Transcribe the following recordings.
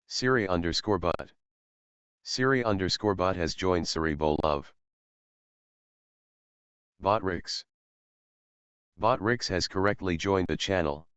Siri_bot. Siri_bot has joined Love. Botrix. Botrix has correctly joined the channel.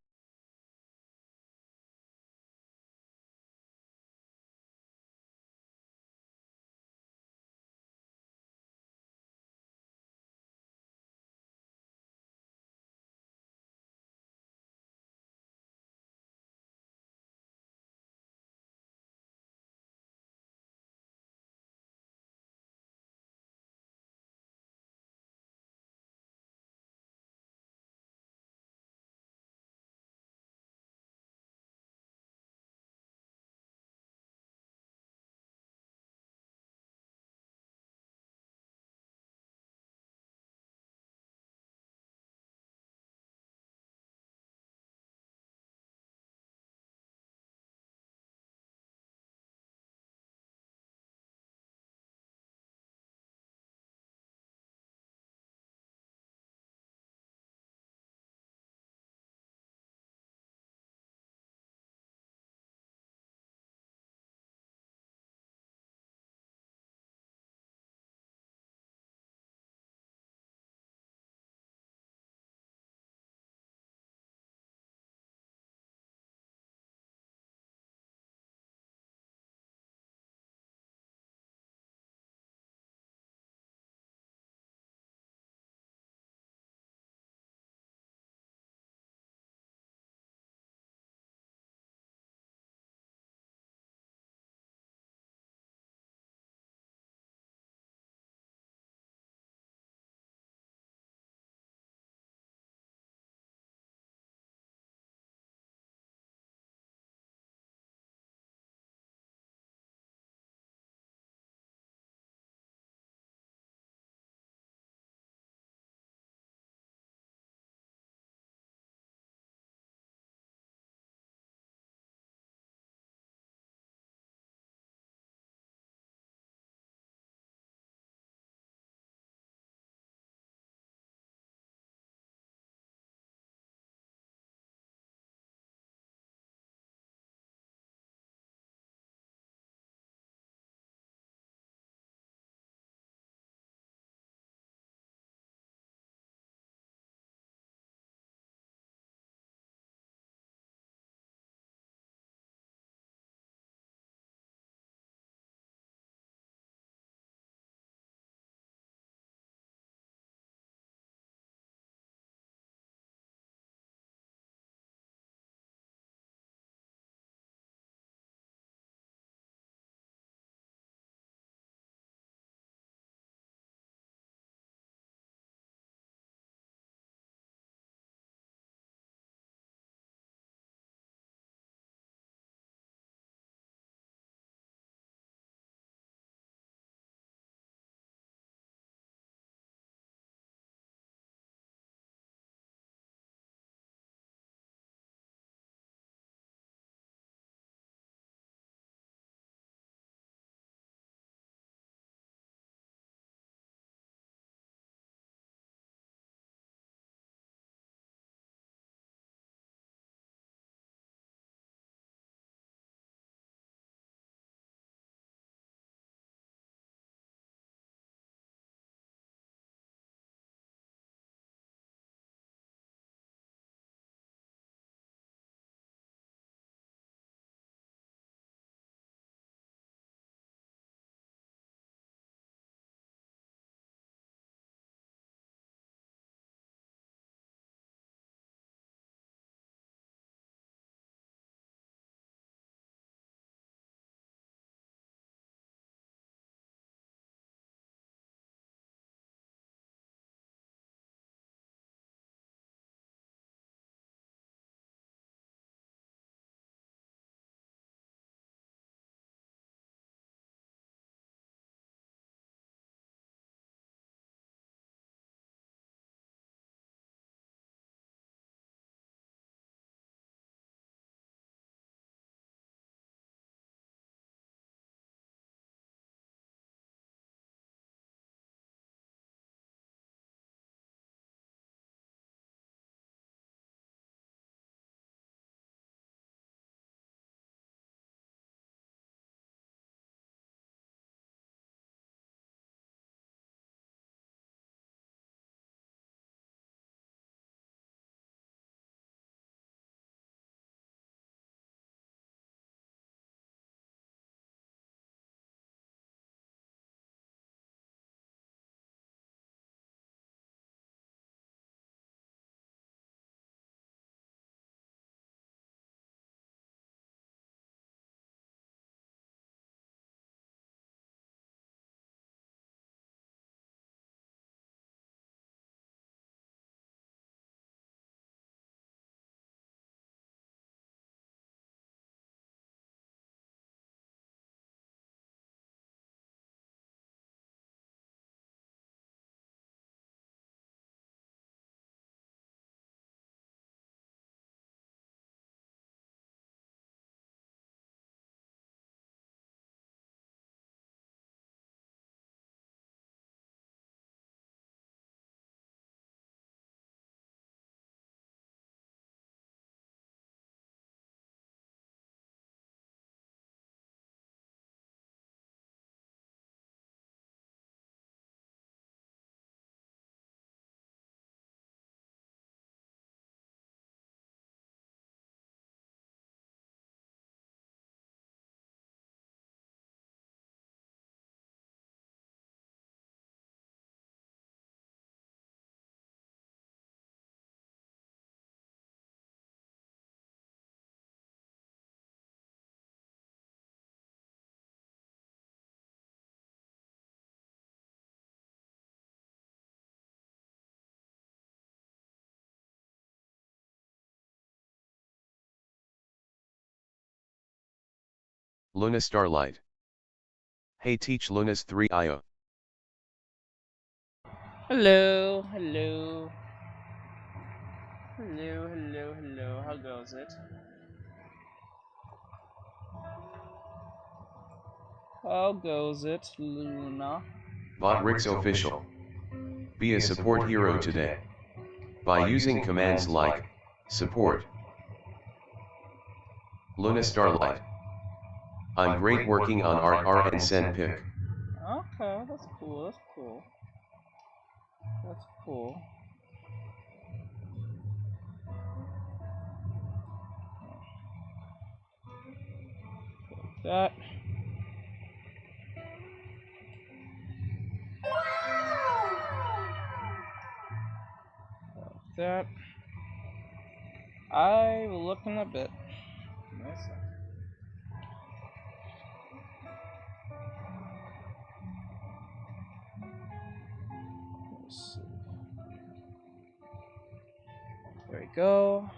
Luna Starlight. Hey, teach Luna's 3 IO. Hello, hello. Hello, hello, hello. How goes it? How goes it, Luna? Botrix official. Be a support hero today. By using commands like support, Luna Starlight. I'm great working on art and send pic. Okay, that's cool, that's cool. That's cool. Like that. Like that. I will look in a bit. Nice. Let's see. There we go.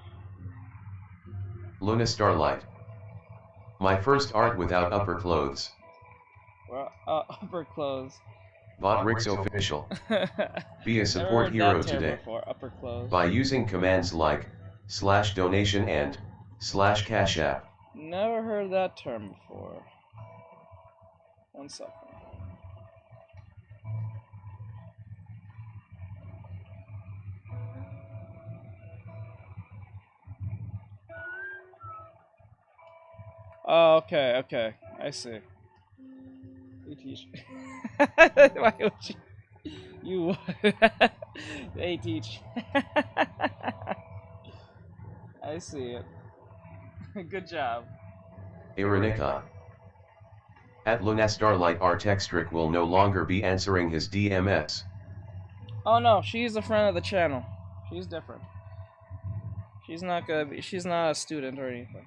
Luna Starlight. My first art without upper clothes. Well, upper clothes. Botrix official. Be a Never support heard hero that term today. before, upper clothes. By using commands like /donation and /cash app. Never heard that term before. 1 second. Oh, okay, okay. I see. You teach. Why would you? You would. They teach. I see it. Good job. Ironica. At Luna Starlight, Artextric will no longer be answering his DMS. Oh no, she's a friend of the channel. She's different. She's not gonna be. She's not a student or anything.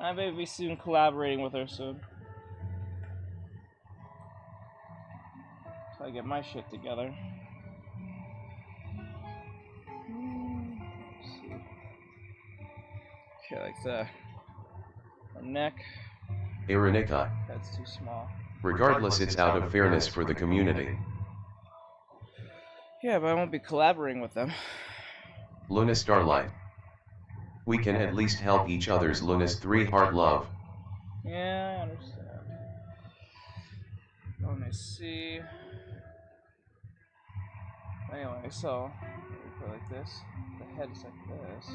I may be soon collaborating with her soon. So I get my shit together. Let's see. Okay, like the neck. Ironica. That's too small. Regardless, it's out of fairness for the community. Yeah, but I won't be collaborating with them. Luna Starlight. We can at least help each other's Luna's 3 heart love. Yeah, I understand. Let me see. Anyway, so go like this. The head is like this.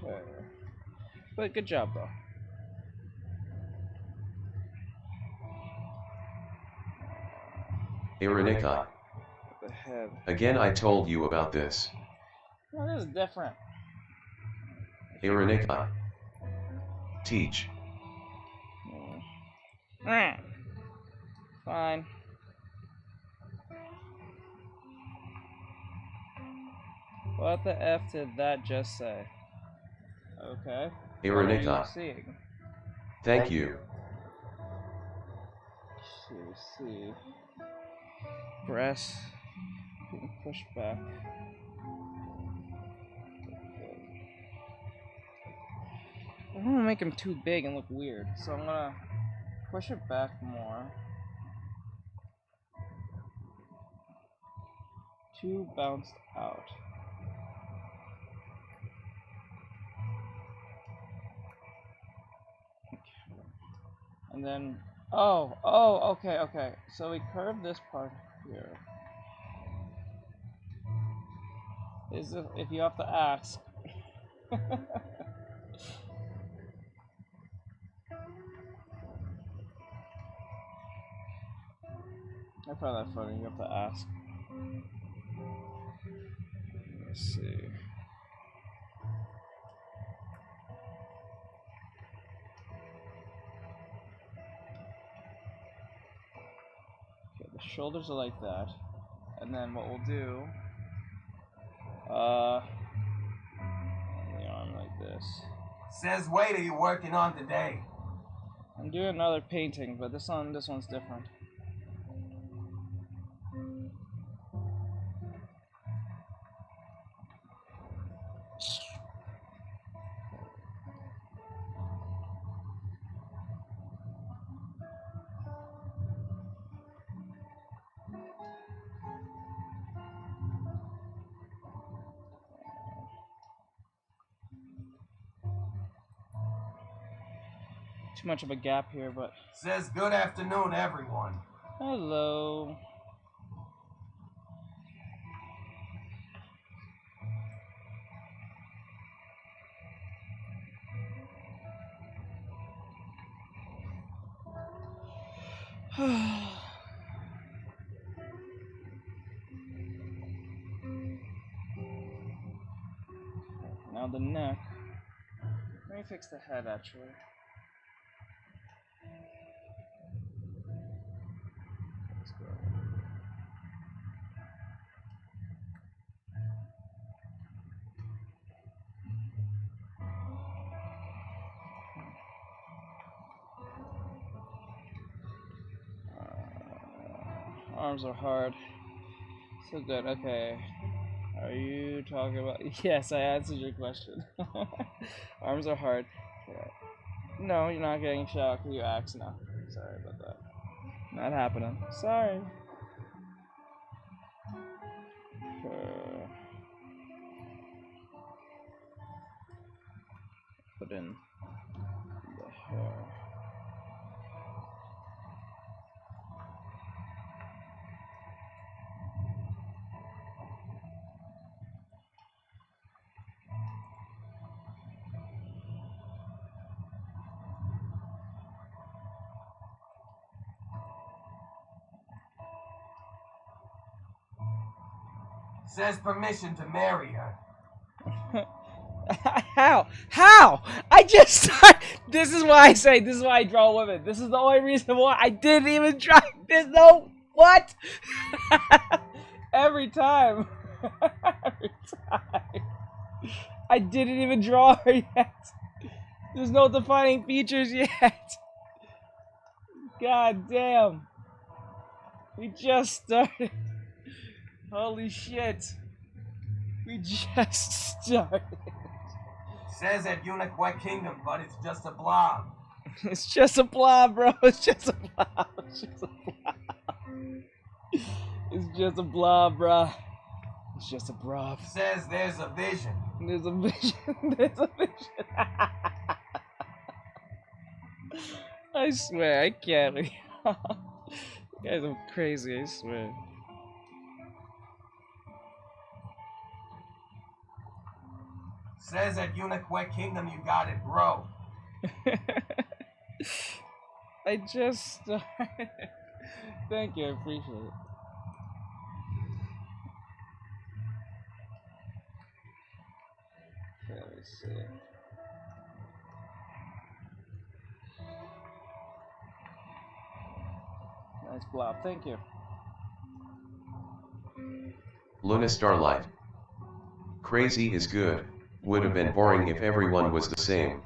Okay. But good job though. Ironica. The head. Again, I told you about this. Well, this is different. Ironica. Teach. Fine. What the F did that just say? Okay. Ironica. What are you seeing? Thank you. See. Press. Push back. I don't want to make him too big and look weird, so I'm gonna push it back more. Too bounced out. Okay. And then, okay. So we curve this part here. Is if you have to ask. I find that funny. You have to ask. Let's see. Okay, the shoulders are like that, and then what we'll do, the arm like this. Says what are you working on today? I'm doing another painting, but this one's different. too much of a gap here, but... Says good afternoon, everyone. Hello. Now the neck. Let me fix the head, actually. Let's go. Arms are hard. So good. Okay. Are you talking about? Yes, I answered your question. Arms are hard. Okay. No, you're not getting shocked. You asked. No. Sorry about that. Not happening. Sorry. Put in the hair. Says permission to marry her. How? How? I just started. This is why I say, this is why I draw women. This is the only reason why I didn't even try. There's no, what? Every time. Every time. I didn't even draw her yet. There's no defining features yet. God damn. We just started. Holy shit. We just started. Says at Unique Kingdom, but it's just a blob. It's just a blob, bro. It's just a blob. It's just a blob. It's just a blob, bro. It's just a blob. Says there's a vision. There's a vision. There's a vision. I swear, I can't. You guys are crazy, I swear. Says at Unique Kingdom, you got it, bro. I just started. Thank you, I appreciate it. Okay, let's see. Nice blob, thank you. Luna Starlight. Crazy is good. Would have been boring if everyone was the same.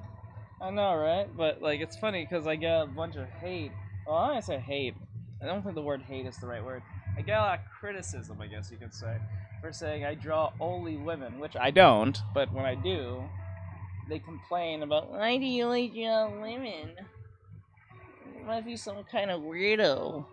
I know, right? But, like, it's funny because I get a bunch of hate. Well, I don't say hate. I don't think the word hate is the right word. I get a lot of criticism, I guess you could say, for saying I draw only women, which I don't, but when I do, they complain about, why do you only draw women? You must be some kind of weirdo.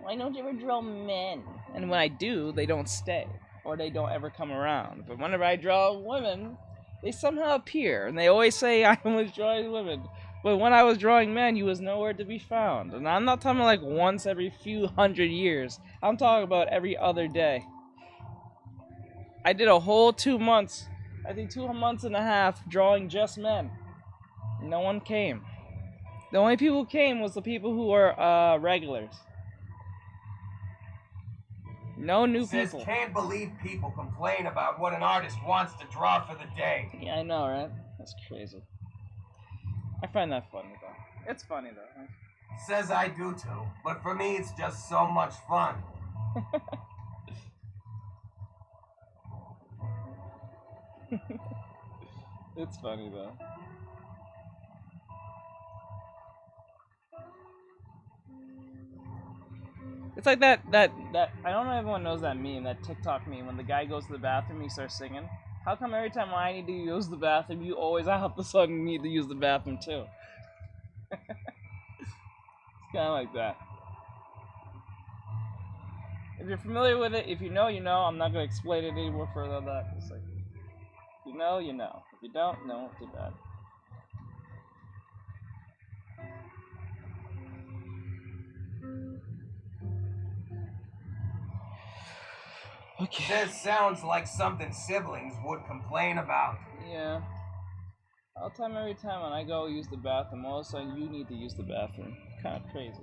Why don't you ever draw men? And when I do, they don't stay, or they don't ever come around. But whenever I draw women, they somehow appear, and they always say I was drawing women. But when I was drawing men, you was nowhere to be found. And I'm not talking about like once every few hundred years. I'm talking about every other day. I did a whole 2 months, I think 2 months and a half, drawing just men. No one came. The only people who came was the people who were regulars. No new people. Can't believe people complain about what an artist wants to draw for the day. Yeah, I know, right? That's crazy. I find that funny, though. It's funny, though. Says I do too, but for me it's just so much fun. It's funny, though. It's like that I don't know if everyone knows that meme, that TikTok meme, when the guy goes to the bathroom, he starts singing. How come every time I need to use the bathroom, you always all of a sudden need to use the bathroom too? It's kind of like that. If you're familiar with it, if you know, you know. I'm not going to explain it any more further than that. It's like, you know, you know. If you don't, no, too bad. Okay. This sounds like something siblings would complain about. Yeah. All the time, every time when I go use the bathroom, all of a sudden you need to use the bathroom. Kind of crazy.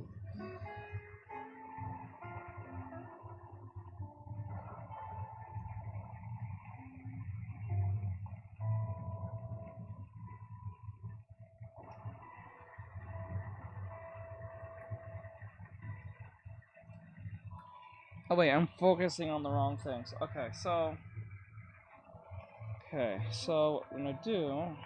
Oh wait, I'm focusing on the wrong things. Okay, so what I'm gonna do.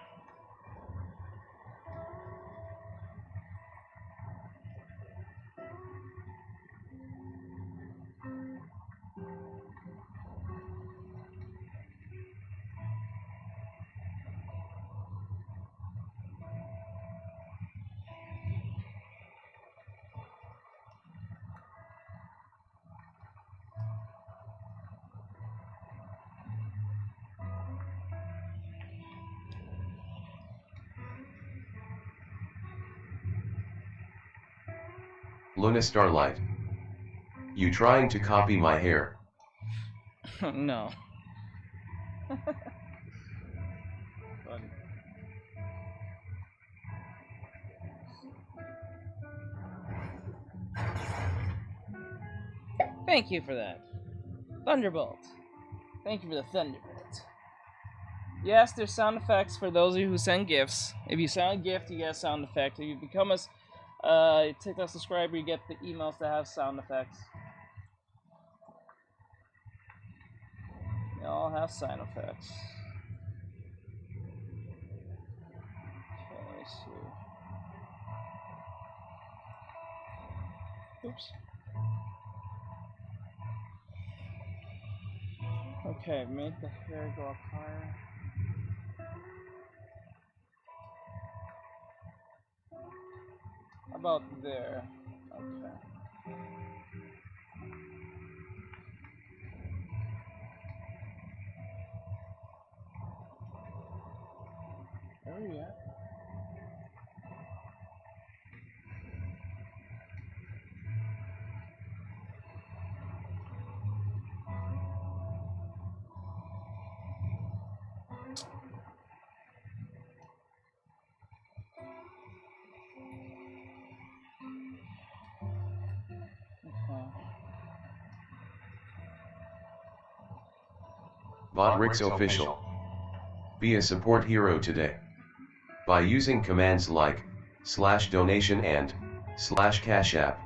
Luna Starlight. You trying to copy my hair? No. Funny. Thank you for that. Thunderbolt. Thank you for the Thunderbolt. Yes, there's sound effects for those of you who send gifts. If you send a gift, you get a sound effect. If you become a TikTok subscriber, you get the emails that have sound effects. They all have sound effects. Okay, let's see. Oops. Okay, make the hair go up higher. About there. Okay. Where are you at? Botrix Official. Be a support hero today. By using commands like /donation and /cash app.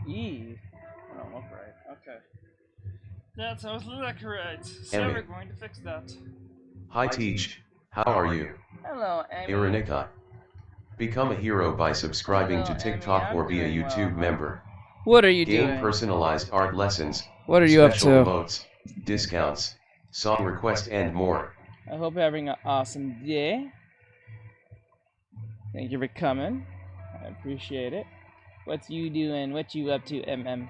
E. I don't look right. Okay. That sounds like right. So Emmy. we're going to fix that. Hi Teach, how are you? Hello, Amy. Iranika. Become a hero by subscribing to Hello, TikTok Emmy. or I'm be a doing YouTube well. member. What are you Gain doing? personalized art lessons, What are you up special to? emotes, discounts, song request and more. I hope you're having an awesome day. Thank you for coming. I appreciate it. What you doing? What you up to, MM?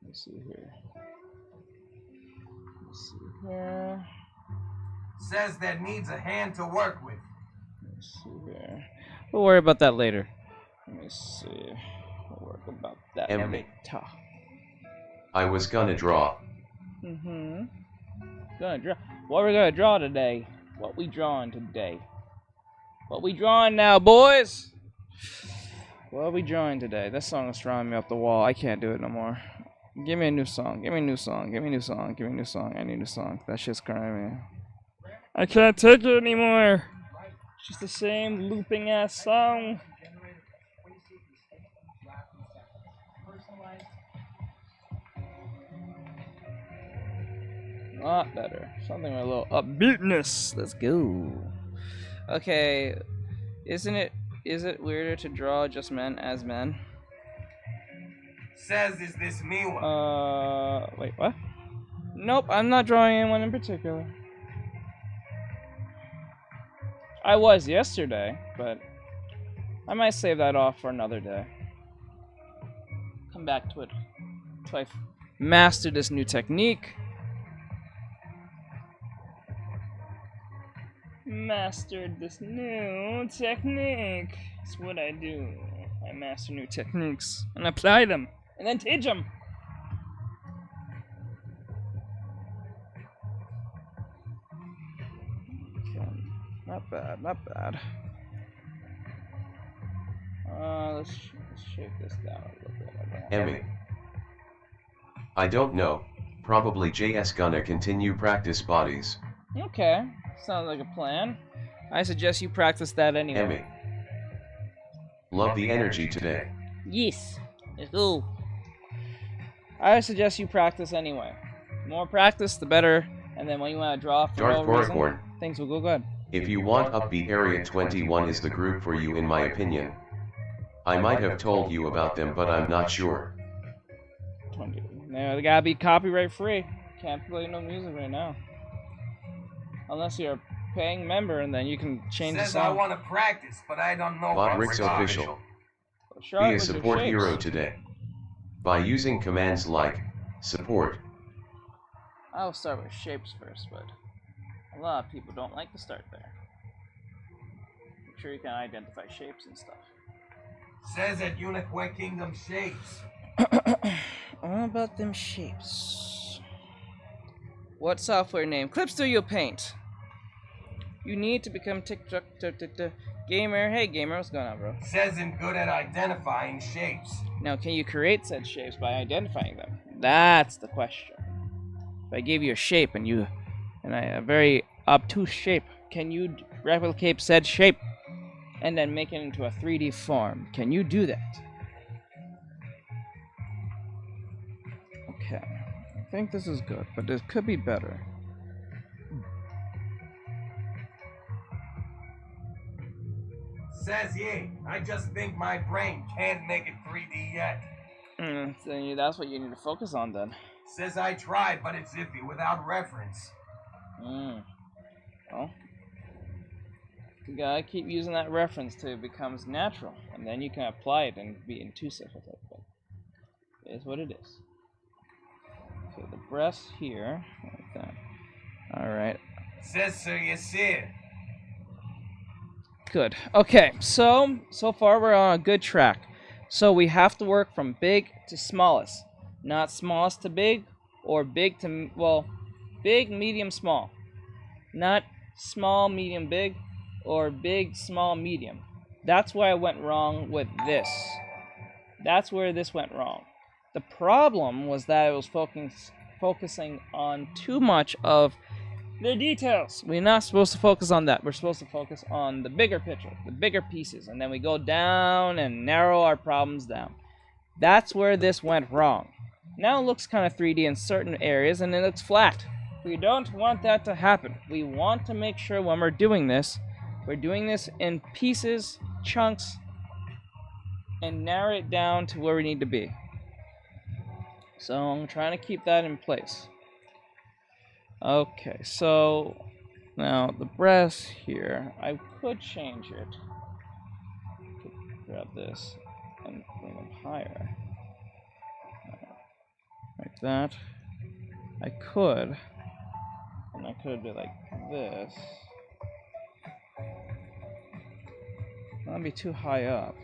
Let's see here. Let's see here. Says that needs a hand to work with. Let's see here. We'll worry about that later. Let me see. We'll worry about that Emmy. later. I was gonna draw. Gonna draw. What we're gonna draw today? What we drawing today? What we drawing now, boys? What are we drawing today? This song is drawing me up the wall. I can't do it no more. Give me a new song. Give me a new song. Give me a new song. Give me a new song. I need a new song. That shit's crying me. I can't take it anymore. It's just the same looping ass song. Lot better. Something with a little upbeatness. Let's go. Okay. Is it weirder to draw just men as men? Says is this me one? Wait, what? Nope, I'm not drawing anyone in particular. I was yesterday, but I might save that off for another day. Come back to it until I master this new technique. Mastered this new technique. That's what I do. I master new techniques and apply them and then teach them. Okay. Not bad, not bad. Let's shake this down a little bit. Emmy. I don't know. Probably JS gonna continue practice bodies. Okay, sounds like a plan. I suggest you practice that anyway. Emmy. Love the energy today. Yes. Let's go. I suggest you practice anyway. The more practice, the better. And then when you want to draw for no reason, things will go good. If you want upbeat, Area 21 is the group for you in my opinion. I might have told you about them, but I'm not sure. 20. No, they gotta be copyright free. Can't play no music right now. Unless you're a paying member, and then you can change the Says song. I want to practice, but I don't know Bot what's Rick's on. official. Start Be a with your support shapes. hero today. By using commands like support. I'll start with shapes first, but a lot of people don't like to start there. Make sure you can identify shapes and stuff. Says at Unique Kingdom Shapes. All about them shapes. What software name? Clip Studio Paint. You need to become TikTok gamer. Hey gamer, what's going on, bro? Says I'm good at identifying shapes. Now, can you create said shapes by identifying them? That's the question. If I gave you a shape and a very obtuse shape, can you replicate said shape and then make it into a 3D form? Can you do that? Okay, I think this is good, but this could be better. Says ye, I just think my brain can't make it 3D yet. So that's what you need to focus on then. Says I tried, but it's iffy without reference. Well, you gotta keep using that reference till it becomes natural, and then you can apply it and be intuitive with it. But it is what it is. Okay, the breast here, like that. All right. Says so you see it. Good. Okay, so far we're on a good track. So we have to work from big to smallest, not smallest to big, or big to, well, big, medium, small. Not small, medium, big, or big, small, medium. That's where I went wrong with this. That's where this went wrong. The problem was that I was focusing on too much of the details. We're not supposed to focus on that. We're supposed to focus on the bigger picture, the bigger pieces, and then we go down and narrow our problems down. That's where this went wrong. Now it looks kind of 3D in certain areas, and it looks flat. We don't want that to happen. We want to make sure when we're doing this in pieces, chunks, and narrow it down to where we need to be. So I'm trying to keep that in place. Okay, so now the breast here, I could change it. Could grab this and bring them higher. Like that. I could, and I could do like this. That'd be too high up,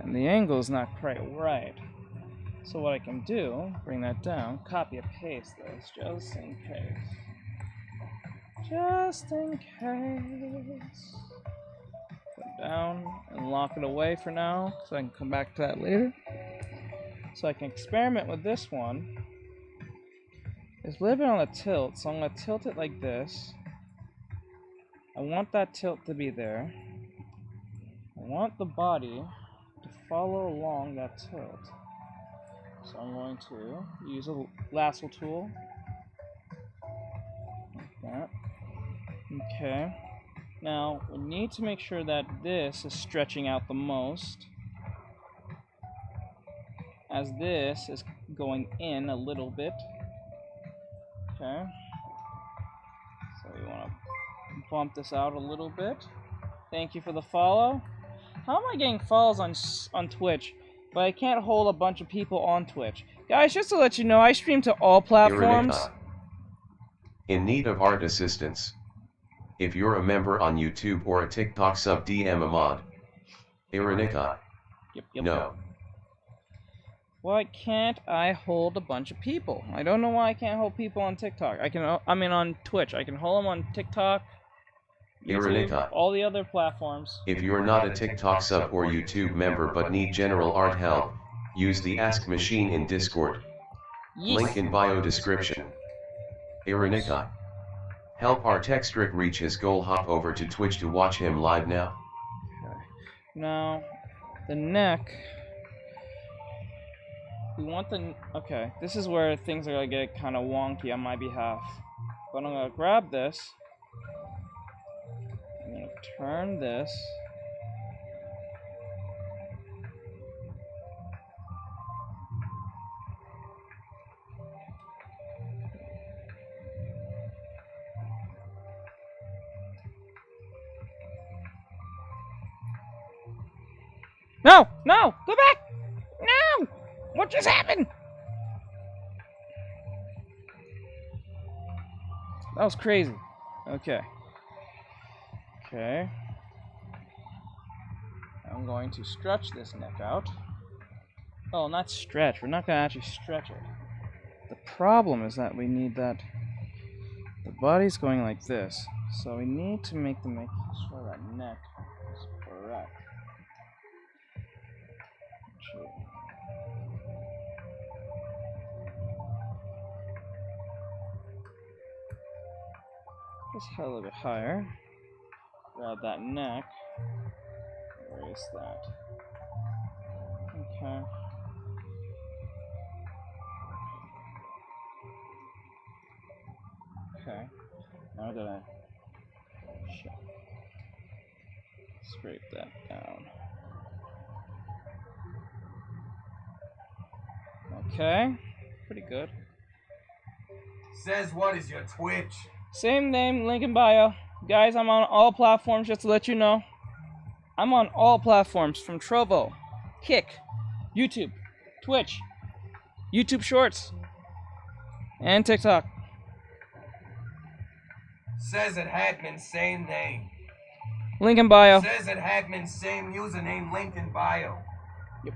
and the angle is not quite right. So what I can do, bring that down, copy and paste this, just in case. Just in case. Put it down and lock it away for now, so I can come back to that later. So I can experiment with this one. It's a little bit on a tilt, so I'm going to tilt it like this. I want that tilt to be there. I want the body to follow along that tilt. So I'm going to use a lasso tool, like that. Okay. Now, we need to make sure that this is stretching out the most, as this is going in a little bit. Okay. So we want to bump this out a little bit. Thank you for the follow. How am I getting follows on Twitch, but I can't hold a bunch of people on Twitch? Guys, just to let you know, I stream to all platforms. Iranica. In need of art assistance. If you're a member on YouTube or a TikTok sub, DM a mod. Iranica. Yep. No. Why can't I hold a bunch of people? I don't know why I can't hold people on TikTok. I mean on Twitch. I can hold them on TikTok, YouTube, Iranica. all the other platforms. If you're not a TikTok sub or YouTube member but need general art help, use the Ask machine in Discord. Yes. Link in bio description. Iranica. Help Artextric reach his goal. Hop over to Twitch to watch him live now. Okay. Now, the neck. We want the... Okay, this is where things are going to get kind of wonky on my behalf. But I'm going to grab this. I'm going to turn this. No! No! Go back! No! What just happened? That was crazy. Okay. Okay. I'm going to stretch this neck out. Oh, not stretch. We're not going to actually stretch it. The problem is that we need that... The body's going like this. So we need to make sure that neck is correct. Just a little bit higher. Grab that neck. Raise that. Okay. Okay. Now I'm gonna scrape that down. Okay. Pretty good. Says what is your Twitch? Same name, link in bio. Guys, I'm on all platforms, just to let you know. I'm on all platforms, from Trovo, Kick, YouTube, Twitch, YouTube Shorts, and TikTok. Says it Hackman's same name. Link in bio. Says it Hackman's same username, link in bio. Yep.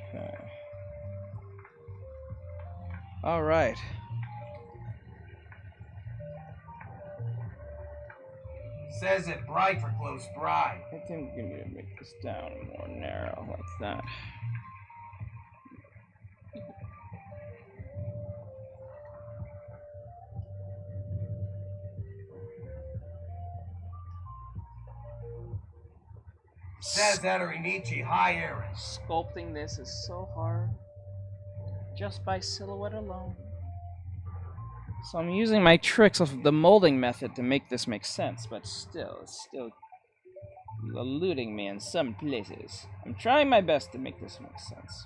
Okay. All right. Says it bright for close bright. I think we need to make this down more narrow, like that. Says Artextric YT. Sculpting this is so hard, just by silhouette alone. So I'm using my tricks of the molding method to make this make sense, but still, it's still eluding me in some places. I'm trying my best to make this make sense.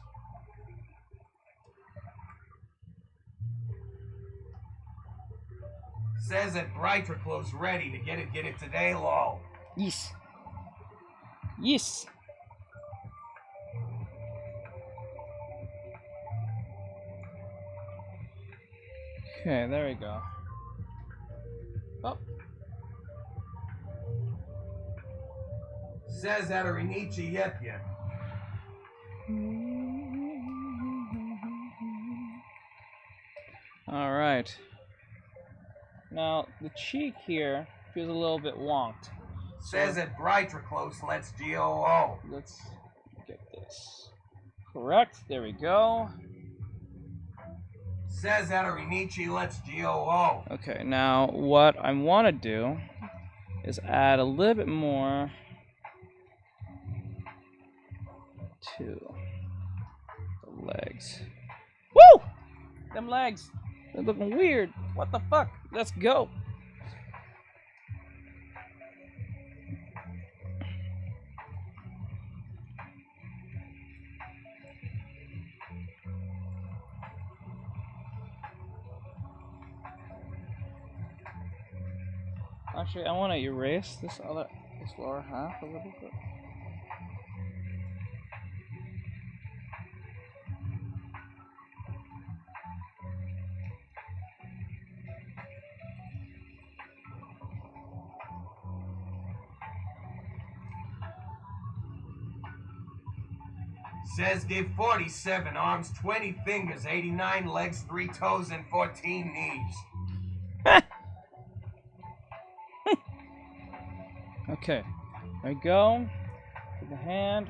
Says it bright for close ready to get it today, lol. Yes. Yes. Okay, there we go. Oh. Says Artextric YT. All right. Now the cheek here feels a little bit wonked. Says it bright for close. Let's GOO. Let's get this correct. There we go. Says Artextric, let's GOO. Okay, now what I want to do is add a little bit more to the legs. Woo! Them legs, they're looking weird. What the fuck? Let's go. Actually, I want to erase this lower half a little bit. Says give 47 arms, 20 fingers, 89 legs, 3 toes, and 14 knees. Okay, there we go. To the hand.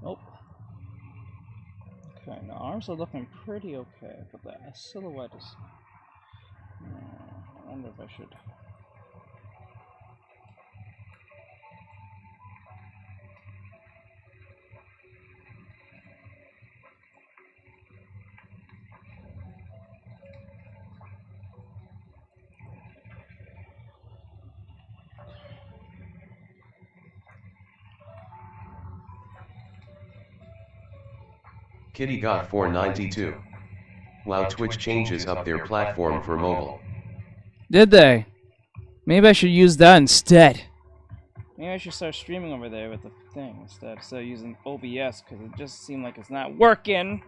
Nope. Okay, now arms are looking pretty okay, but the silhouette is... I wonder if I should... Kitty got 492. Wow, Twitch changes up their platform for mobile. Did they? Maybe I should use that instead. Maybe I should start streaming over there with the thing instead of using OBS, because it just seemed like it's not working.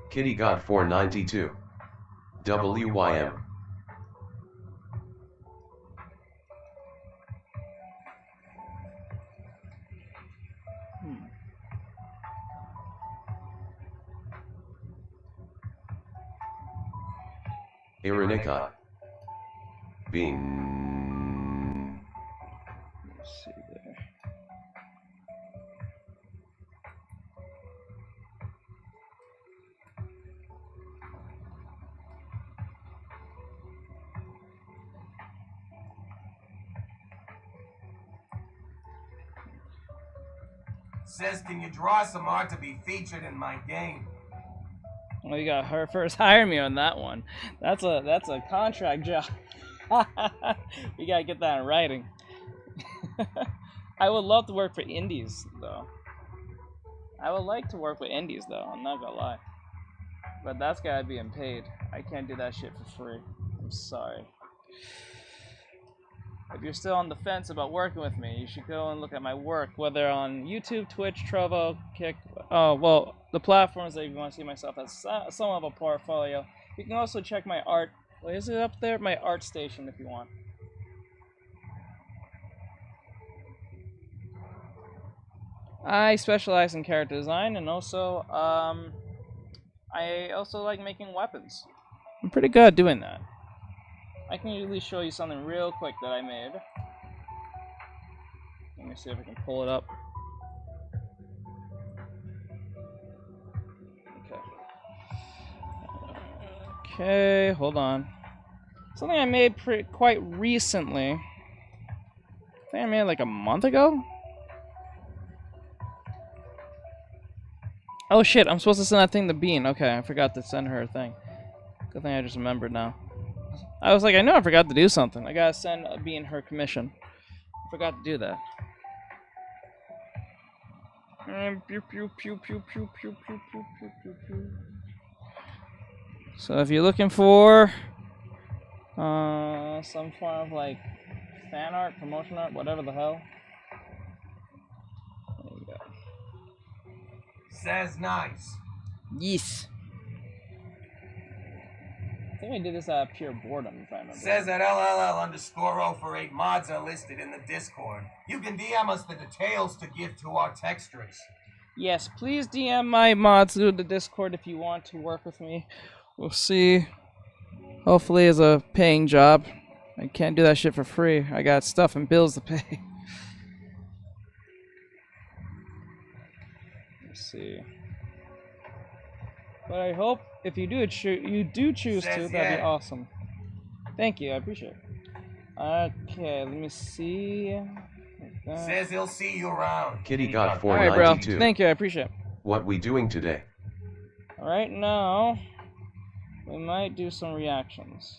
Kitty got 492. WYM. Iranica. Bean. Let's see there. Says, can you draw some art to be featured in my game? Well, you got her first hire me on that one. That's a contract job. You gotta get that in writing. I would love to work for indies though. I would like to work with indies though, I'm not gonna lie. But that's gotta be paid. I can't do that shit for free. I'm sorry. If you're still on the fence about working with me, you should go and look at my work, whether on YouTube, Twitch, Trovo, Kick, well, the platforms that you want to see myself as somewhat of a portfolio. You can also check my art. Well, is it up there? My art station, if you want. I specialize in character design, and also, I also like making weapons. I'm pretty good at doing that. I can usually show you something real quick that I made. Let me see if I can pull it up. Okay, hold on. Something I made quite recently. I think I made it like a month ago. Oh shit, I'm supposed to send that thing to Bean. Okay, I forgot to send her a thing. Good thing I just remembered now. I was like, I know I forgot to do something. I gotta send Bean her commission. I forgot to do that. So if you're looking for some form of like fan art, promotion art, whatever the hell. There you go. Says nice. Yes. think I did this out of pure boredom, if I remember. Says that LLL_048 mods are listed in the Discord. You can DM us the details to give to Artextric. Yes, please DM my mods through the Discord if you want to work with me. We'll see. Hopefully it's a paying job. I can't do that shit for free. I got stuff and bills to pay. Let's see. But I hope if you do choose to, that'd be awesome. Thank you, I appreciate it. Okay, let me see. Like Says he'll see you around. Kitty got Alright, 492. bro. Thank you, I appreciate it. What we doing today? Right now, we might do some reactions.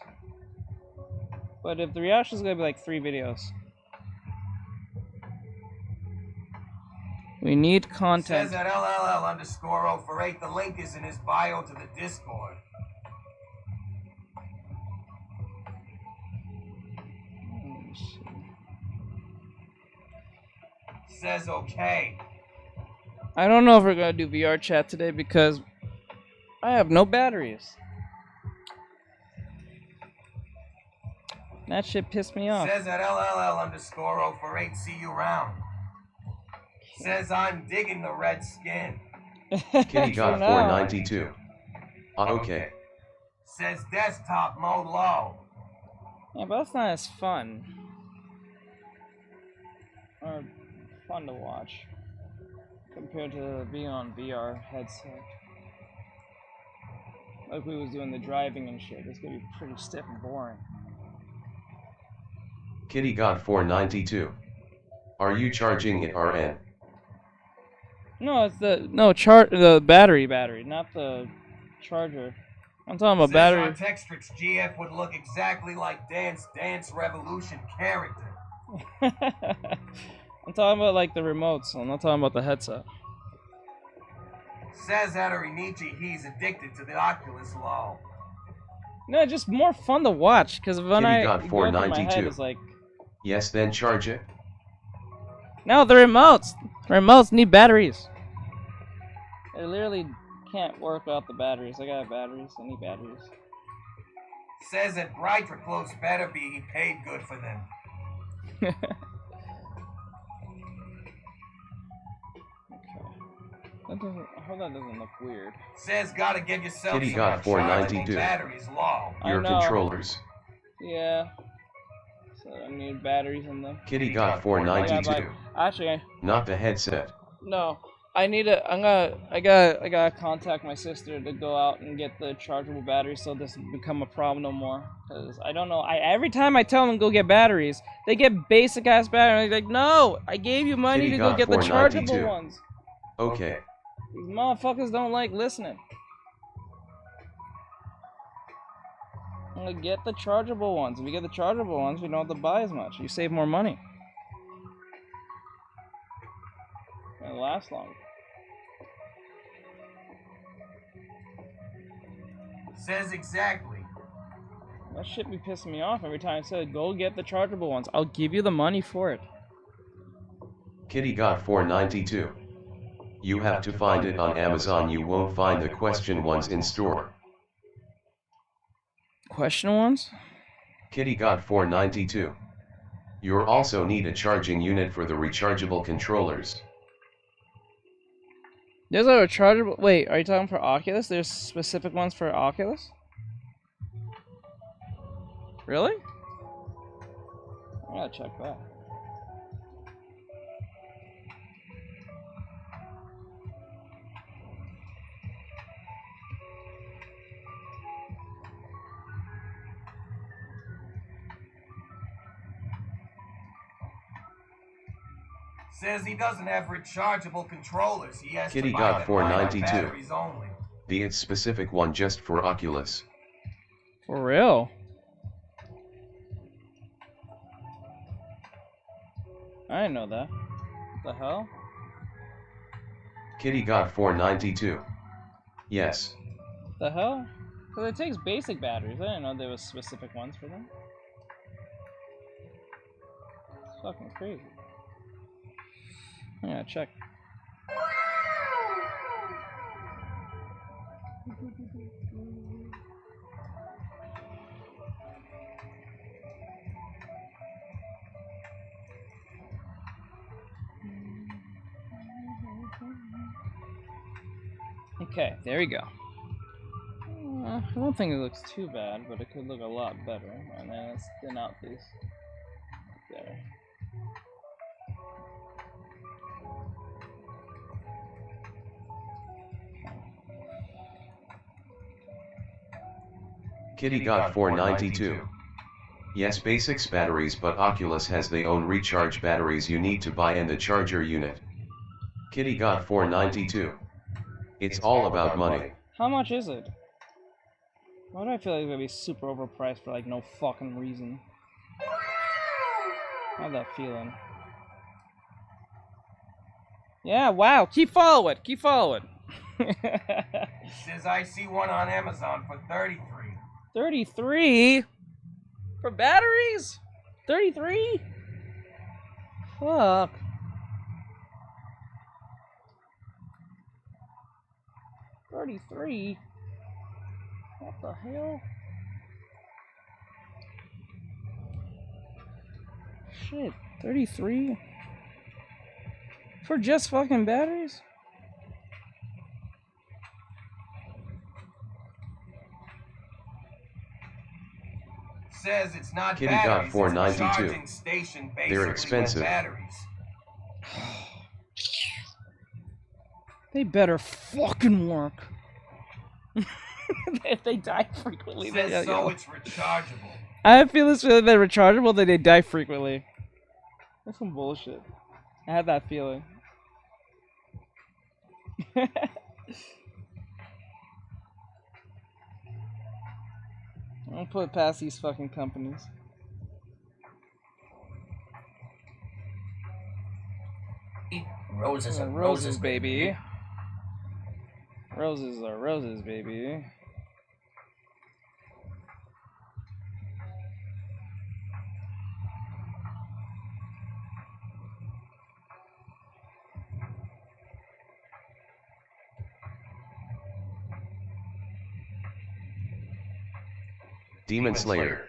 But if the reactions is gonna be like 3 videos. We need content. Says that LLL_048. The link is in his bio to the Discord. Says okay. I don't know if we're gonna do VR chat today because I have no batteries. That shit pissed me off. Says that LLL_048. See you around. Says I'm digging the red skin. Kitty got 492. Okay. Says desktop mode low. Yeah, but that's not as fun. Or fun to watch. Compared to being on VR headset. Like we was doing the driving and shit. It's gonna be pretty stiff and boring. Kitty got 492. Are you charging it RN? No, it's the battery, not the charger. I'm talking about battery. Artextric GF would look exactly like Dance Revolution character. I'm talking about like the remotes. I'm not talking about the headset. Says Artextric he's addicted to the Oculus LOL. No, just more fun to watch because when Kitty I got go through my 492. head, it's like. Yes, then charge it. No, the remotes. The remotes need batteries. They literally can't work without the batteries. I got batteries. I need batteries. Says that brighter clothes better be paid good for them. Okay. That doesn't. I hope that doesn't look weird. Says gotta give yourself Kitty some got 492. batteries low. Your controllers. Yeah. So I need batteries in them. Kitty got 492. Actually, Not the headset. no. I need to. I gotta contact my sister to go out and get the chargeable batteries so this doesn't become a problem no more. Cause I don't know. Every time I tell them go get batteries, they get basic ass batteries. They're like, no, I gave you money Kitty to go got get the 492. chargeable ones. Okay. These motherfuckers don't like listening. I'm gonna get the chargeable ones. If you get the chargeable ones, you don't have to buy as much. You save more money. It'll last longer. Says exactly. That shit be pissing me off every time I said, go get the chargeable ones. I'll give you the money for it. Kitty got 492. You have to find it on Amazon. You won't find the question ones in store. Question ones? Kitty got 492. You'll also need a charging unit for the rechargeable controllers. There's a rechargeable. Wait, are you talking for Oculus? There's specific ones for Oculus? Really? I gotta check that. Says he doesn't have rechargeable controllers. He has Kitty to buy got them 492. batteries only. The it's specific one just for Oculus. For real? I didn't know that. What the hell? Kitty got 492. Yes. The hell? Because it takes basic batteries. I didn't know there was specific ones for them. It's fucking crazy. I gotta check. Okay, there we go. I don't think it looks too bad, but it could look a lot better. And then let's thin out these. There. Kitty got 492. Yes, basics batteries, but Oculus has their own recharge batteries you need to buy and the charger unit. Kitty got 492. It's all about money. How much is it? Why do I feel like it's gonna be super overpriced for like no fucking reason? I have that feeling. Yeah, wow. Keep following. Keep following. Says I see one on Amazon for 33. 33? For batteries? 33? Fuck. $33? What the hell? Shit, 33? For just fucking batteries? Says it's not Kitty got batteries, 492. it's a charging station basically They're expensive. with batteries. They better fucking work. If they die frequently, Says so it's rechargeable. I feel this feeling that rechargeable, that they die frequently. That's some bullshit. I had that feeling. I don't put it past these fucking companies. Roses are roses, baby. Roses are roses, baby. Demon Slayer.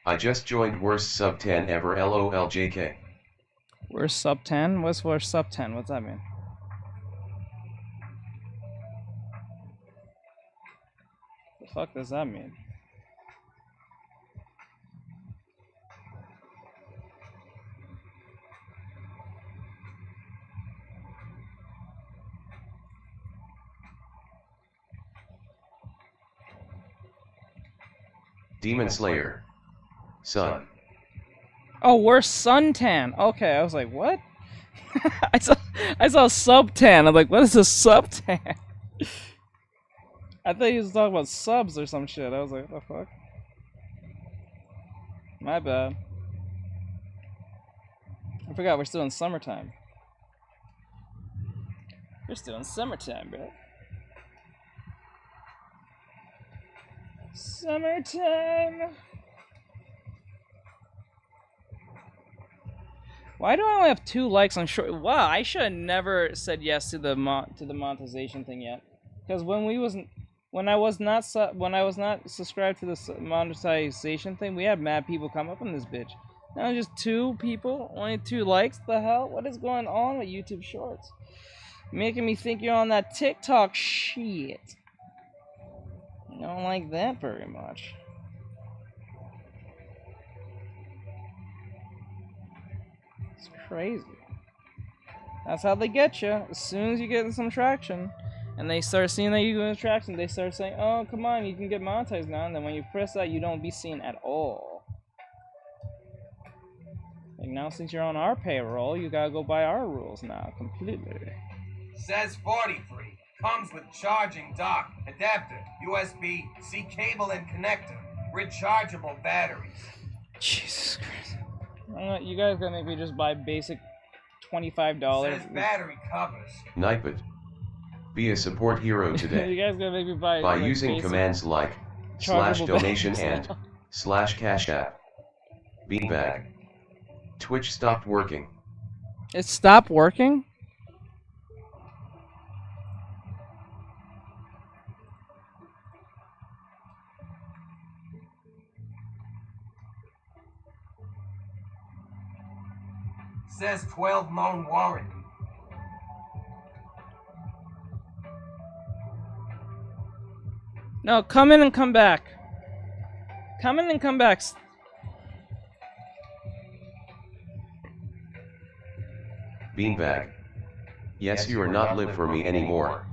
I just joined worst sub 10 ever LOLJK. Worst sub 10? What's worst sub 10? What's that mean? The fuck does that mean? Demon Slayer. Sun. Oh, worst suntan. Okay, I was like, what? I saw sub 10. I'm like, what is a sub 10? I thought he was talking about subs or some shit. I was like, what the fuck? My bad. I forgot we're still in summertime. We're still in summertime, bro. Summertime. Why do I only have 2 likes on short? Wow, I should have never said yes to the monetization thing yet. Because when I was not subscribed to the monetization thing, we had mad people come up on this bitch. Now just 2 people, only 2 likes. The hell? What is going on with YouTube Shorts? Making me think you're on that TikTok shit. I don't like that very much. It's crazy. That's how they get you. As soon as you get some traction, and they start seeing that you get traction, they start saying, "Oh, come on, you can get monetized now." And then when you press that, you don't be seen at all. Like now, since you're on our payroll, you gotta go by our rules now, completely. Says 43. Comes with charging dock, adapter, USB-C cable and connector, rechargeable batteries. Jesus Christ. You guys gonna make me just buy basic $25. Says battery covers. Nightbot. Be a support hero today. You guys gonna make me buy by like, using commands like /donation and /cash app. Beanbag. Twitch stopped working. It stopped working? Says 12-month warranty. No, come in and come back. Come in and come back. Beanbag. Yes, you are not live for me anymore.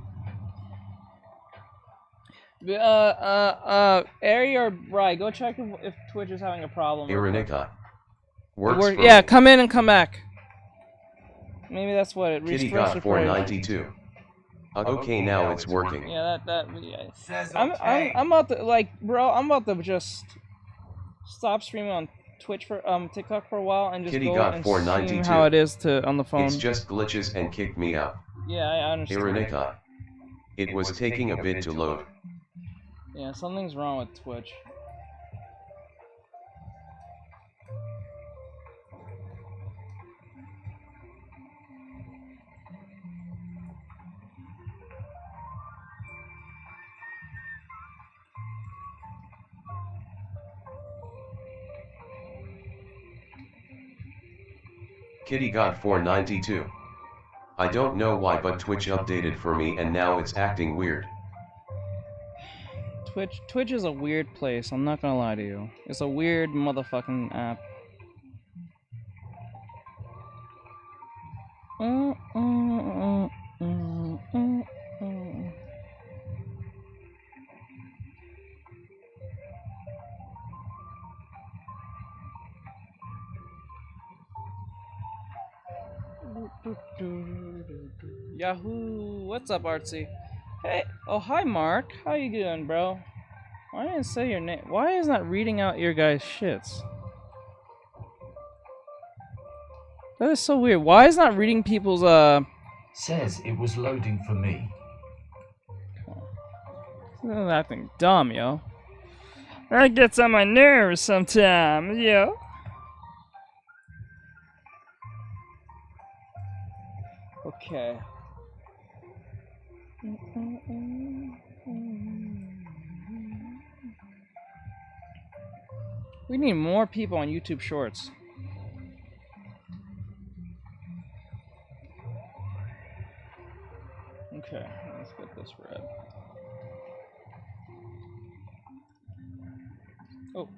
Ari or Bri, go check if Twitch is having a problem. Iranica. Works for yeah, me. come in and come back. Maybe that's what it. Kitty got 492. Okay, now it's working. Yeah, yeah. Says okay. I'm about to, like, bro, I'm about to just stop streaming on Twitch for TikTok for a while and just Kitty go got and 492. see how it is to on the phone. It's just glitches and kicked me out. Yeah, I understand. Iranica. It was taking a bit to load. Yeah, something's wrong with Twitch. Kitty got 492. I don't know why, but Twitch updated for me and now it's acting weird. Twitch is a weird place, I'm not gonna lie to you. It's a weird motherfucking app. Yahoo! What's up, Artsy? Hey, oh hi, Mark. How you doing, bro? Why didn't it say your name? Why is not reading out your guys' shits? That is so weird. Why is not reading people's Says it was loading for me. Acting dumb, yo. That gets on my nerves sometimes, yo. Okay. We need more people on YouTube Shorts. Okay, let's get this red. Oh.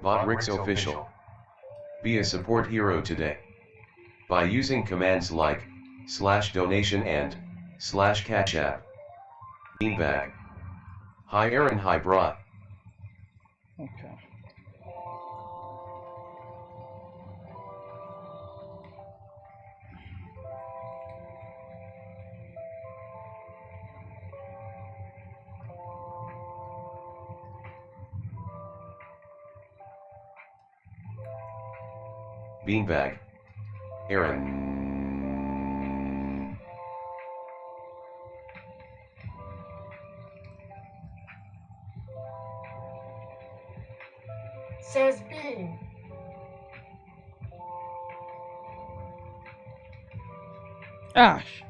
Botrix official. Be a support hero today. By using commands like /donation and /cash app. Beanbag. Hi Aaron, hi Bra. Okay. Beanbag. Aaron. Says Bean. Ah, shit.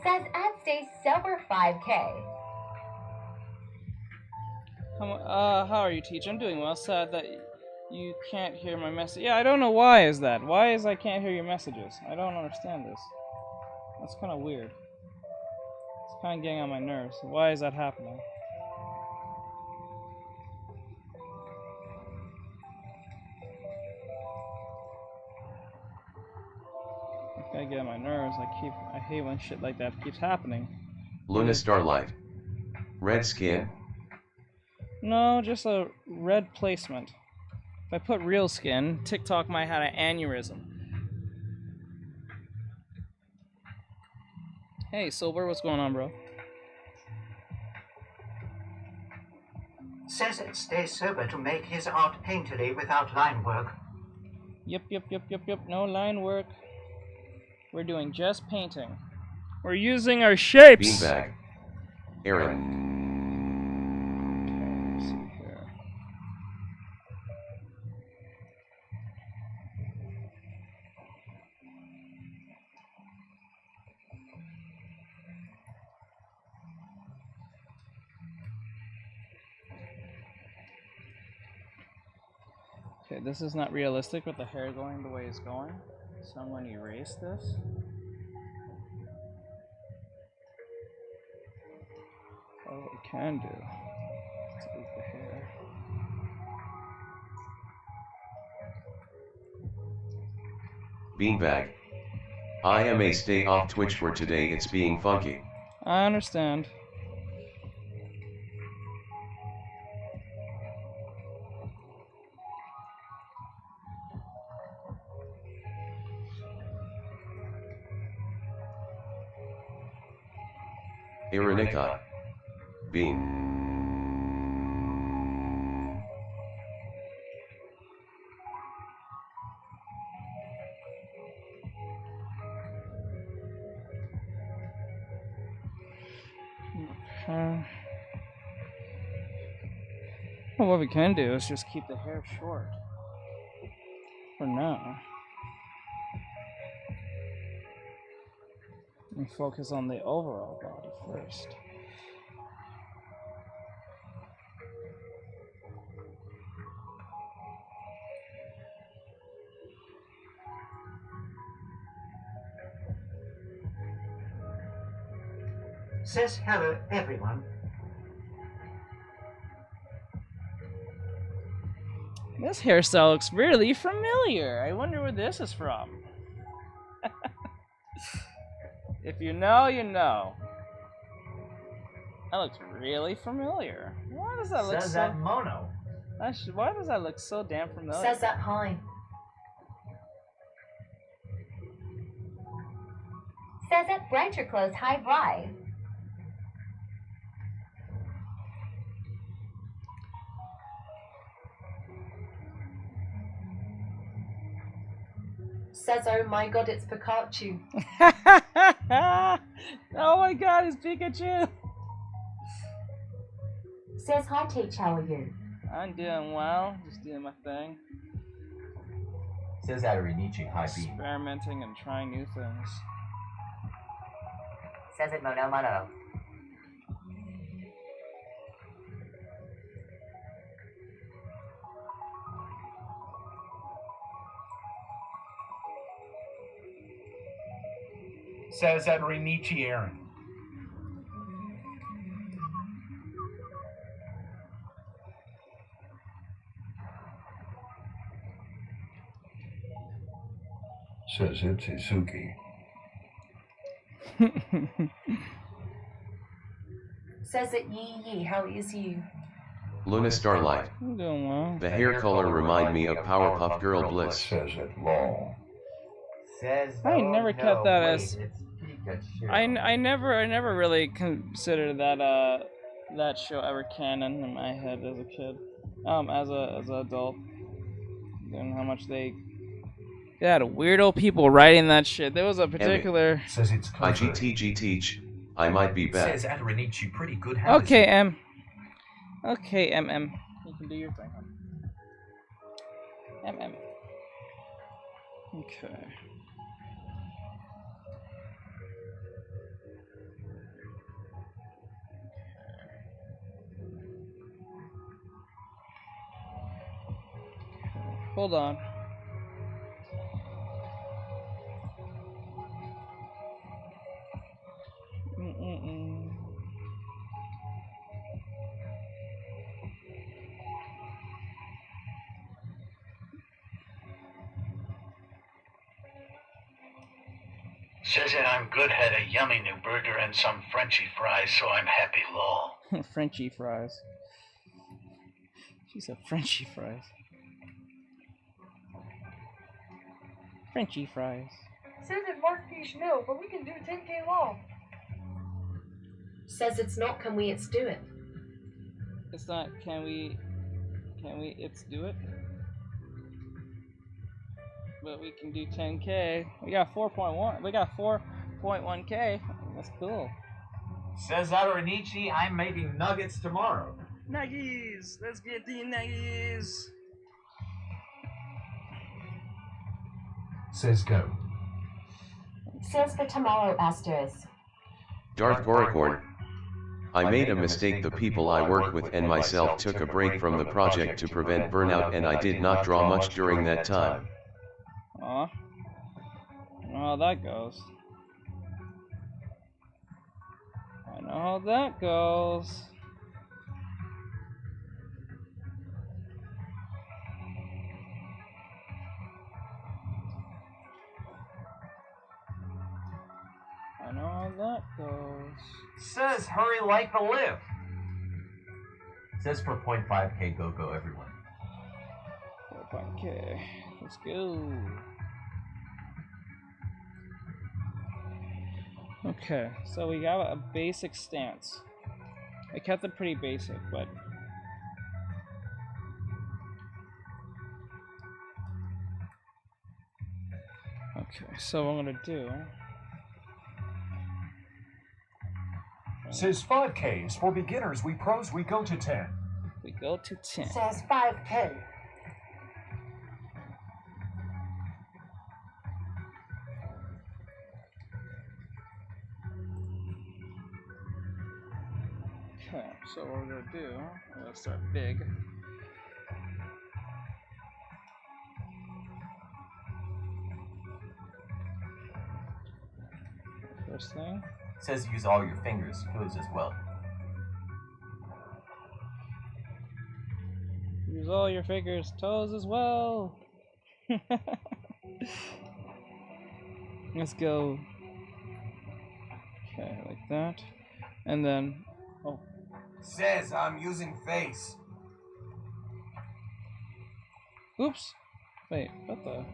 Says ad stays sober 5K. How are you, Teach? I'm doing well. Sad that you can't hear my message. Yeah, I don't know why is that. Why is I can't hear your messages? I don't understand this. That's kind of weird. It's kind of getting on my nerves. Why is that happening? It's gonna get on my nerves. I hate when shit like that keeps happening. Luna Starlight. Red skin. No, just a red placement. If I put real skin, TikTok might have an aneurysm. Hey, Silver, what's going on, bro? Says it stays sober to make his art painterly without line work. Yep. No line work. We're doing just painting. We're using our shapes. Beanbag. Aaron. Okay, this is not realistic with the hair going the way it's going. So I'm going to erase this. Oh, what we can do is leave the hair. Beanbag. I am a stay off Twitch for today, it's being funky. I understand. Ironica. Bean. Well, what we can do is just keep the hair short. For now. And focus on the overall body first. Says hello, everyone. This hairstyle looks really familiar. I wonder where this is from. If you know, you know. That looks really familiar. Why does that look Says so... that mono. Why does that look so damn familiar? Says that pine. Says that brighter clothes high rise. Says, oh my god, it's Pikachu. Oh my god, it's Pikachu! Says, hi Teach, how are you? I'm doing well, just doing my thing. Says Artextric YT. Experimenting and trying new things. Says it mono mono. Says Artextric Aaron. Says it's Suzuki. Says it yee yee, how is you? Luna Starlight. I'm doing well. The hair color remind me of Powerpuff Girl Bliss. Says it long. Says I no, never kept no, that wait, as- it's Pikachu. I never really considered that that show ever canon in my head as a kid. As an adult. And how much they had weirdo people writing that shit. There was a particular Says it's country. IGTG teach. I might be bad. Says Artextric pretty good. How is Okay, it? M. Okay, MM. You can do your thing, huh? MM. Okay. Hold on. Says that I'm good, had a yummy new burger and some Frenchy fries, so I'm happy, lol. Frenchy fries. She said Frenchy fries. Frenchy fries. Says it Mark Fish no, but we can do 10K long. Says it's not, can we, it's do it. It's not, can we, it's do it. But we can do 10K. We got 4.1, we got 4.1K. That's cool. Says Artextric, I'm making nuggets tomorrow. Nuggies! Let's get the nuggies! Says go. Says for tomorrow, Asters. Darth Goricorn. I made a mistake. The people I work with and myself took a break from the project to prevent burnout, and I did not draw much during that time. Aw. I know how that goes. I know how that goes. I know how that goes. Says hurry like the live. Says for 0.5K go everyone. 4.5K. Let's go. Okay, so we got a basic stance. I kept it pretty basic, but okay, so what I'm gonna do. Says 5K is for beginners. We pros, we go to 10. We go to 10. Says 5K. Okay, so what we're gonna do, we're gonna start big. First thing. Says use all your fingers, toes as well. Use all your fingers, toes as well. Let's go. Okay, like that. And then, oh. Says I'm using face. Oops. Wait, what the?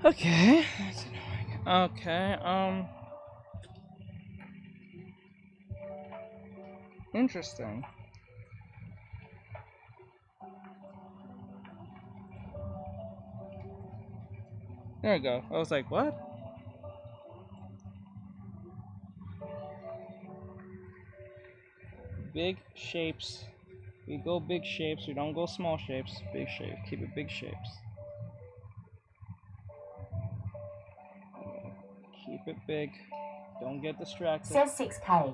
Okay, that's annoying. Okay, interesting. There we go. I was like, what? Big shapes. We go big shapes. We don't go small shapes. Big shape. Keep it big shapes. Keep it big. Don't get distracted. Says 6K.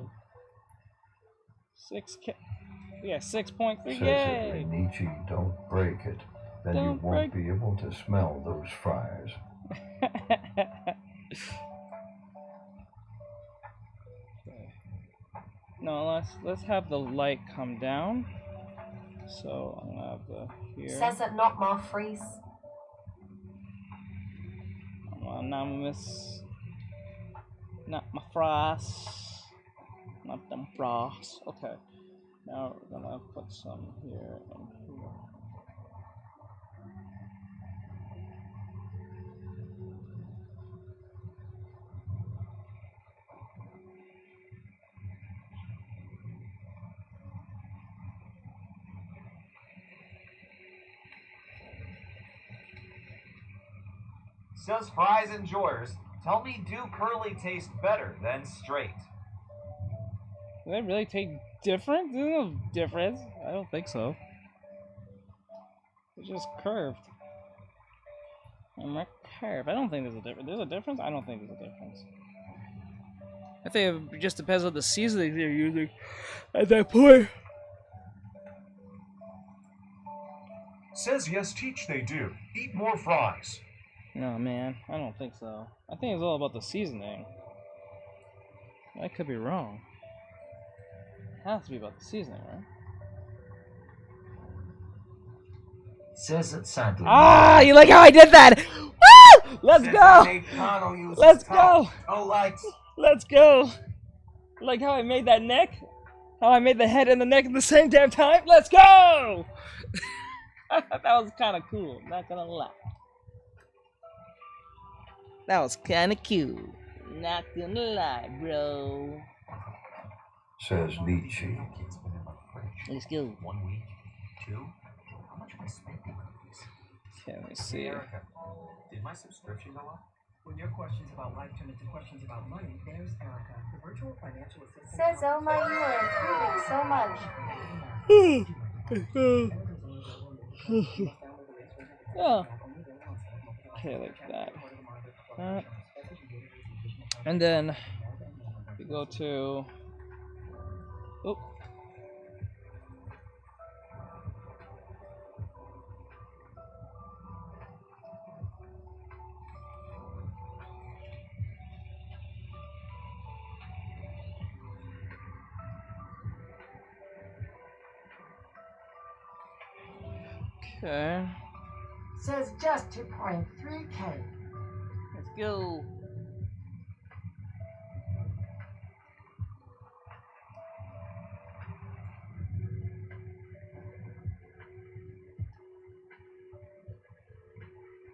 6K. Yeah, 6.3. Says Yay! that Nietzsche, don't break it. Then Don't you won't break- be able to smell those fries. Okay. No, let's have the light come down. So I'm gonna have the here. Says it not my freeze. Anonymous. Not my fries. Not them fries. Okay. Now we're gonna put some here and here. Says fries enjoyers, tell me do curly taste better than straight? Do they really take different? There's no difference. I don't think so. It's just curved. And we're curved. I don't think there's a difference. There's a difference? I don't think there's a difference. I think it just depends on the seasoning they're using at that point. Says yes, teach they do. Eat more fries. No, man. I don't think so. I think it's all about the seasoning. I could be wrong. It has to be about the seasoning, right? Says that sadly. Ah, you like how I did that? Woo! Let's Says go! I made Connell use Let's his toe. go! Toe lights. Let's go! Like how I made that neck? How I made the head and the neck at the same damn time? Let's go! That was kind of cool, not gonna lie. That was kind of cute. Not gonna lie, bro. Says Nietzsche. Let's go. 1 week, 2. How much am I spending on this? Okay, let me see. Erica, did my subscription go up? When your questions about life turn into questions about money, there's Erica, the virtual financial assistant. Says, oh my, you are improving so much. Yeah. Okay, like that. And then we go to. Oh. Okay. Says just 2.3K. Let's go.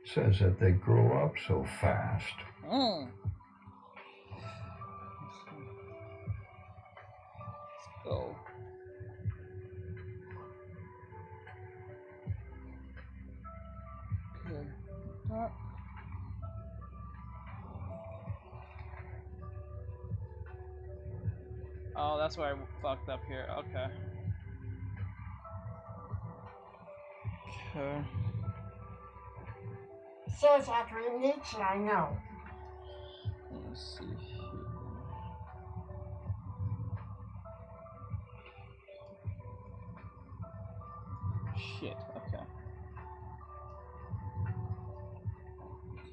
Says that they grow up so fast. Let's go. Good. Oh, that's where I fucked up here. Okay. Okay. Says after Nietzsche, I know. Let's see here. Shit, okay.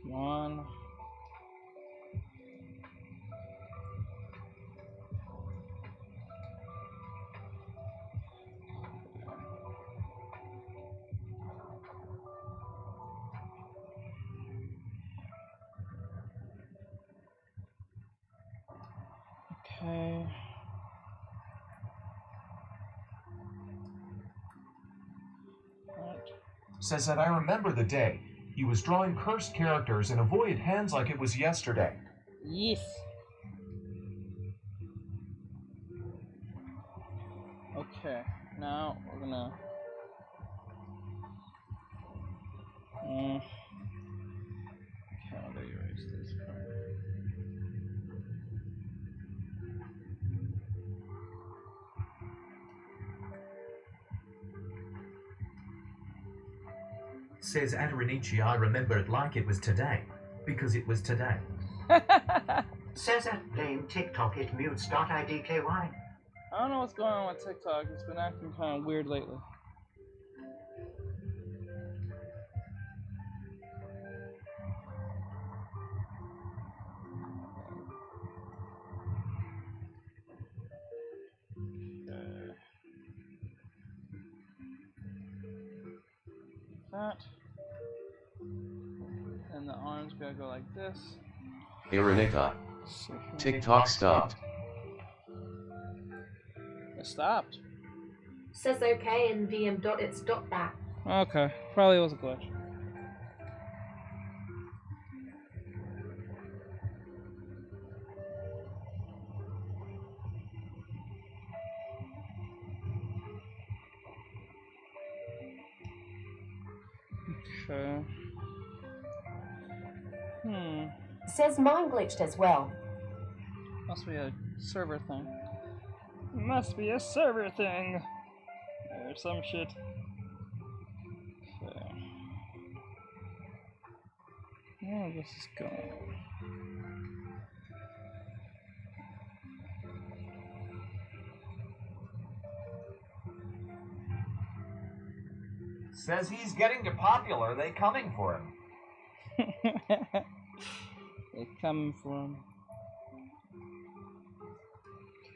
Come on. Okay. Says that I remember the day. He was drawing cursed characters and avoided hands like it was yesterday. Yes. Okay, now we're gonna. Calendar erase this part. Says Artextric, I remember it like it was today, because it was today. Says that blame TikTok it mutes.idky. I don't know what's going on with TikTok. It's been acting kind of weird lately. That. And the arms gotta go like this. Aronica. TikTok stopped. It stopped. Says okay and VM dot it stopped that. Okay, probably was a glitch. Okay. Says mine glitched as well. Must be a server thing. Must be a server thing. Or some shit. Okay. Oh, this is going. Says he's getting too popular. They coming for him. They coming for him.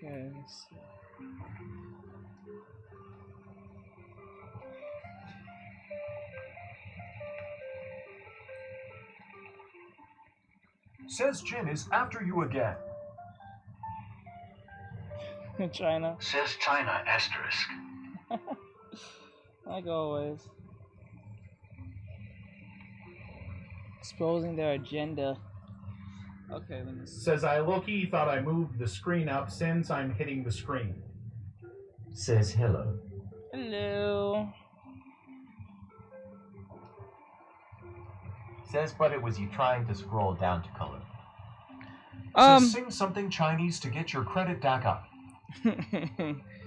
Okay, let's see. Says Jin is after you again. China. Says China asterisk. Like always. Exposing their agenda. Okay, let me see. Says I low-key thought I moved the screen up since I'm hitting the screen. Says hello. Hello. Says, but it was you trying to scroll down to color. Says sing something Chinese to get your credit back up.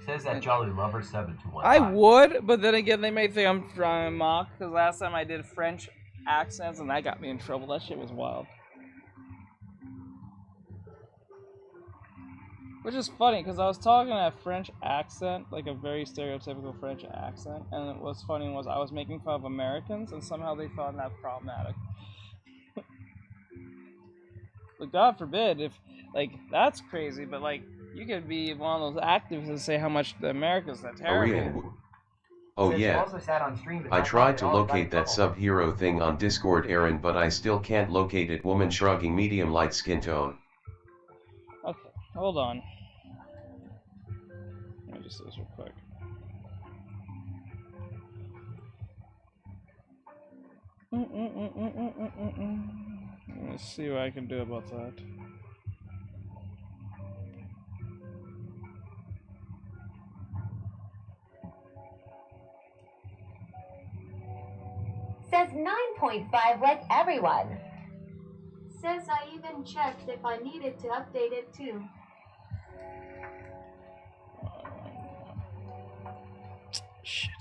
Says that Jolly Lover 721. I would, but then again, they may think I'm trying to mock, because last time I did French accents and that got me in trouble. That shit was wild. Which is funny, because I was talking a French accent, like a very stereotypical French accent, and what's funny was I was making fun of Americans, and somehow they found that problematic. But God forbid, if, like, that's crazy, but, like, you could be one of those activists and say how much the Americans are terrible. Oh yeah. I tried to locate that sub-hero thing on Discord, Aaron, but I still can't locate it. Woman shrugging, medium light skin tone. Okay, hold on. Let me just do this real quick. Let's see what I can do about that. Says 9.5 like everyone. Says I even checked if I needed to update it too. Shit.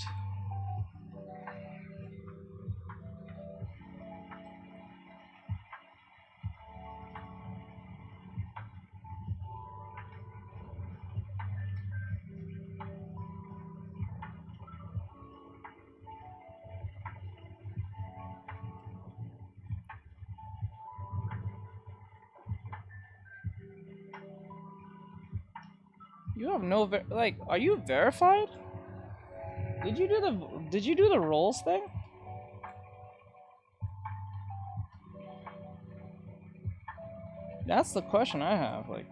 You have no like, are you verified? Did you do the roles thing? That's the question I have, like.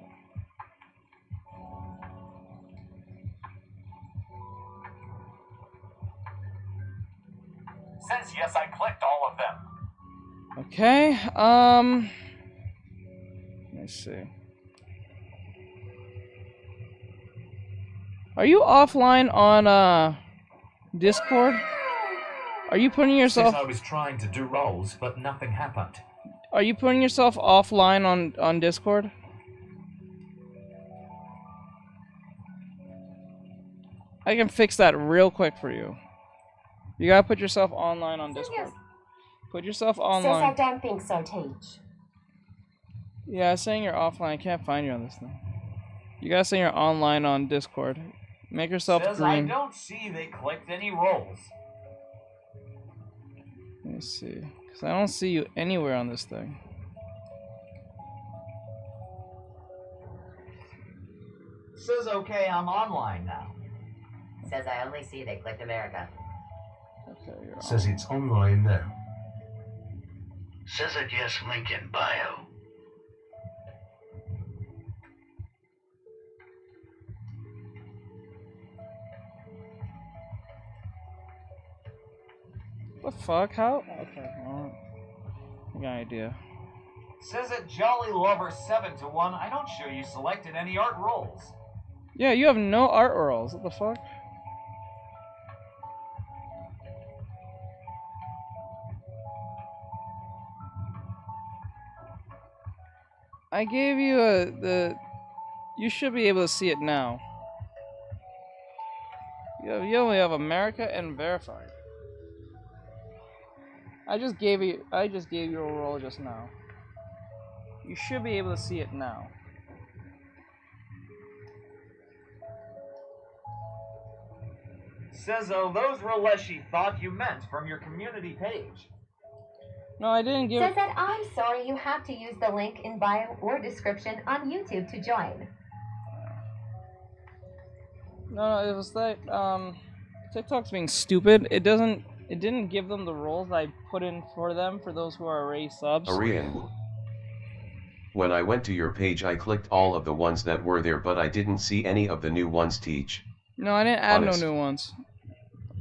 Says yes, I clicked all of them. Okay, let me see. Are you offline on Discord? Are you putting yourself? Says I was trying to do rolls, but nothing happened. Are you putting yourself offline on Discord? I can fix that real quick for you. You gotta put yourself online on Discord. Put yourself online. Says I don't think so, Teach. Yeah, it's saying you're offline. I can't find you on this thing. You gotta say you're online on Discord. Make yourself Says green. I don't see they clicked any rolls. Let me see. Because I don't see you anywhere on this thing. Says okay, I'm online now. Says I only see they clicked America. Okay, you're Says it's online now. Says it yes, link in bio. What the fuck? How? Okay, well, I got an idea. Says at Jolly Lover 721, I don't show you selected any art roles. Yeah, you have no art rolls. What the fuck? I gave you you should be able to see it now. You only have America and verified. I just gave you a role just now. You should be able to see it now. Says those roles she thought you meant from your community page. No, I didn't give. Says that I'm sorry you have to use the link in bio or description on YouTube to join. No, it was that TikTok's being stupid. It didn't give them the roles I put in for them for those who are already subs. Arian. When I went to your page, I clicked all of the ones that were there, but I didn't see any of the new ones, Teach. No, I didn't add Honest. no new ones.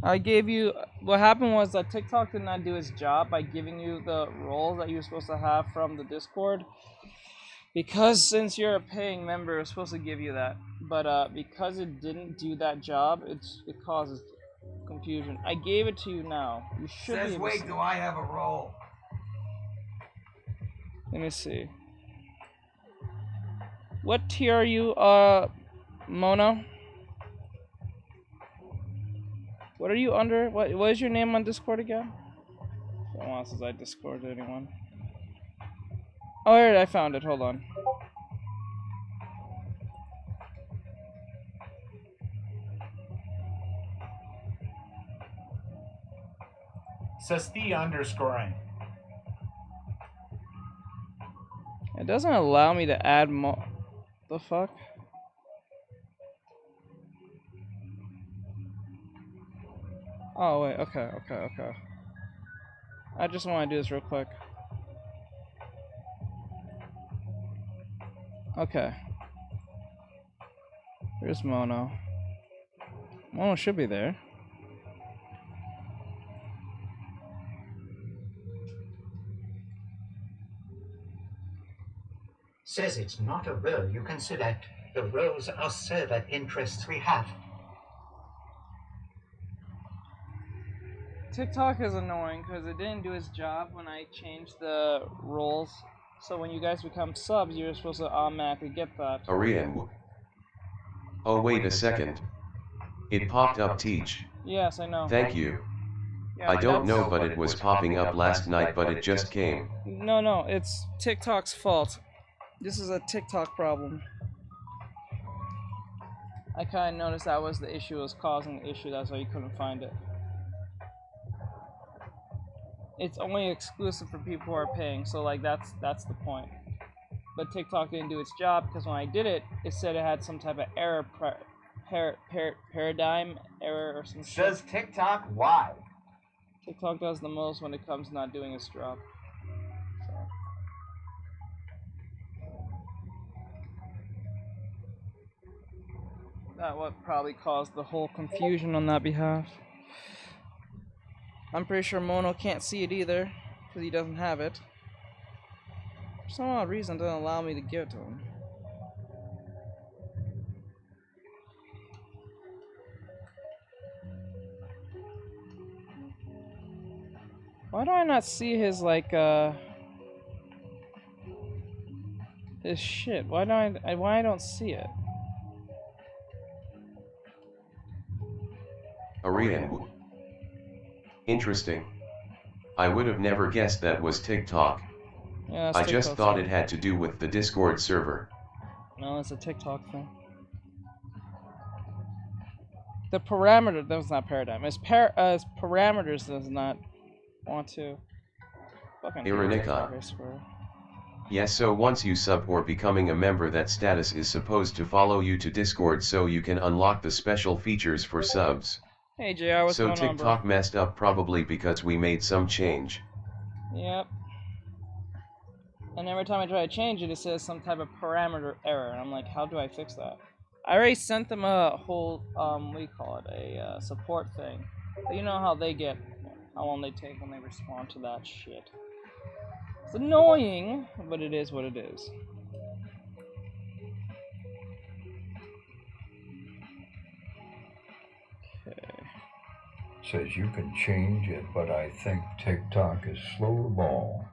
I gave you. What happened was that TikTok did not do its job by giving you the roles that you're supposed to have from the Discord. Because since you're a paying member, it's supposed to give you that. But because it didn't do that job, it causes confusion. I gave it to you now. You should be Says able to wait, see. do I have a role? Let me see. What tier are you, Mono? What are you under? What is your name on Discord again? It's been a while since I Discorded anyone. Oh, here, I found it. Hold on. Says the underscoring. It doesn't allow me to add the fuck? Oh, wait. Okay. I just want to do this real quick. Okay. Here's Mono. Mono should be there. Says it's not a row you can select. The rows are server interests we have. TikTok is annoying because it didn't do its job when I changed the roles. So when you guys become subs, you're supposed to automatically get that. Arian. Oh, wait a second. It popped up Teach. Yes, I know. Thank you. Yeah, I don't know, but it was popping up last night, but it just came. No, it's TikTok's fault. This is a TikTok problem. I kind of noticed that was the issue, was causing the issue. That's why you couldn't find it. It's only exclusive for people who are paying, so like that's the point. But TikTok didn't do its job because when I did it, it said it had some type of error, paradigm error or some shit. Says TikTok why? TikTok does the most when it comes to not doing its job. So. That what probably caused the whole confusion on that behalf. I'm pretty sure Mono can't see it either, because he doesn't have it. For some odd reason, it doesn't allow me to give it to him. Why do I not see his, like, his shit? Why I don't see it? Arian. Interesting. I would have never guessed that was TikTok. Yeah, I just thought it had to do with the Discord server. No, it's a TikTok thing. The parameter, that was not paradigm. As parameters does not want to. Fucking Iranica. Yes, so once you sub or becoming a member, that status is supposed to follow you to Discord so you can unlock the special features for subs. Hey JR, what's going on, bro? So TikTok messed up probably because we made some change. Yep. And every time I try to change it, it says some type of parameter error. I'm like, how do I fix that? I already sent them a whole, what do you call it, a support thing. But you know how they get, how long they take when they respond to that shit. It's annoying, but it is what it is. Okay. Says you can change it, but I think TikTok is slow to ball.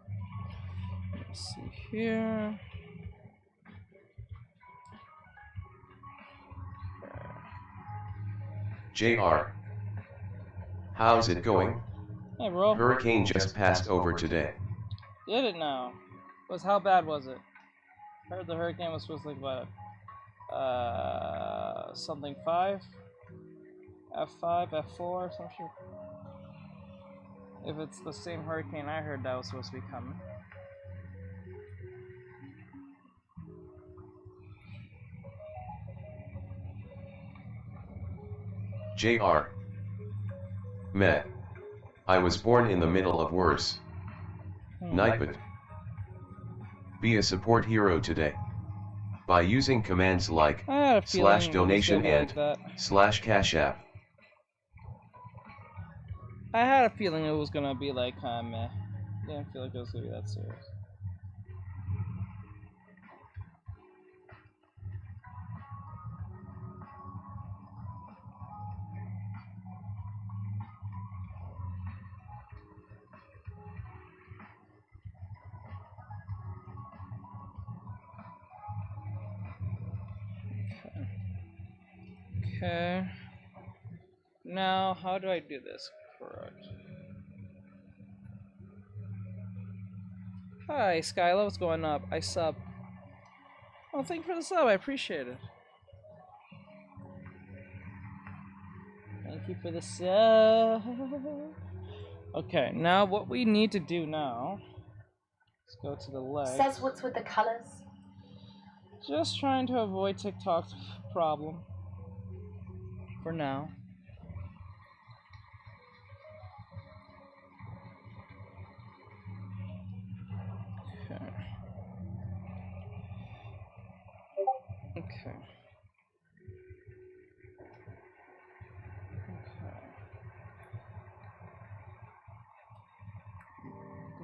Let's see here. JR. How's it going? Hey, bro. Hurricane just passed over today. Did it now? How bad was it? I heard the hurricane was supposed to like about something 5? F5, F4, some shit. If it's the same hurricane I heard that was supposed to be coming. JR. Meh. I was born in the middle of worse. Nightbot. Be a support hero today. By using commands like /donation and /cash app. I had a feeling it was gonna be like meh. Didn't feel like it was gonna be that serious. Okay. Now, how do I do this? Correct. Hi, Skyla. What's going up? I sub. Oh, thank you for the sub. I appreciate it. Thank you for the sub. Okay, now what we need to do now. Let's go to the left. Says what's with the colors? Just trying to avoid TikTok's problem. For now. Okay. Okay.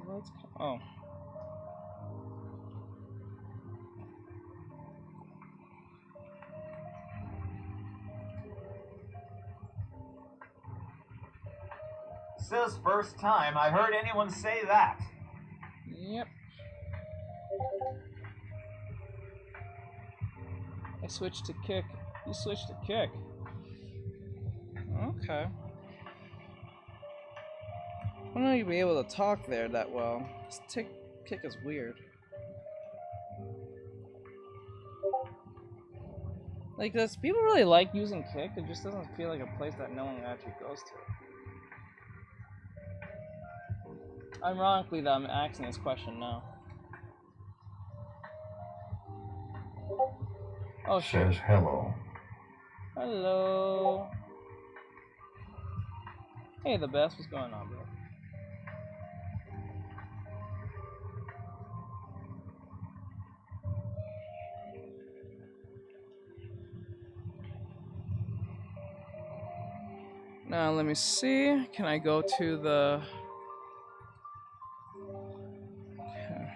Let's oh. Says first time I heard anyone say that. Yep. I switched to kick. You switched to kick. Okay. I don't know you'd be able to talk there that well. This kick is weird. Like, does people really like using kick? It just doesn't feel like a place that no one actually goes to. Ironically, that I'm asking this question now. Oh, shit. Says hello. Hello. Hey, the best. What's going on, bro? Now, let me see. Can I go to the... Okay.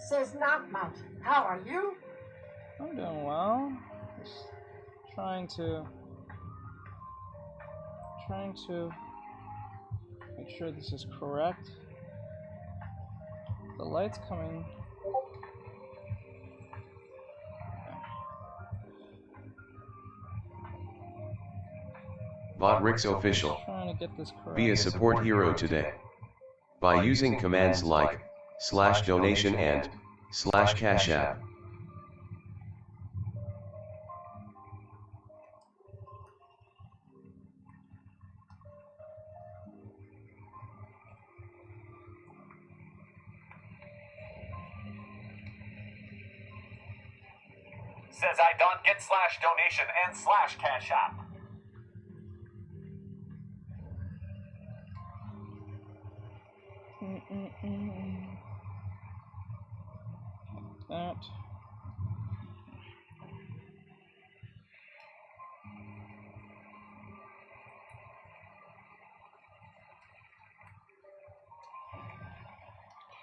Says not much. How are you? I'm doing well. Just trying to make sure this is correct. The light's coming. Bot Rick's official. Trying to get this correct. Be a support hero today. By using commands like /donation and /cash app. Says I don't get /donation and /cash app. That.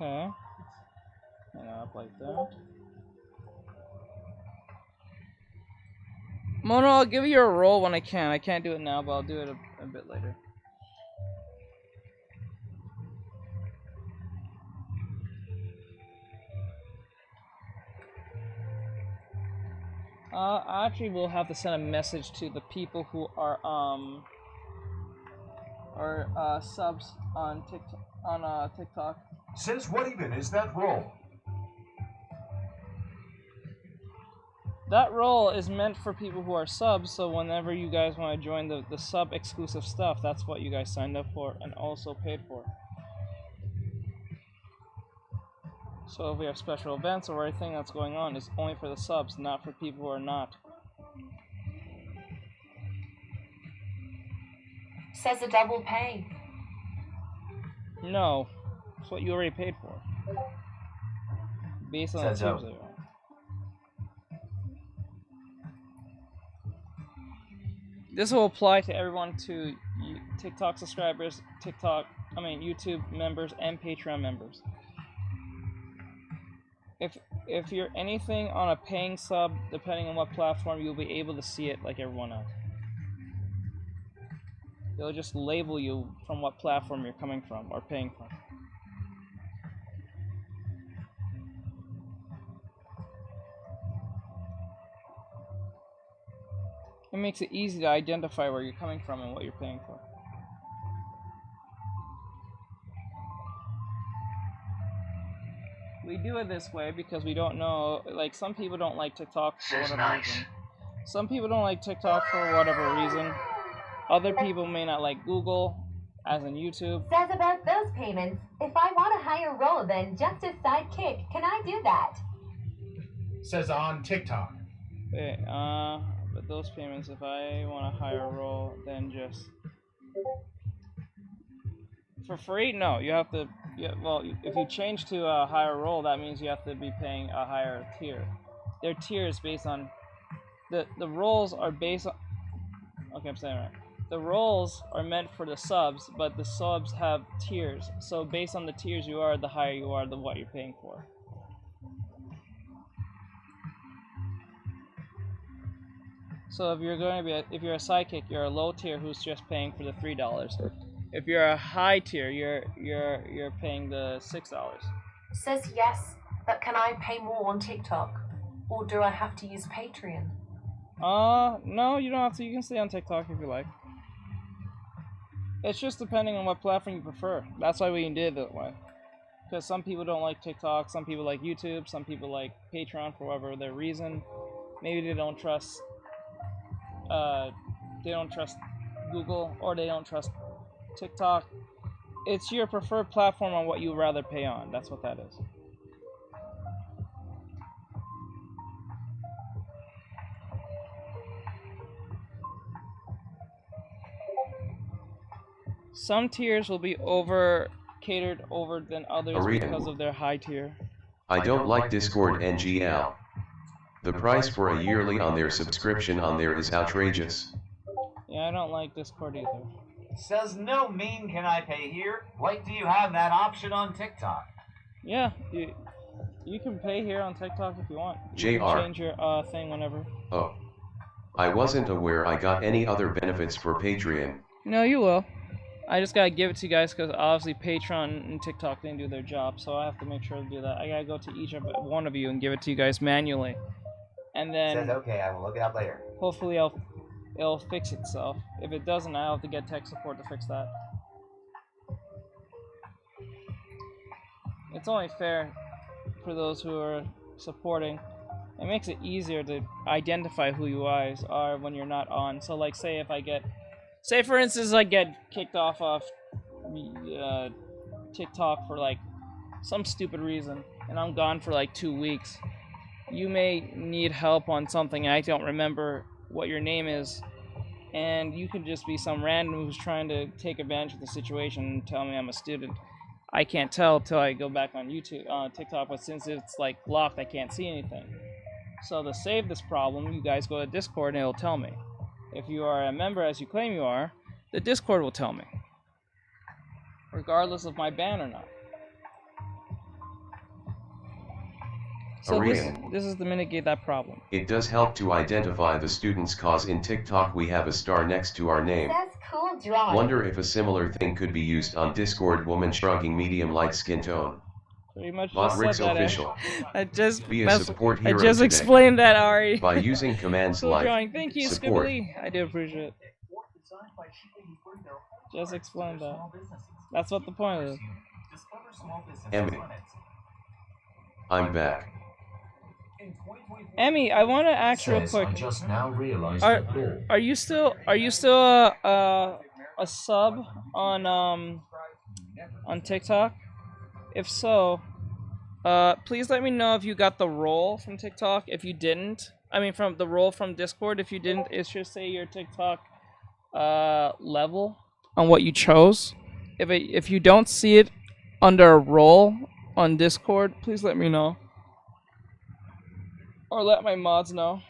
Okay. Hang up like that. Mono, I'll give you a roll when I can. I can't do it now, but I'll do it a bit later. Actually, we'll have to send a message to the people who are subs on TikTok. Since what even is that role? That role is meant for people who are subs, so whenever you guys want to join the sub exclusive stuff, that's what you guys signed up for and also paid for. So if we have special events or anything that's going on, it's only for the subs, not for people who are not. Says a double pay. No, it's what you already paid for. Based on the teams they are. This will apply to everyone, to TikTok subscribers, YouTube members, and Patreon members. If you're anything on a paying sub, depending on what platform, you'll be able to see it like everyone else. They'll just label you from what platform you're coming from or paying from. It makes it easy to identify where you're coming from and what you're paying for. We do it this way because we don't know, like, some people don't like TikTok for whatever reason. Some people don't like TikTok for whatever reason. Other people may not like Google, as in YouTube. Says about those payments, if I want a higher role than just a sidekick, can I do that? Says on TikTok. Wait, but those payments, if I want a higher role than just... For free? No, you have to... Yeah, well, if you change to a higher role, that means you have to be paying a higher tier. Their tier is based on... The roles are based on... Okay, I'm saying it right. The roles are meant for the subs, but the subs have tiers. So based on the tiers you are, the higher you are, the what you're paying for. So if you're going to be, if you're a sidekick, you're a low tier who's just paying for the $3. If you're a high tier, you're paying the $6. Says yes, but can I pay more on TikTok, or do I have to use Patreon? No, you don't have to. You can stay on TikTok if you like. It's just depending on what platform you prefer. That's why we did it that way. Because some people don't like TikTok, some people like YouTube, some people like Patreon for whatever their reason. Maybe they don't trust Google, or they don't trust TikTok. It's your preferred platform on what you would rather pay on. That's what that is. Some tiers will be catered over than others because of their high tier. I don't like Discord NGL. The price for a yearly on their subscription on there is outrageous. Yeah, I don't like Discord either. Says no mean can I pay here? Like, do you have that option on TikTok? Yeah, you can pay here on TikTok if you want. JR. You can change your thing whenever. Oh. I wasn't aware I got any other benefits for Patreon. No, you will. I just gotta give it to you guys because obviously Patreon and TikTok didn't do their job, so I have to make sure to do that. I gotta go to each one of you and give it to you guys manually, and then Says okay, I will look it up later. Hopefully, it'll fix itself. If it doesn't, I'll have to get tech support to fix that. It's only fair for those who are supporting. It makes it easier to identify who you guys are when you're not on. So, like, say for instance, I get kicked off TikTok for like some stupid reason, and I'm gone for like 2 weeks. You may need help on something. I don't remember what your name is, and you could just be some random who's trying to take advantage of the situation and tell me I'm a student. I can't tell till I go back on TikTok, but since it's like locked, I can't see anything. So to save this problem, you guys go to Discord and it'll tell me. If you are a member as you claim you are, the Discord will tell me, regardless of my ban or not. So this is to mitigate that problem. It does help to identify the students, cause in TikTok we have a star next to our name. That's cool drawing. Wonder if a similar thing could be used on Discord. Woman shrugging, medium light skin tone. Pretty much Rick's official. I just Be a support hero today. Explained that, Ari. By using commands cool like drawing. Thank you, support. Scooby. I do appreciate it. Just explain that. That's what the point is. Emmy. I'm back. Emmy, I want to ask real quick. I just now realized are you still a sub on TikTok? If so, please let me know if you got the role from TikTok. If you didn't, I mean from the role from Discord. If you didn't, it should say your TikTok level on what you chose. If you don't see it under a role on Discord, please let me know. Or let my mods know.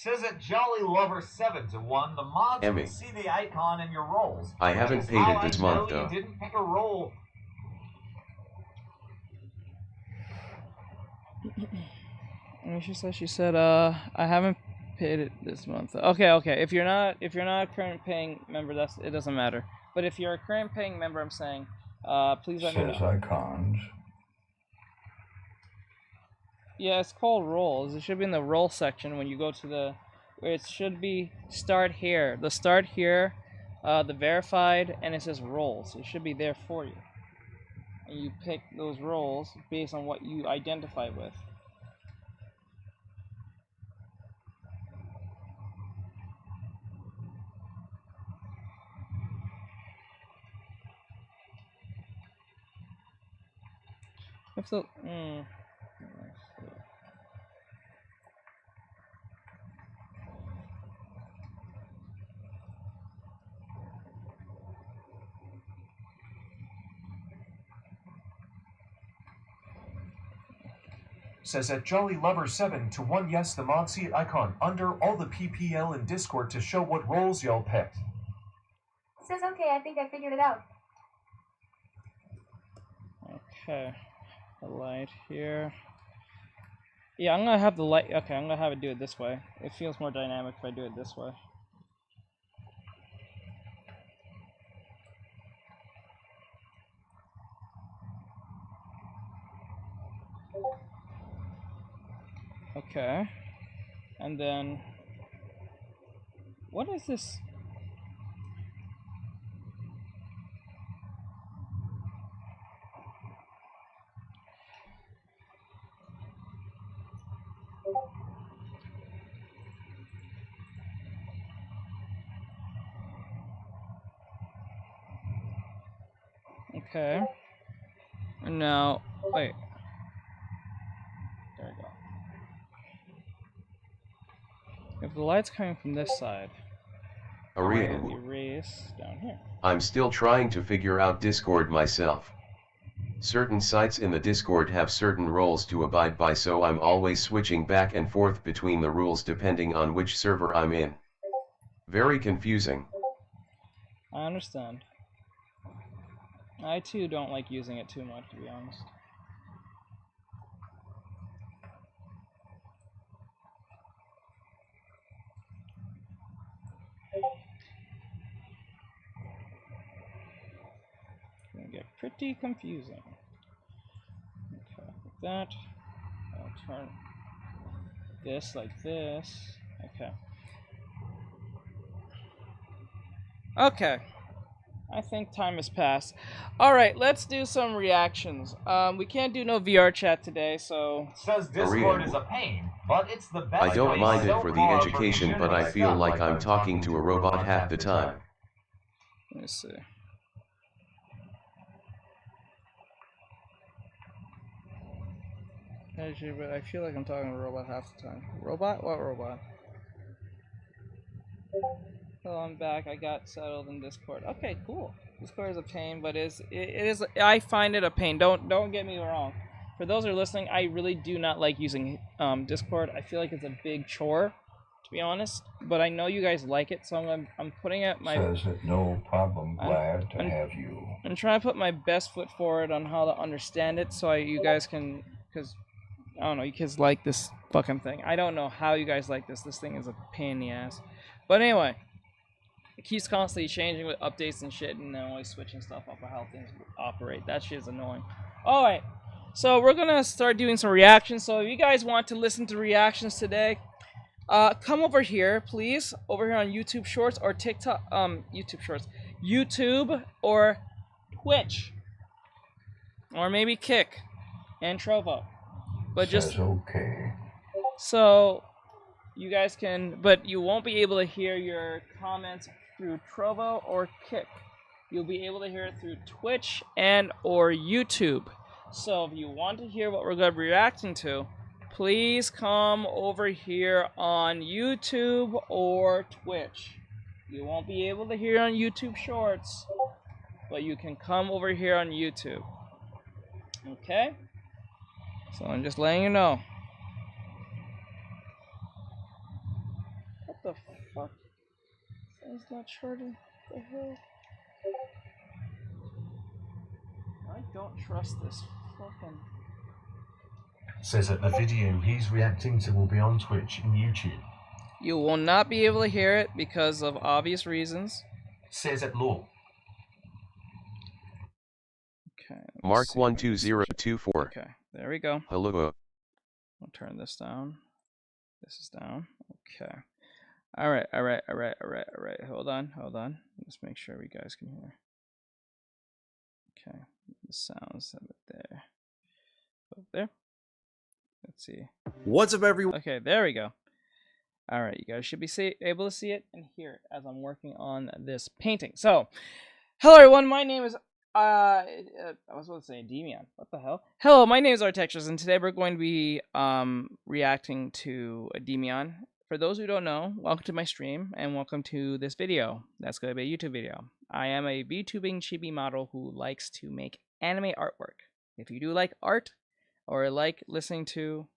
Says at Jolly Lover 7-1, the mods Emmy. can see the icon in your roles. I haven't paid it this month though. You didn't pick a role. She said, I haven't paid it this month. Okay. If you're not a current paying member, it doesn't matter. But if you're a current paying member, I'm saying, please let me know. Says icons. Yeah, it's called roles. It should be in the role section when you go to the, where it should be start here. The start here, the verified, and it says roles. It should be there for you. And you pick those roles based on what you identify with. If the, Says at Jolly Lover 7 to 1 yes the mod seat icon under all the PPL in Discord to show what roles y'all picked. Says okay, I think I figured it out. okay, the light here. Yeah, I'm gonna have the light. Okay, I'm gonna have it do it this way. It feels more dynamic if I do it this way. Okay, and then what is this? Okay. Now, wait. There we go. If the light's coming from this side, erase down here. I'm still trying to figure out Discord myself. Certain sites in the Discord have certain roles to abide by, so I'm always switching back and forth between the rules depending on which server I'm in. Very confusing. I understand. I too don't like using it too much, to be honest. It's gonna get pretty confusing. Okay, like that. I'll turn this like this. Okay. Okay. I think time has passed. Alright, let's do some reactions. We can't do no VR chat today, so... Says Discord is a pain, but it's the best. I don't mind it for the education, but I feel like I'm talking to a robot half the time. Let me see. Actually, but I feel like I'm talking to a robot half the time. Robot? What robot? Well, I'm back. I got settled in Discord. Okay, cool. Discord is a pain, but it is. I find it a pain. Don't get me wrong. For those who are listening, I really do not like using Discord. I feel like it's a big chore, to be honest. But I know you guys like it, so I'm putting it my. Says it, no problem. Glad to have you. I'm trying to put my best foot forward on how to understand it, so you guys can, because I don't know, you kids like this fucking thing. I don't know how you guys like this. This thing is a pain in the ass. But anyway. It keeps constantly changing with updates and shit, and then always switching stuff up for how things operate. That shit is annoying. Alright, so we're gonna start doing some reactions. So if you guys want to listen to reactions today, come over here, please. Over here on YouTube Shorts or TikTok, YouTube Shorts. YouTube or Twitch. Or maybe Kick and Trovo. But just... okay. So... You guys can, but you won't be able to hear your comments through Trovo or Kick. You'll be able to hear it through Twitch and or YouTube. So if you want to hear what we're going to be reacting to, please come over here on YouTube or Twitch. You won't be able to hear on YouTube Shorts, but you can come over here on YouTube. Okay? So I'm just letting you know. What the fuck? It's not charging. What the hell? I don't trust this fucking... Says that the video he's reacting to will be on Twitch and YouTube. You will not be able to hear it because of obvious reasons. Says at law. Mark 12024. Okay, there we go. Hello. I'll turn this down. This is down. Okay. All right. Hold on. Let's make sure you guys can hear. Okay, the sounds of it there. Up there. Let's see. What's up, everyone? Okay, there we go. All right, you guys should be able to see it and hear it as I'm working on this painting. So, hello everyone. My name is I was about to say Demion. What the hell? Hello, my name is Artexrtic, and today we're going to be reacting to a Demion. For those who don't know, welcome to my stream and welcome to this video. That's going to be a YouTube video. I am a VTubing chibi model who likes to make anime artwork. If you do like art or like listening to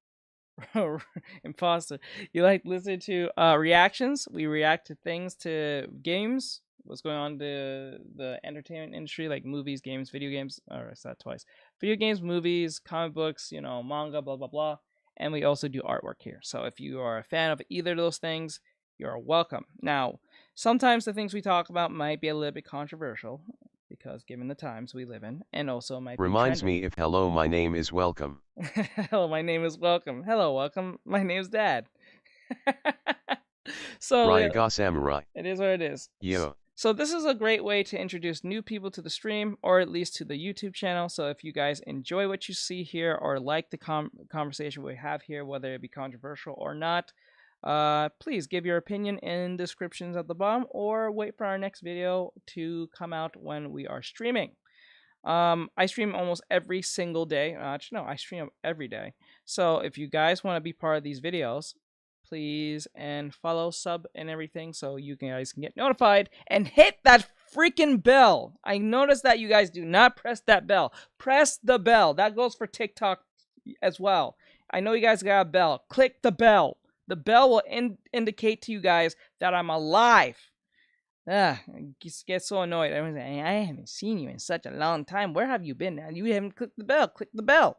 imposter, you like listening to reactions, we react to things, to games, what's going on in the entertainment industry, like movies, games, video games. Or I said that twice. Video games, movies, comic books, you know, manga, blah blah blah. And we also do artwork here. So if you are a fan of either of those things, you're welcome. Now, sometimes the things we talk about might be a little bit controversial, because given the times we live in, and also might reminds be me if hello, my name is welcome. Hello, my name is welcome. Hello, welcome. My name's Dad. So Ryaga Samurai. It is what it is. Yeah. So this is a great way to introduce new people to the stream, or at least to the YouTube channel. So if you guys enjoy what you see here, or like the conversation we have here, whether it be controversial or not, please give your opinion in descriptions at the bottom, or wait for our next video to come out when we are streaming. I stream almost every single day. Actually, no, I stream every day. So if you guys want to be part of these videos, please and follow, sub, and everything, so you guys can get notified and hit that freaking bell. I noticed that you guys do not press that bell. Press the bell. That goes for TikTok as well. I know you guys got a bell. Click the bell. The bell will indicate to you guys that I'm alive. I just get so annoyed. Everyone's like, I haven't seen you in such a long time. Where have you been? You haven't clicked the bell. Click the bell.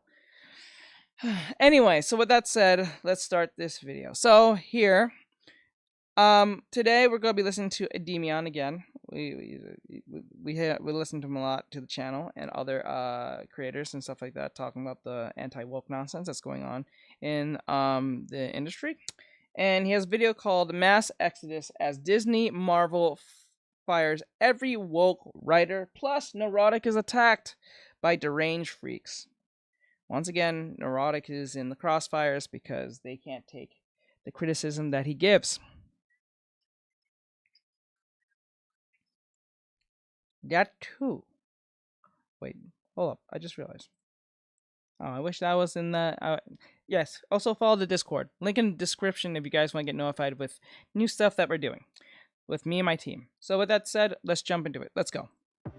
Anyway, so with that said, let's start this video. So here, today we're going to be listening to a Demion again. We listen to him a lot to the channel, and other creators and stuff like that, talking about the anti-woke nonsense that's going on in the industry. And he has a video called Mass Exodus as Disney Marvel fires every woke writer, plus Neurotic is attacked by deranged freaks. Once again, Neurotic is in the crossfires because they can't take the criticism that he gives. That too. Wait, hold up. I just realized. Oh, I wish that was in the... yes, also follow the Discord. Link in the description if you guys want to get notified with new stuff that we're doing with me and my team. So with that said, let's jump into it. Let's go.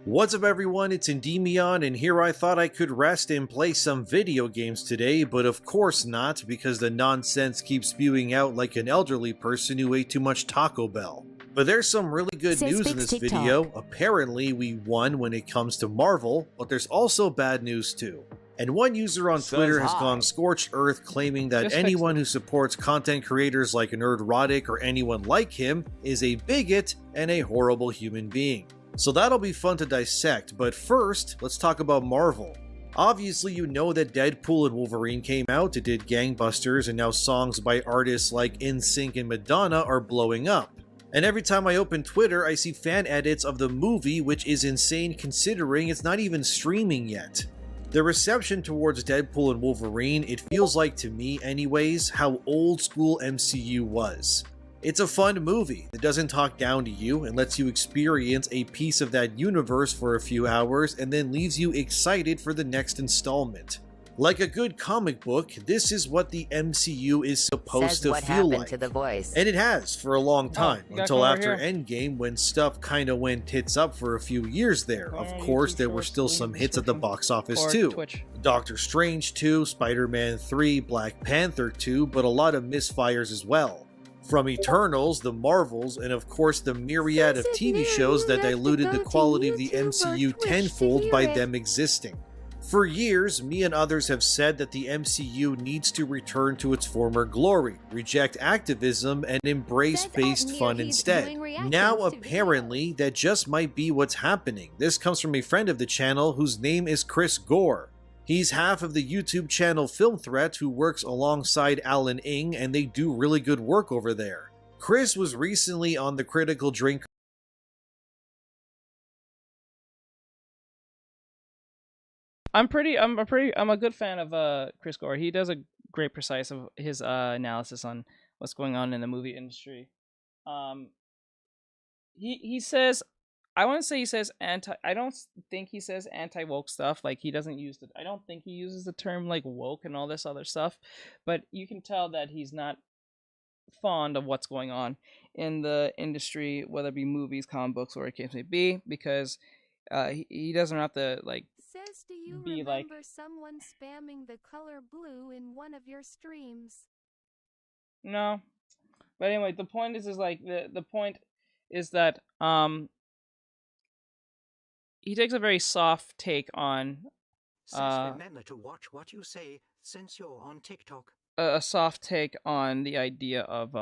What's up, everyone? It's Demion, and here I thought I could rest and play some video games today, but of course not, because the nonsense keeps spewing out like an elderly person who ate too much Taco Bell. But there's some really good news in this video. Apparently, we won when it comes to Marvel, but there's also bad news too. And one user on Twitter has gone scorched earth, claiming that anyone who supports content creators like Artexrtic or anyone like him is a bigot and a horrible human being. So that'll be fun to dissect, but first, let's talk about Marvel. Obviously, you know that Deadpool and Wolverine came out, it did gangbusters, and now songs by artists like NSYNC and Madonna are blowing up. And every time I open Twitter, I see fan edits of the movie, which is insane considering it's not even streaming yet. The reception towards Deadpool and Wolverine, it feels like, to me anyways, how old school MCU was. It's a fun movie that doesn't talk down to you and lets you experience a piece of that universe for a few hours and then leaves you excited for the next installment. Like a good comic book, this is what the MCU is supposed to feel like. And it has for a long time, until after Endgame, when stuff kinda went tits up for a few years there. Of course, there were still some hits at the box office too. Doctor Strange 2, Spider-Man 3, Black Panther 2, but a lot of misfires as well. From Eternals, the Marvels, and of course the myriad of TV shows that diluted the quality of the MCU tenfold by them existing. For years, me and others have said that the MCU needs to return to its former glory, reject activism, and embrace based fun instead. Now apparently, that just might be what's happening. This comes from a friend of the channel whose name is Chris Gore. He's half of the YouTube channel Film Threat, who works alongside Alan Ng, and they do really good work over there. Chris was recently on the Critical Drink. I'm a good fan of Chris Gore. He does a great precise of his analysis on what's going on in the movie industry. He says, I want to say he says I don't think he says anti-woke stuff. Like, he doesn't use I don't think he uses the term like woke and all this other stuff, but you can tell that he's not fond of what's going on in the industry, whether it be movies, comic books, or it case may be, because he doesn't have to like Says, do you be remember like someone spamming the color blue in one of your streams? no. But anyway, the point is like the point is that he takes a very soft take on Says remember to watch what you say since you're on TikTok. a soft take on the idea of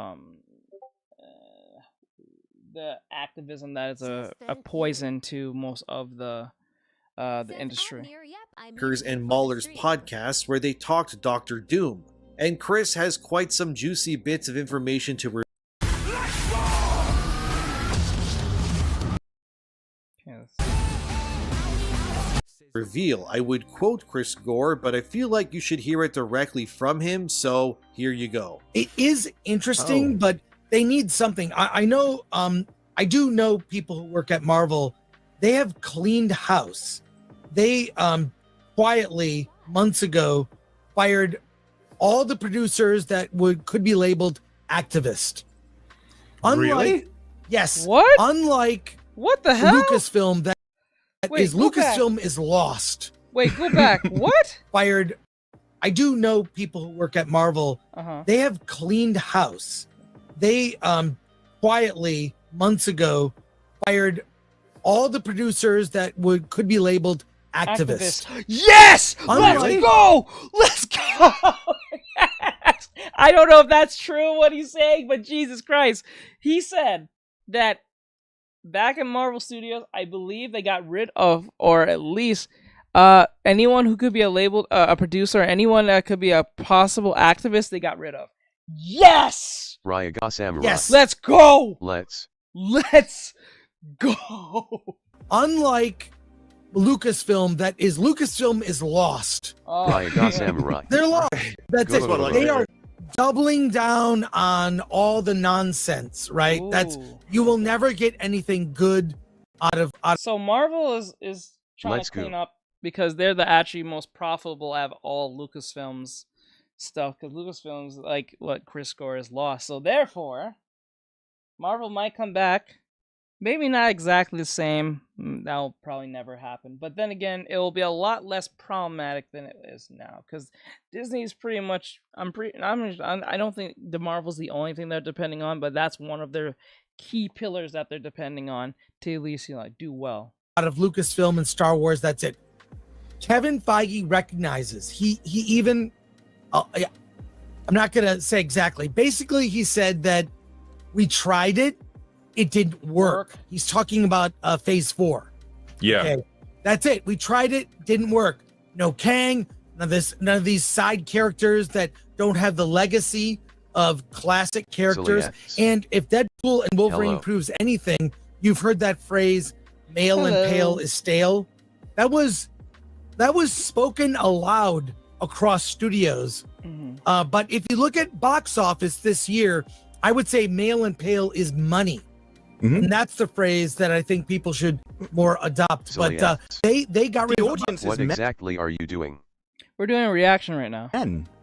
the activism that is a poison to most of the industry. And Mahler's podcast, where they talked Doctor Doom, and Chris has quite some juicy bits of information to reveal. I would quote Chris Gore, but I feel like you should hear it directly from him, so here you go. It is interesting, but they need something. I know, I do know people who work at Marvel. They have cleaned house. They quietly, months ago, fired all the producers that could be labeled activist. Really? Yes. What? Unlike what the hell? Lucasfilm, that Wait, go Lucasfilm back. is lost. Wait, go back. What? Fired. I do know people who work at Marvel. They have cleaned house. They quietly, months ago, fired all the producers that could be labeled activist. Yes! Let's go! Let's go! Yes! I don't know if that's true what he's saying, but Jesus Christ. He said that back in Marvel Studios, I believe they got rid of, or at least anyone who could be labeled a producer, anyone that could be a possible activist, they got rid of. Yes! Ryaga Samurai. Yes. Let's go! Let's go! Unlike Lucasfilm, Lucasfilm is lost. Ryaga Samurai. They're lost. That's it. Go. They are doubling down on all the nonsense, right? You will never get anything good out of. So Marvel is trying to clean up because they're the actually most profitable out of all Lucasfilm's stuff, because Lucasfilm's like what Chris Gore has lost. So therefore, Marvel might come back. Maybe not exactly the same. That'll probably never happen. But then again, it will be a lot less problematic than it is now, because Disney's pretty much. I don't think the Marvel's the only thing they're depending on, but that's one of their key pillars that they're depending on to at least do well. Out of Lucasfilm and Star Wars, that's it. Kevin Feige recognizes. He even. I'm not gonna say exactly. Basically, he said that we tried it. It didn't work. He's talking about phase 4. Yeah. Okay. That's it. We tried it, didn't work. No Kang, none of these side characters that don't have the legacy of classic characters. And if Deadpool and Wolverine proves anything, you've heard that phrase, male and pale is stale. That was spoken aloud across studios. But if you look at box office this year, I would say male and pale is money. And that's the phrase that I think people should more adopt. Silly But they got rid of it. What exactly are you doing? We're doing a reaction right now.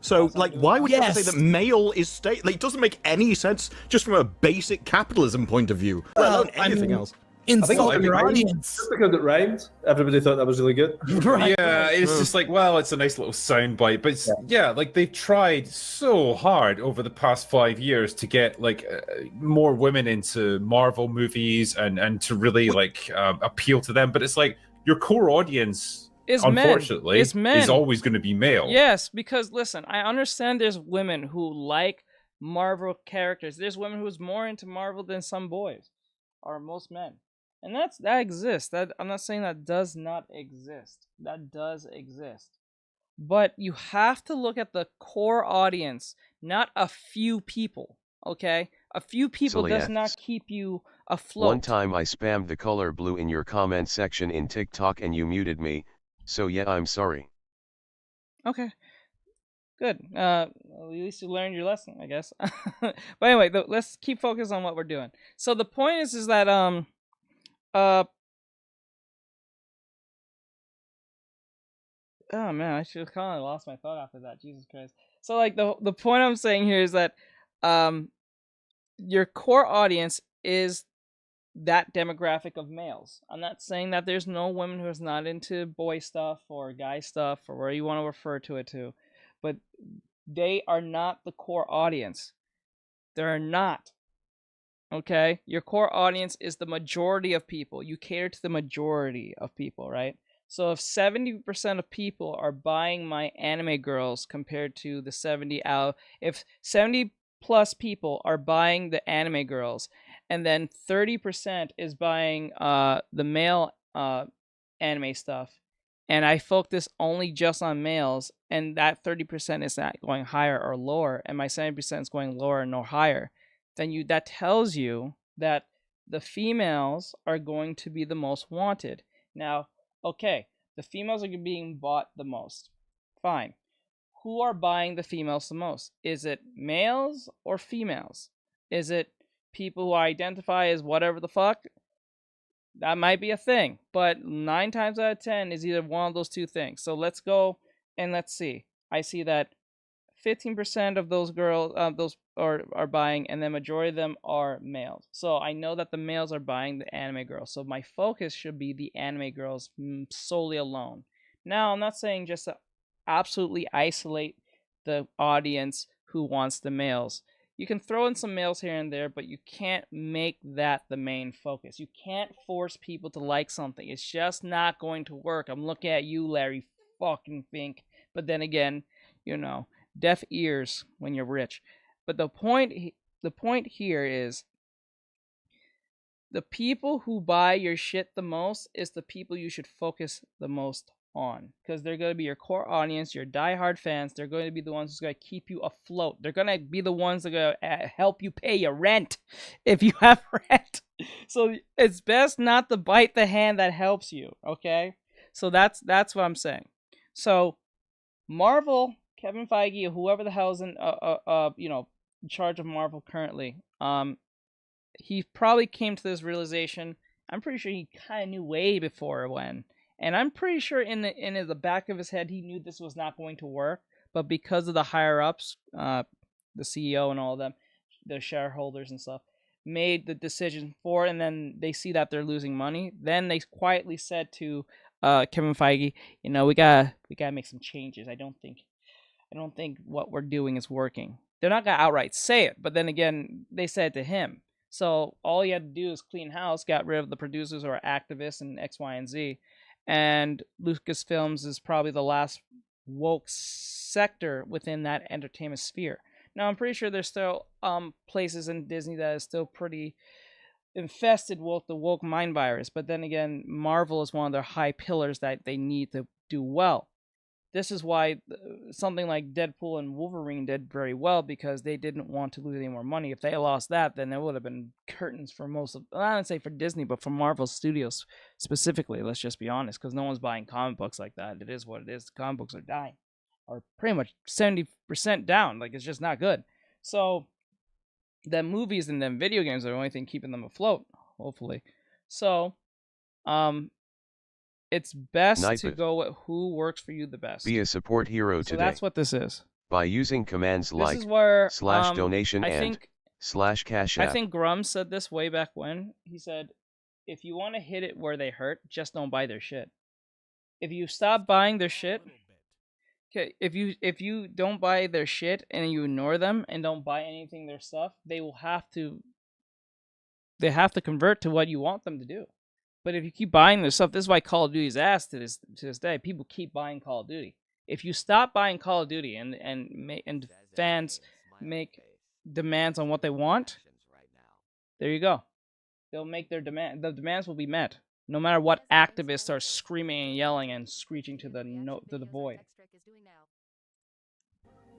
So, like, why would you ever say that male is state? Like, it doesn't make any sense just from a basic capitalism point of view, let alone anything else. Insult your audience. Just because it rhymed, everybody thought that was really good. Right. Yeah, it's just like, well, it's a nice little soundbite, but it's, yeah, like they've tried so hard over the past 5 years to get like more women into Marvel movies and to really like appeal to them. But it's like your core audience Is men. unfortunately, It's men. is always going to be male. Yes, because listen, I understand there's women who like Marvel characters. There's women who's more into Marvel than some boys, or most men, and that exists. That I'm not saying that does not exist. That does exist, but you have to look at the core audience, not a few people. Okay, a few people does not keep you afloat. One time I spammed the color blue in your comment section in TikTok and you muted me, so yeah, I'm sorry. Okay. Good. At least you learned your lesson, I guess. But anyway, let's keep focused on what we're doing. So the point is that oh man, I should have kind of lost my thought after that. Jesus Christ. So like the point I'm saying here is that your core audience is that demographic of males. I'm not saying that there's no women who's not into boy stuff or guy stuff or where you want to refer to it to, but they are not the core audience. They're not. Okay? Your core audience is the majority of people. You cater to the majority of people, right? So if 70% of people are buying my anime girls compared to the 70 out, if 70 plus people are buying the anime girls, and then 30% is buying the male anime stuff, and I focus only just on males, and that 30% is not going higher or lower, and my 70% is going lower nor higher, then that tells you that the females are going to be the most wanted. Now, okay, the females are being bought the most. Fine. Who are buying the females the most? Is it males or females? Is it people who identify as whatever the fuck? That might be a thing, but 9 times out of 10 is either one of those two things. So let's go and let's see. I see that 15% of those girls, those are buying, and the majority of them are males. So I know that the males are buying the anime girls. So my focus should be the anime girls solely alone. Now, I'm not saying just to absolutely isolate the audience who wants the males. You can throw in some males here and there, but you can't make that the main focus. You can't force people to like something. It's just not going to work. I'm looking at you, Larry fucking Fink. But then again, you know, deaf ears when you're rich. But the point here is the people who buy your shit the most is the people you should focus the most on, because they're going to be your core audience, your diehard fans. They're going to be the ones who's going to keep you afloat. They're going to be the ones that are going to help you pay your rent if you have rent. So it's best not to bite the hand that helps you, okay? So that's what I'm saying. So Marvel, Kevin Feige, or whoever the hell's in in charge of Marvel currently, he probably came to this realization. I'm pretty sure he kind of knew way before when. And I'm pretty sure in the back of his head, he knew this was not going to work. But because of the higher-ups, the CEO and all of them, the shareholders and stuff, made the decision for it, and then they see that they're losing money. Then they quietly said to Kevin Feige, you know, we gotta make some changes. I don't think what we're doing is working. They're not gonna outright say it, but then again, they said it to him. So all you had to do is clean house, got rid of the producers who are activists and X, Y, and Z. And Lucasfilms is probably the last woke sector within that entertainment sphere. Now, I'm pretty sure there's still places in Disney that is still pretty infested with the woke mind virus. But then again, Marvel is one of their high pillars that they need to do well. This is why something like Deadpool and Wolverine did very well, because they didn't want to lose any more money. If they lost that, then it would have been curtains for most of, I don't say for Disney, but for Marvel Studios specifically. Let's just be honest, because no one's buying comic books like that. It is what it is. The comic books are dying, or pretty much 70% down. Like, it's just not good. So the movies and then video games are the only thing keeping them afloat, hopefully. So, it's best to go with who works for you the best. Be a support hero today. So that's what this is. By using commands like /donation and /cash app. I think Grum said this way back when. He said, if you want to hit it where they hurt, just don't buy their shit. If you stop buying their shit, okay, if you don't buy their shit and you ignore them and don't buy anything their stuff, they have to convert to what you want them to do. But if you keep buying this stuff, this is why Call of Duty's ass to this day. People keep buying Call of Duty. If you stop buying Call of Duty and fans make demands on what they want, there you go. They'll make their demand. The demands will be met, no matter what activists are screaming and yelling and screeching to the void.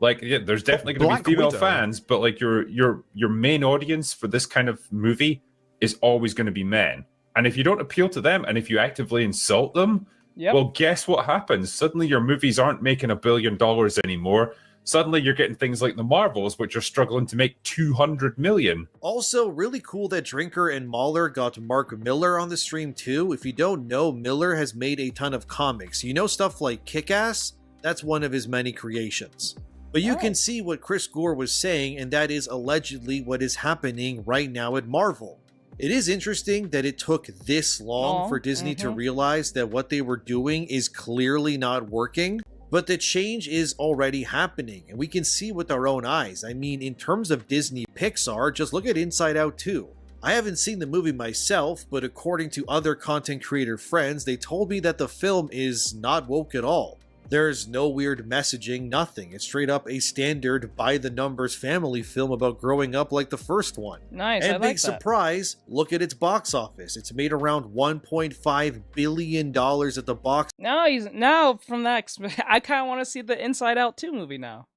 Like, yeah, there's definitely going to be female fans, but like your main audience for this kind of movie is always going to be men. And if you don't appeal to them, and if you actively insult them, well, guess what happens? Suddenly your movies aren't making $1 billion anymore. Suddenly you're getting things like the Marvels, which are struggling to make 200 million. Also, really cool that Drinker and Mahler got Mark Miller on the stream too. If you don't know, Miller has made a ton of comics. You know stuff like Kick-Ass? That's one of his many creations. But you can see what Chris Gore was saying, and that is allegedly what is happening right now at Marvel. It is interesting that it took this long for Disney to realize that what they were doing is clearly not working, but the change is already happening, and we can see with our own eyes. I mean, in terms of Disney Pixar, just look at Inside Out 2. I haven't seen the movie myself, but according to other content creator friends, they told me that the film is not woke at all. There's no weird messaging, nothing. It's straight up a standard by-the-numbers family film about growing up like the first one. Nice, and I like big that. surprise, look at its box office. It's made around $1.5 billion at the box. Now from that, I kind of want to see the Inside Out 2 movie now.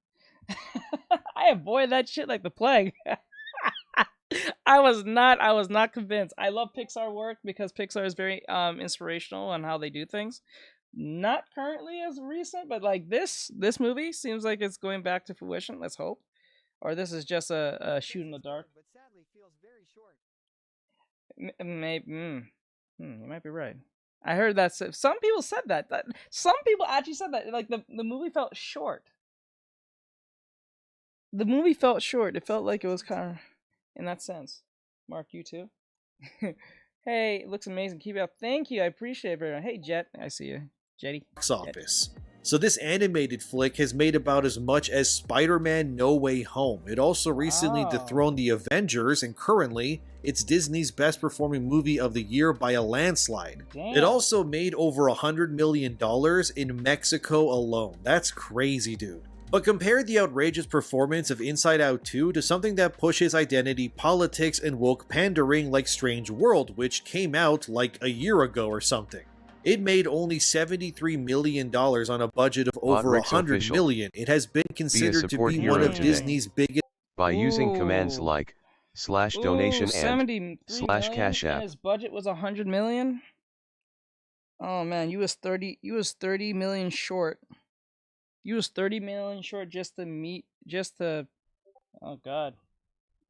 I avoid that shit like the plague. I was not convinced. I love Pixar work because Pixar is very inspirational on how they do things. Not currently as recent, but like this movie seems like it's going back to fruition. Let's hope, or this is just a shoot in the dark. But sadly, feels very short. Maybe you might be right. I heard that some people said that. Some people actually said that. Like the movie felt short. The movie felt short. It felt like it was kind of in that sense. Mark, you too. Hey, it looks amazing. Keep it up. Thank you. I appreciate it very much. Hey, Jet. I see you. Jetty. Box office. So this animated flick has made about as much as Spider-Man No Way Home. It also recently dethroned the Avengers, and currently, it's Disney's best performing movie of the year by a landslide. Damn. It also made over $100 million in Mexico alone. That's crazy, dude. But compare the outrageous performance of Inside Out 2 to something that pushes identity politics and woke pandering like Strange World, which came out like a year ago or something. It made only $73 million on a budget of over $100 million. It has been considered to be one of Disney's biggest... By using commands like /donation and /cash app. And his budget was $100 million. Oh man, you was 30 million short. You was 30 million short just to oh god,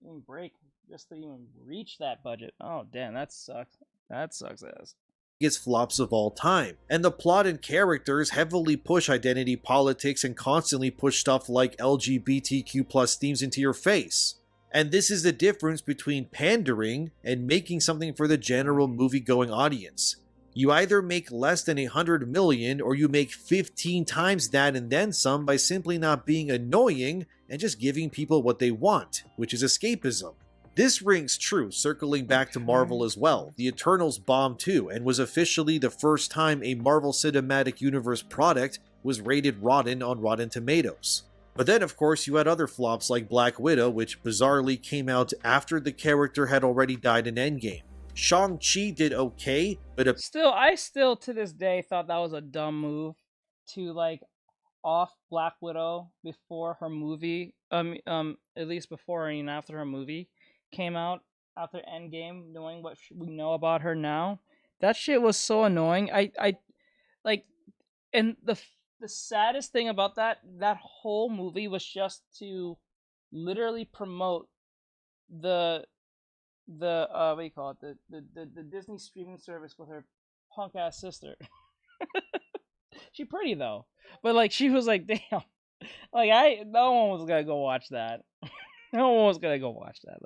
even break just to even reach that budget. Oh damn, that sucks. That sucks ass. Biggest flops of all time, and the plot and characters heavily push identity politics and constantly push stuff like LGBTQ+ themes into your face. And this is the difference between pandering and making something for the general movie-going audience. You either make less than $100 million, or you make 15 times that and then some by simply not being annoying and just giving people what they want, which is escapism. This rings true, circling back to Marvel as well. The Eternals bombed too, and was officially the first time a Marvel Cinematic Universe product was rated rotten on Rotten Tomatoes. But then of course you had other flops like Black Widow, which bizarrely came out after the character had already died in Endgame. Shang-Chi did okay, but I still to this day thought that was a dumb move to like off Black Widow before her movie, at least before and after her movie came out after Endgame, knowing what we know about her now. That shit was so annoying. I like, and the saddest thing about that whole movie was just to literally promote the what do you call it, the Disney streaming service with her punk ass sister. She pretty though, but like she was like, damn, like no one was gonna go watch that. No one was gonna go watch that.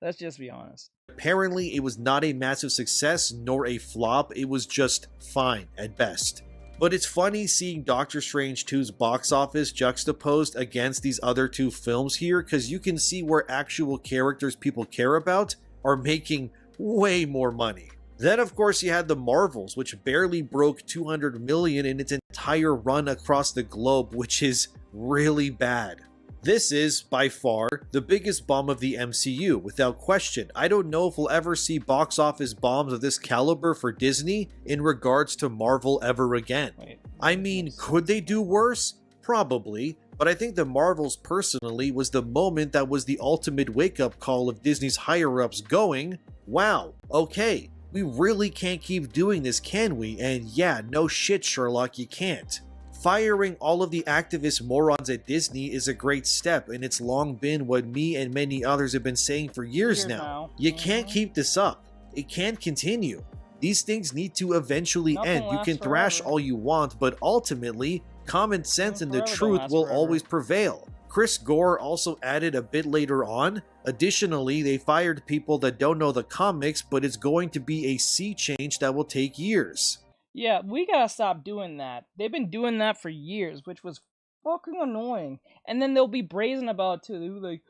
Let's just be honest. Apparently it was not a massive success nor a flop, it was just fine at best. But it's funny seeing Doctor Strange 2's box office juxtaposed against these other two films here, because you can see where actual characters people care about are making way more money. Then of course you had the Marvels, which barely broke 200 million in its entire run across the globe, which is really bad. This is, by far, the biggest bomb of the MCU, without question. I don't know if we'll ever see box office bombs of this caliber for Disney in regards to Marvel ever again. I mean, could they do worse? Probably, but I think the Marvels personally was the moment that was the ultimate wake-up call of Disney's higher-ups going, wow, okay, we really can't keep doing this, can we? And yeah, no shit, Sherlock, you can't. Firing all of the activist morons at Disney is a great step, and it's long been what me and many others have been saying for years now. You can't keep this up. It can't continue. These things need to eventually end. You can thrash all you want, but ultimately, common sense and the truth will always prevail. Chris Gore also added a bit later on, additionally, they fired people that don't know the comics, but it's going to be a sea change that will take years. Yeah, we gotta stop doing that. They've been doing that for years, which was fucking annoying. And then they'll be brazen about it too. They'll be like,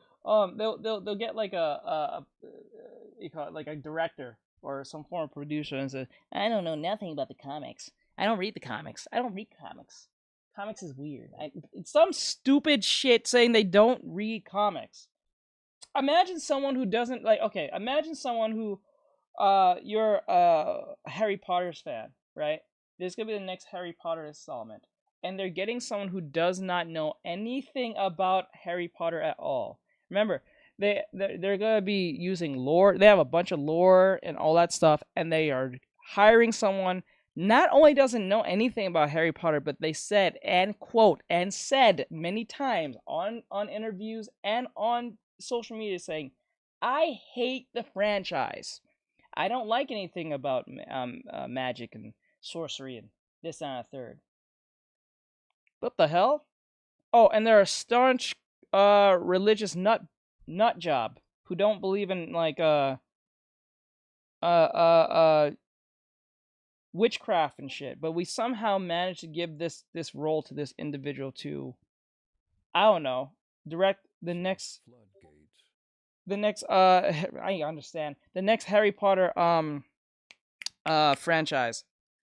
they'll get like you call it, like a director or some form of producer and say, I don't know nothing about the comics. I don't read the comics. I don't read comics. Comics is weird. It's some stupid shit saying they don't read comics. Imagine someone who doesn't like. Okay, imagine someone who, you're a Harry Potter's fan. Right? This is going to be the next Harry Potter installment. And they're getting someone who does not know anything about Harry Potter at all. Remember, they're going to be using lore. They have a bunch of lore and all that stuff. And they are hiring someone not only doesn't know anything about Harry Potter, but they said, and quote, and said many times on interviews and on social media saying, I hate the franchise. I don't like anything about magic and sorcery and this and a third. What the hell? Oh, and they're a staunch religious nut job who don't believe in like witchcraft and shit. But we somehow managed to give this role to this individual to, I don't know, direct the next I understand the next Harry Potter franchise.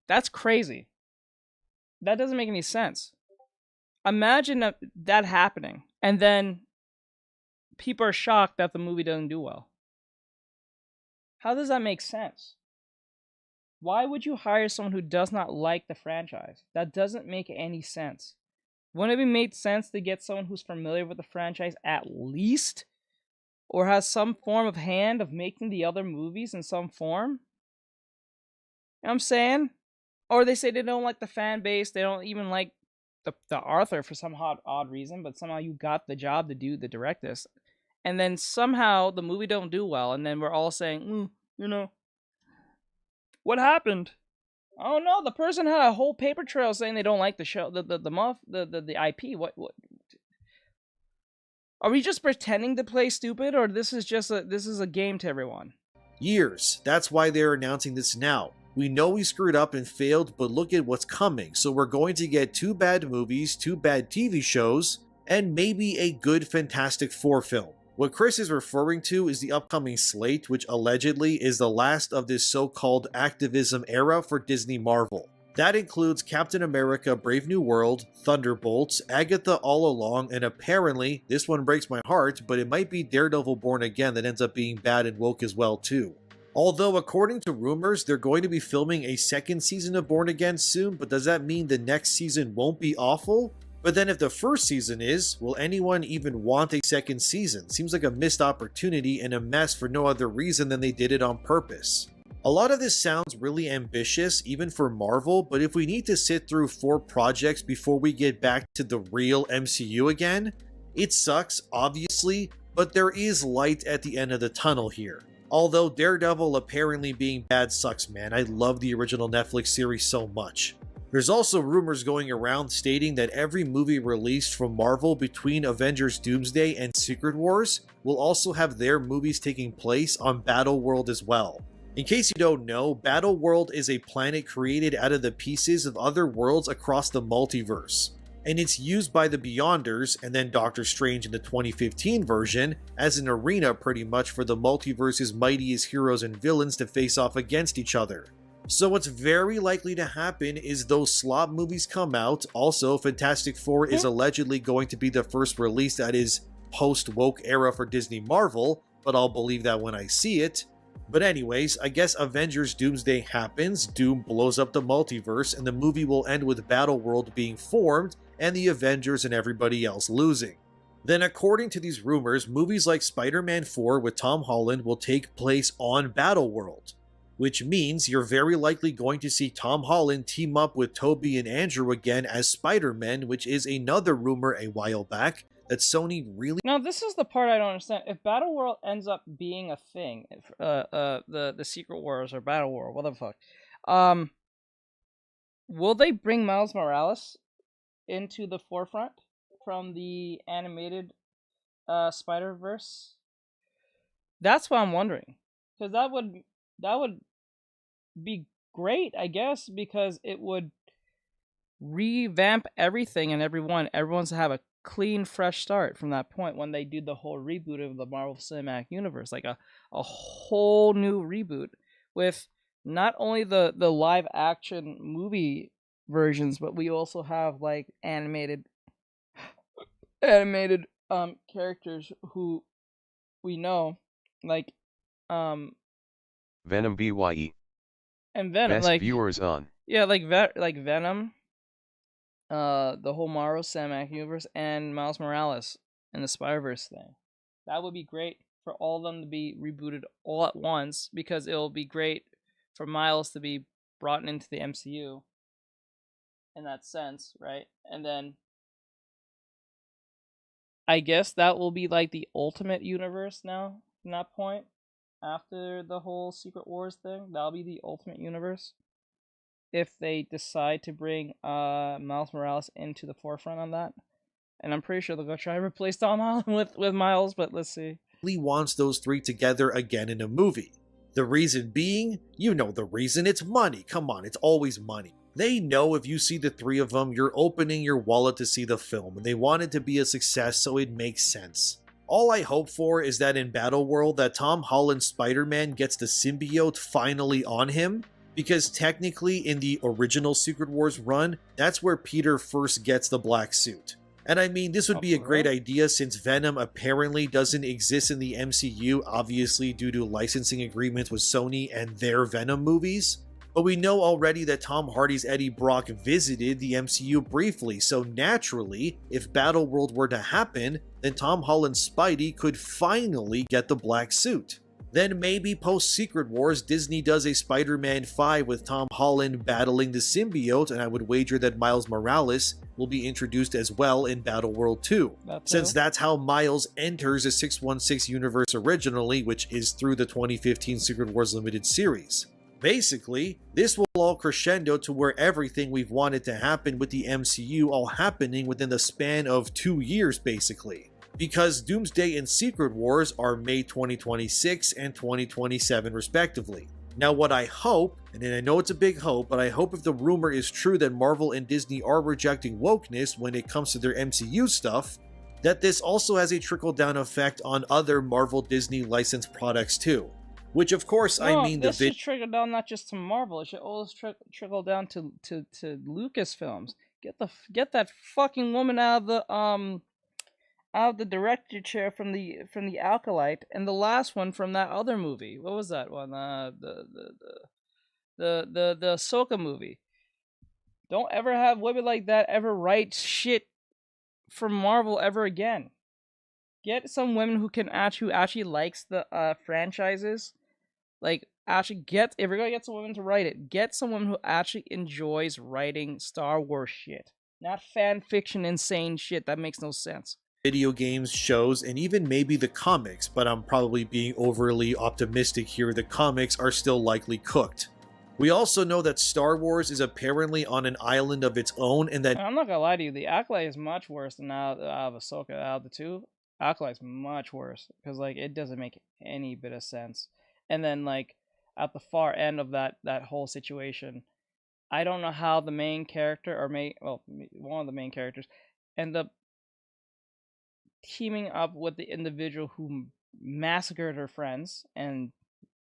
That's crazy. That doesn't make any sense. Imagine that happening, and then people are shocked that the movie doesn't do well. How does that make sense? Why would you hire someone who does not like the franchise? That doesn't make any sense. Wouldn't it be made sense to get someone who's familiar with the franchise at least? Or has some form of hand of making the other movies in some form? You know what I'm saying? Or they say they don't like the fan base, they don't even like the Arthur for some odd reason, but somehow you got the job to direct this. And then somehow the movie don't do well, and then we're all saying, you know, what happened? I don't know. The person had a whole paper trail saying they don't like the show, the IP. What? Are we just pretending to play stupid, or this is a game to everyone? Years. That's why they're announcing this now. We know we screwed up and failed, but look at what's coming. So we're going to get 2 bad movies, 2 bad TV shows, and maybe a good Fantastic Four film. What Chris is referring to is the upcoming slate, which allegedly is the last of this so-called activism era for Disney Marvel. That includes Captain America Brave New World, Thunderbolts, Agatha All Along, and apparently, this one breaks my heart, but it might be Daredevil Born Again that ends up being bad and woke as well too. Although according to rumors, they're going to be filming a 2nd season of Born Again soon, but does that mean the next season won't be awful? But then if the first season is, will anyone even want a 2nd season? Seems like a missed opportunity and a mess for no other reason than they did it on purpose. A lot of this sounds really ambitious, even for Marvel, but if we need to sit through 4 projects before we get back to the real MCU again, it sucks, obviously, but there is light at the end of the tunnel here. Although Daredevil apparently being bad sucks, man. I love the original Netflix series so much. There's also rumors going around stating that every movie released from Marvel between Avengers Doomsday and Secret Wars will also have their movies taking place on Battleworld as well. In case you don't know, Battleworld is a planet created out of the pieces of other worlds across the multiverse. and it's used by the Beyonders and then Doctor Strange in the 2015 version as an arena pretty much for the multiverse's mightiest heroes and villains to face off against each other. So what's very likely to happen is those slob movies come out. Also, Fantastic Four is allegedly going to be the first release that is post-woke era for Disney Marvel, but I'll believe that when I see it. But anyways, I guess Avengers Doomsday happens, Doom blows up the multiverse, and the movie will end with Battleworld being formed and the Avengers and everybody else losing. Then according to these rumors, movies like Spider-Man 4 with Tom Holland will take place on Battleworld, which means you're very likely going to see Tom Holland team up with Tobey and Andrew again as Spider-Man, which is another rumor a while back that Sony really... Now, this is the part I don't understand. If Battleworld ends up being a thing, the Secret Wars or Battleworld, what the fuck, will they bring Miles Morales into the forefront from the animated Spider-Verse? That's what I'm wondering, because that would be great, I guess, because it would revamp everything and everyone's to have a clean, fresh start from that point when they do the whole reboot of the Marvel Cinematic Universe, like a whole new reboot with not only the live action movie versions, but we also have like animated characters who we know, like Venom BYE. And Venom, Best like viewers on. Yeah, like Venom, the whole Marvel Cinematic Universe, and Miles Morales and the Spider-Verse thing. That would be great for all of them to be rebooted all at once, because it'll be great for Miles to be brought into the MCU in that sense, right? And then I guess that will be like the ultimate universe now from that point. After the whole Secret Wars thing, that'll be the ultimate universe. If they decide to bring Miles Morales into the forefront on that. And I'm pretty sure they'll go try and replace Tom Holland with Miles, but let's see. Really wants those three together again in a movie. The reason being, you know the reason, it's money. Come on, it's always money. They know if you see the three of them, you're opening your wallet to see the film, and they want it to be a success, so it makes sense. All I hope for is that in Battleworld that Tom Holland's Spider-Man gets the symbiote finally on him, because technically in the original Secret Wars run, that's where Peter first gets the black suit. And I mean, this would be a great idea since Venom apparently doesn't exist in the MCU, obviously due to licensing agreements with Sony and their Venom movies. But we know already that Tom Hardy's Eddie Brock visited the MCU briefly, so naturally, if Battleworld were to happen, then Tom Holland's Spidey could finally get the black suit. Then maybe post-Secret Wars, Disney does a Spider-Man 5 with Tom Holland battling the symbiote, and I would wager that Miles Morales will be introduced as well in Battleworld 2, since that's how Miles enters the 616 universe originally, which is through the 2015 Secret Wars Limited series. Basically, this will all crescendo to where everything we've wanted to happen with the MCU all happening within the span of 2 years, basically. Because Doomsday and Secret Wars are May 2026 and 2027 respectively. Now what I hope, and I know it's a big hope, but I hope if the rumor is true that Marvel and Disney are rejecting wokeness when it comes to their MCU stuff, that this also has a trickle-down effect on other Marvel Disney licensed products too. Which of course, I mean this should trickle down not just to Marvel, it should always trickle down to Lucasfilms. Get that fucking woman out of the director chair from the Alkalite, and the last one from that other movie. What was that one? The Ahsoka movie. Don't ever have women like that ever write shit for Marvel ever again. Get some women who actually likes the franchises. Like, actually if you're gonna get some women to write it, get someone who actually enjoys writing Star Wars shit. Not fan fiction insane shit that makes no sense. Video games, shows, and even maybe the comics, but I'm probably being overly optimistic here. The comics are still likely cooked. We also know that Star Wars is apparently on an island of its own, and that I'm not gonna lie to you, the Acolyte is much worse than out of Ahsoka. Out of the two, Acolyte's much worse, because like it doesn't make any bit of sense. And then like at the far end of that whole situation, I don't know how the main character, or one of the main characters, end up teaming up with the individual who massacred her friends and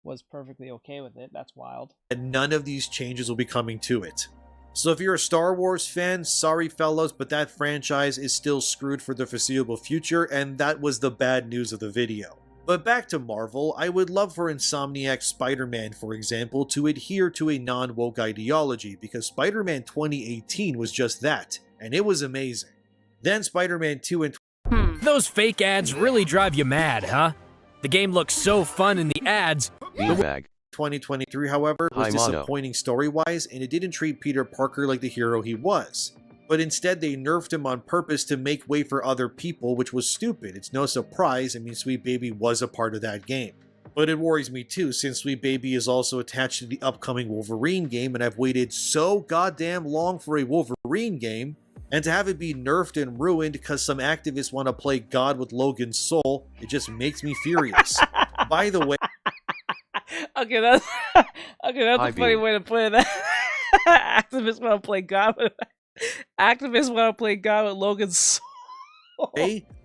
was perfectly okay with it. That's wild. And none of these changes will be coming to it. So if you're a Star Wars fan, sorry fellas, but that franchise is still screwed for the foreseeable future, and that was the bad news of the video. But back to Marvel, I would love for Insomniac's Spider-Man, for example, to adhere to a non-woke ideology, because Spider-Man 2018 was just that, and it was amazing. Then Spider-Man 2 and Those fake ads really drive you mad, huh? The game looks so fun in the ads. 2023, however, was disappointing story-wise, and it didn't treat Peter Parker like the hero he was. But instead, they nerfed him on purpose to make way for other people, which was stupid. It's no surprise, I mean, Sweet Baby was a part of that game. But it worries me too, since Sweet Baby is also attached to the upcoming Wolverine game, and I've waited so goddamn long for a Wolverine game, and to have it be nerfed and ruined because some activists want to play God with Logan's soul, it just makes me furious. By the way... Okay, that's a funny way to put it. Activists want to play God with... Activists want to play God with Logan's soul.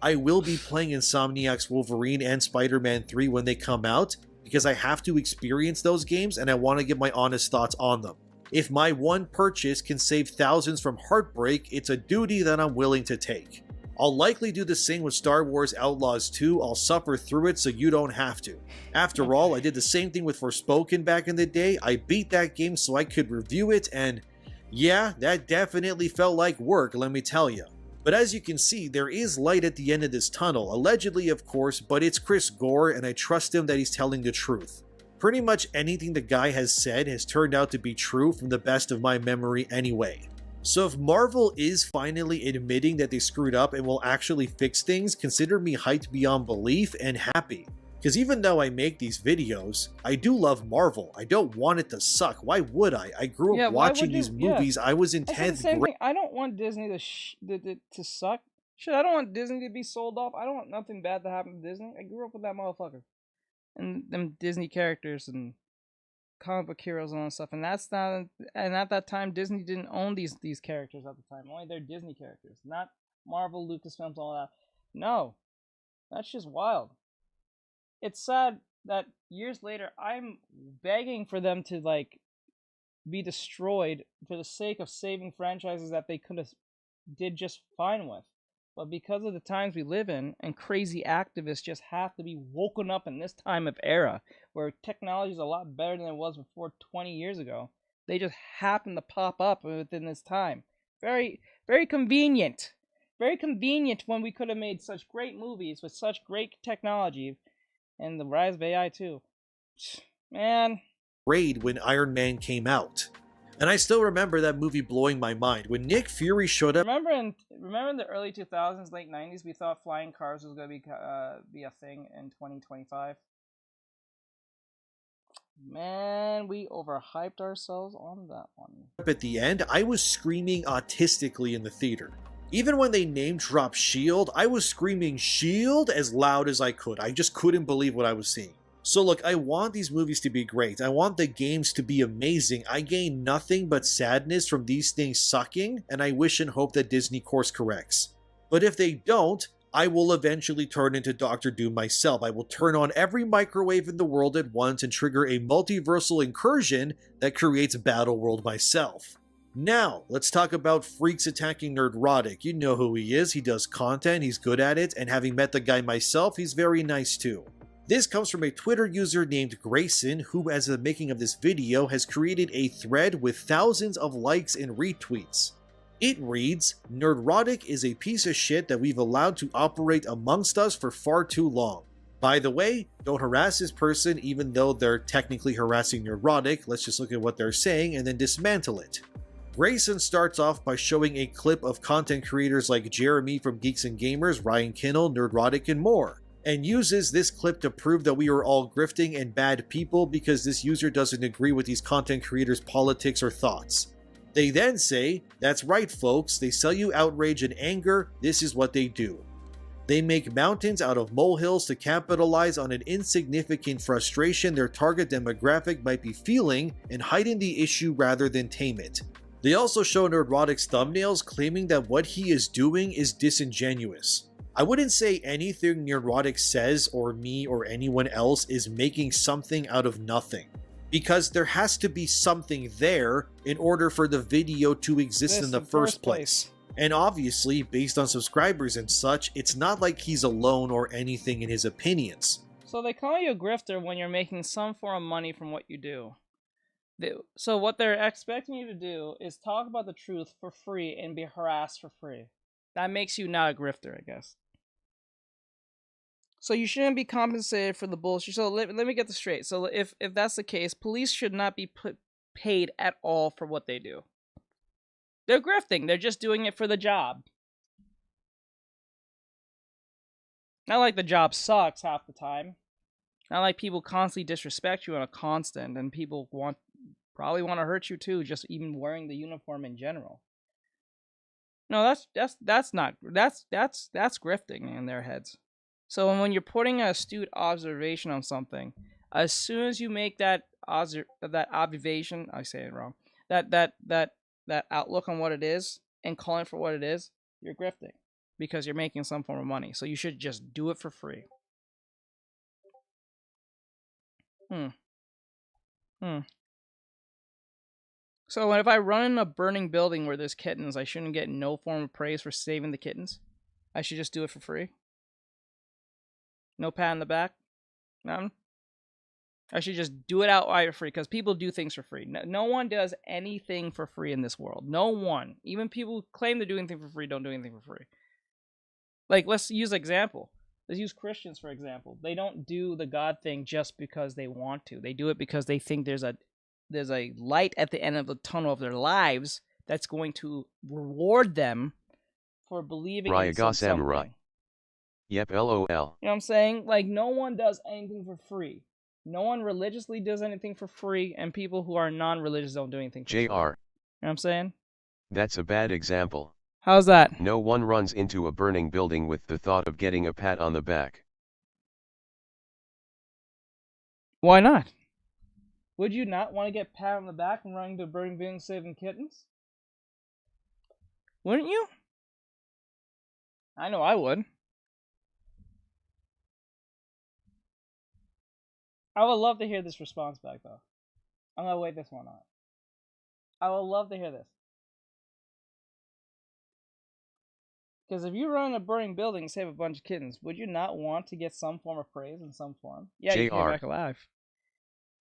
I will be playing Insomniac's Wolverine and Spider-Man 3 when they come out, because I have to experience those games and I want to give my honest thoughts on them. If my one purchase can save thousands from heartbreak, it's a duty that I'm willing to take. I'll likely do the same with Star Wars Outlaws 2, I'll suffer through it so you don't have to. After all, I did the same thing with Forspoken back in the day. I beat that game so I could review it, and yeah, that definitely felt like work, let me tell you. But as you can see, there is light at the end of this tunnel, allegedly of course, but it's Chris Gore and I trust him that he's telling the truth. Pretty much anything the guy has said has turned out to be true from the best of my memory anyway. So if Marvel is finally admitting that they screwed up and will actually fix things, consider me hyped beyond belief and happy. Because even though I make these videos, I do love Marvel. I don't want it to suck. Why would I? I grew up watching these movies. I was in 10th grade. I don't want Disney to suck. Shit, I don't want Disney to be sold off. I don't want nothing bad to happen to Disney. I grew up with that motherfucker. And them Disney characters and comic book heroes and all that stuff. And that's not, and at that time Disney didn't own these characters at the time. Only they're Disney characters. Not Marvel, Lucasfilms, all that. No. That's just wild. It's sad that years later I'm begging for them to like be destroyed for the sake of saving franchises that they could have did just fine with. But because of the times we live in, and crazy activists just have to be woken up in this time of era, where technology is a lot better than it was before 20 years ago, they just happen to pop up within this time. Very, very convenient. Very convenient when we could have made such great movies with such great technology, and the rise of AI too. Man. Grade when Iron Man came out. And I still remember that movie blowing my mind. When Nick Fury showed up... Remember in the early 2000s, late 90s, we thought flying cars was going to be a thing in 2025? Man, we overhyped ourselves on that one. At the end, I was screaming autistically in the theater. Even when they name-dropped S.H.I.E.L.D., I was screaming S.H.I.E.L.D. as loud as I could. I just couldn't believe what I was seeing. So look, I want these movies to be great. I want the games to be amazing. I gain nothing but sadness from these things sucking, and I wish and hope that Disney course corrects. But if they don't, I will eventually turn into Dr. Doom myself. I will turn on every microwave in the world at once and trigger a multiversal incursion that creates Battleworld myself. Now, let's talk about Freaks Attacking Nerdrotic. You know who he is. He does content, he's good at it, and having met the guy myself, he's very nice too. This comes from a Twitter user named Grayson, who as of the making of this video has created a thread with thousands of likes and retweets. It reads, "Nerdrotic is a piece of shit that we've allowed to operate amongst us for far too long. By the way, don't harass this person even though they're technically harassing Nerdrotic. Let's just look at what they're saying and then dismantle it." Grayson starts off by showing a clip of content creators like Jeremy from Geeks and Gamers, Ryan Kinnell, Nerdrotic, and more, and uses this clip to prove that we are all grifting and bad people because this user doesn't agree with these content creators' politics or thoughts. They then say, "That's right folks, they sell you outrage and anger, this is what they do." They make mountains out of molehills to capitalize on an insignificant frustration their target demographic might be feeling and heighten the issue rather than tame it. They also show Nerdrotic's thumbnails claiming that what he is doing is disingenuous. I wouldn't say anything Nerdrotic says or me or anyone else is making something out of nothing, because there has to be something there in order for the video to exist in the first place. And obviously, based on subscribers and such, it's not like he's alone or anything in his opinions. So they call you a grifter when you're making some form of money from what you do. So what they're expecting you to do is talk about the truth for free and be harassed for free. That makes you not a grifter, I guess. So you shouldn't be compensated for the bullshit. So let me get this straight. So if that's the case, police should not be paid at all for what they do. They're grifting. They're just doing it for the job. Not like the job sucks half the time. Not like people constantly disrespect you on a constant, and people probably want to hurt you too, just even wearing the uniform in general. No, that's grifting in their heads. So when you're putting an astute observation on something, as soon as you make that observation, I say it wrong. That outlook on what it is and calling it for what it is, you're grifting because you're making some form of money. So you should just do it for free. So if I run in a burning building where there's kittens, I shouldn't get no form of praise for saving the kittens? I should just do it for free? No pat on the back? Nothing? I should just do it outright for free, because people do things for free. No one does anything for free in this world. No one. Even people who claim to do anything for free don't do anything for free. Like, let's use an example. Let's use Christians, for example. They don't do the God thing just because they want to. They do it because they think there's a light at the end of the tunnel of their lives that's going to reward them for believing in something. Samurai. Yep, LOL. You know what I'm saying? Like, no one does anything for free. No one religiously does anything for free, and people who are non-religious don't do anything for free. You know what I'm saying? That's a bad example. How's that? No one runs into a burning building with the thought of getting a pat on the back. Why not? Would you not want to get pat on the back and running to a burning building saving kittens? Wouldn't you? I know I would. I would love to hear this response back, though. I'm going to wait this one out. I would love to hear this. Because if you run a burning building and save a bunch of kittens, would you not want to get some form of praise in some form? Yeah, you came back alive.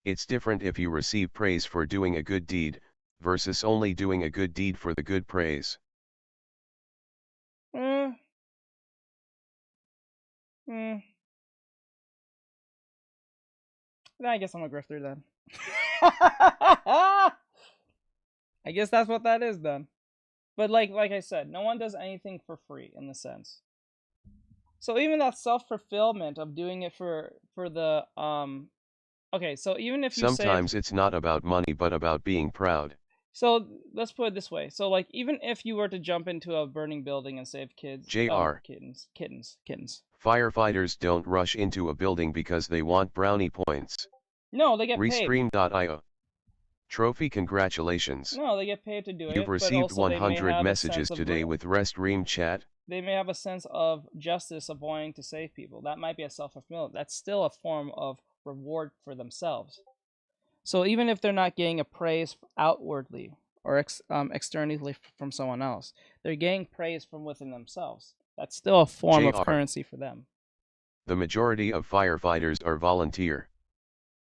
It's different if you receive praise for doing a good deed, versus only doing a good deed for the good praise. I guess I'm a grifter then. I guess that's what that is then. But like I said, no one does anything for free in the sense. So even that self-fulfillment of doing it for the okay, so even if you sometimes it's not about money but about being proud. So let's put it this way. So like even if you were to jump into a burning building and save kittens. Firefighters don't rush into a building because they want brownie points. No, they get paid. Restream.io. Trophy, congratulations. No, they get paid to do it. You've received 100 messages today with Restream chat. They may have a sense of justice of wanting to save people. That might be a self-fulfillment. That's still a form of reward for themselves. So even if they're not getting a praise outwardly or externally from someone else, they're getting praise from within themselves. That's still a form of currency for them. The majority of firefighters are volunteer.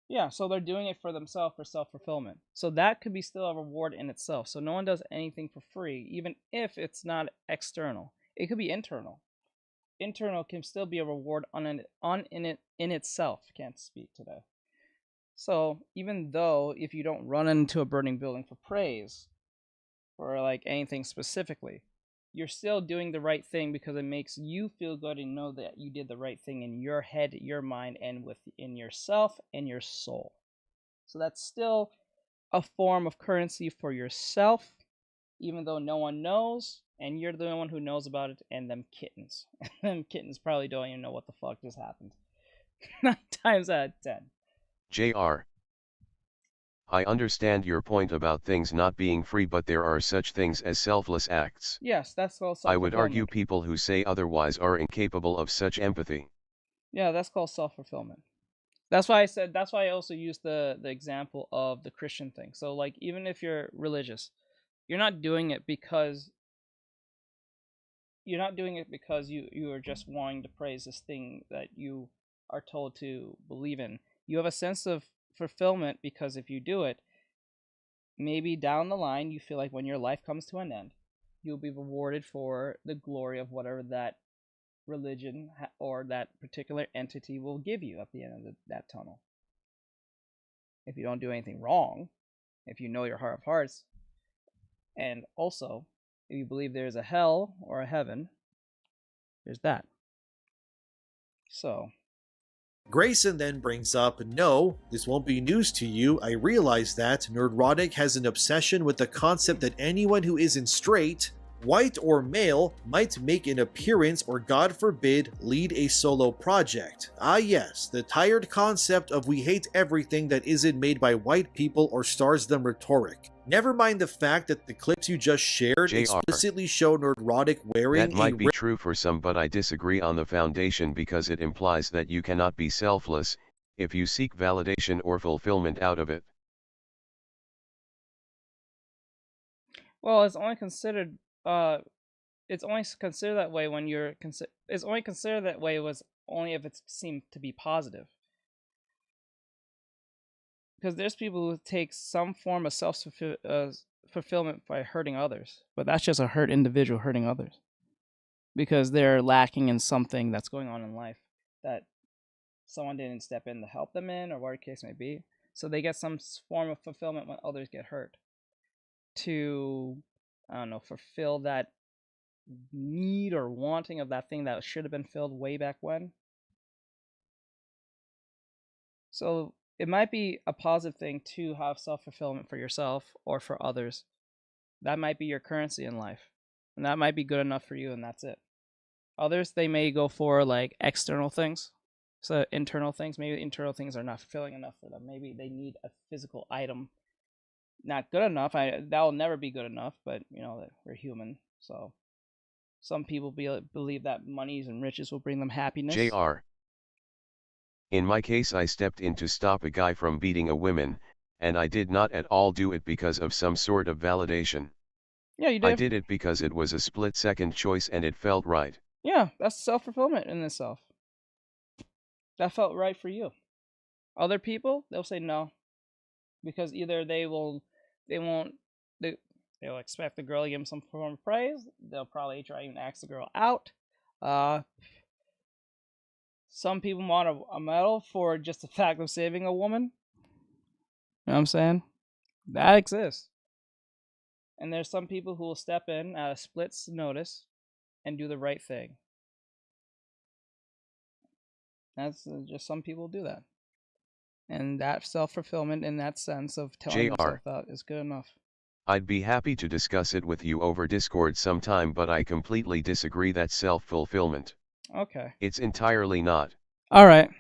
Yeah, so they're doing it for themselves for self-fulfillment. So that could be still a reward in itself. So no one does anything for free, even if it's not external. It could be internal. Internal can still be a reward in itself. Can't speak today. So even though if you don't run into a burning building for praise, or like anything specifically, you're still doing the right thing because it makes you feel good and know that you did the right thing in your head, your mind, and within yourself and your soul. So that's still a form of currency for yourself, even though no one knows and you're the only one who knows about it, and them kittens. Them kittens probably don't even know what the fuck just happened. 9 times out of 10. JR. I understand your point about things not being free, but there are such things as selfless acts. Yes, that's called I would self-fulfillment. argue people who say otherwise are incapable of such empathy. Yeah, that's called self-fulfillment. That's why I also used the example of the Christian thing. So like, even if you're religious, you're not doing it because you are just wanting to praise this thing that you are told to believe in. You have a sense of fulfillment because if you do it, maybe down the line you feel like when your life comes to an end, you'll be rewarded for the glory of whatever that religion or that particular entity will give you at the end of that tunnel. If you don't do anything wrong, if you know your heart of hearts, and also if you believe there's a hell or a heaven, there's that. So Grayson then brings up, no, this won't be news to you. I realize that Nerdrotic has an obsession with the concept that anyone who isn't straight, white or male, might make an appearance or, God forbid, lead a solo project. Ah yes, the tired concept of we hate everything that isn't made by white people or stars them rhetoric. Never mind the fact that the clips you just shared JR. explicitly show Nerdrotic wearing That might be true for some, but I disagree on the foundation because it implies that you cannot be selfless if you seek validation or fulfillment out of it. well, it's only considered that way when you're it's only considered that way was only if it seemed to be positive. Because there's people who take some form of self-fulfillment by hurting others, but that's just a hurt individual hurting others because they're lacking in something that's going on in life that someone didn't step in to help them in, or whatever the case may be. So they get some form of fulfillment when others get hurt to, I don't know, fulfill that need or wanting of that thing that should have been filled way back when. So it might be a positive thing to have self-fulfillment for yourself or for others. That might be your currency in life. And that might be good enough for you, and that's it. Others, they may go for like external things. So internal things, maybe internal things are not fulfilling enough for them. Maybe they need a physical item. Not good enough. That will never be good enough, but you know, we're human. So some people believe that monies and riches will bring them happiness. JR. In my case, I stepped in to stop a guy from beating a woman, and I did not at all do it because of some sort of validation. Yeah, you did. I did it because it was a split-second choice and it felt right. Yeah, that's self-fulfillment in itself. That felt right for you. Other people, they'll say no, because either they'll expect the girl to give them some form of praise. They'll probably try and ask the girl out. Some people want a medal for just the fact of saving a woman. You know what I'm saying? That exists. And there's some people who will step in at a split's notice and do the right thing. That's just some people do that. And that self-fulfillment in that sense of telling yourself that is good enough. I'd be happy to discuss it with you over Discord sometime, but I completely disagree that's self-fulfillment. Okay. It's entirely not. Alright.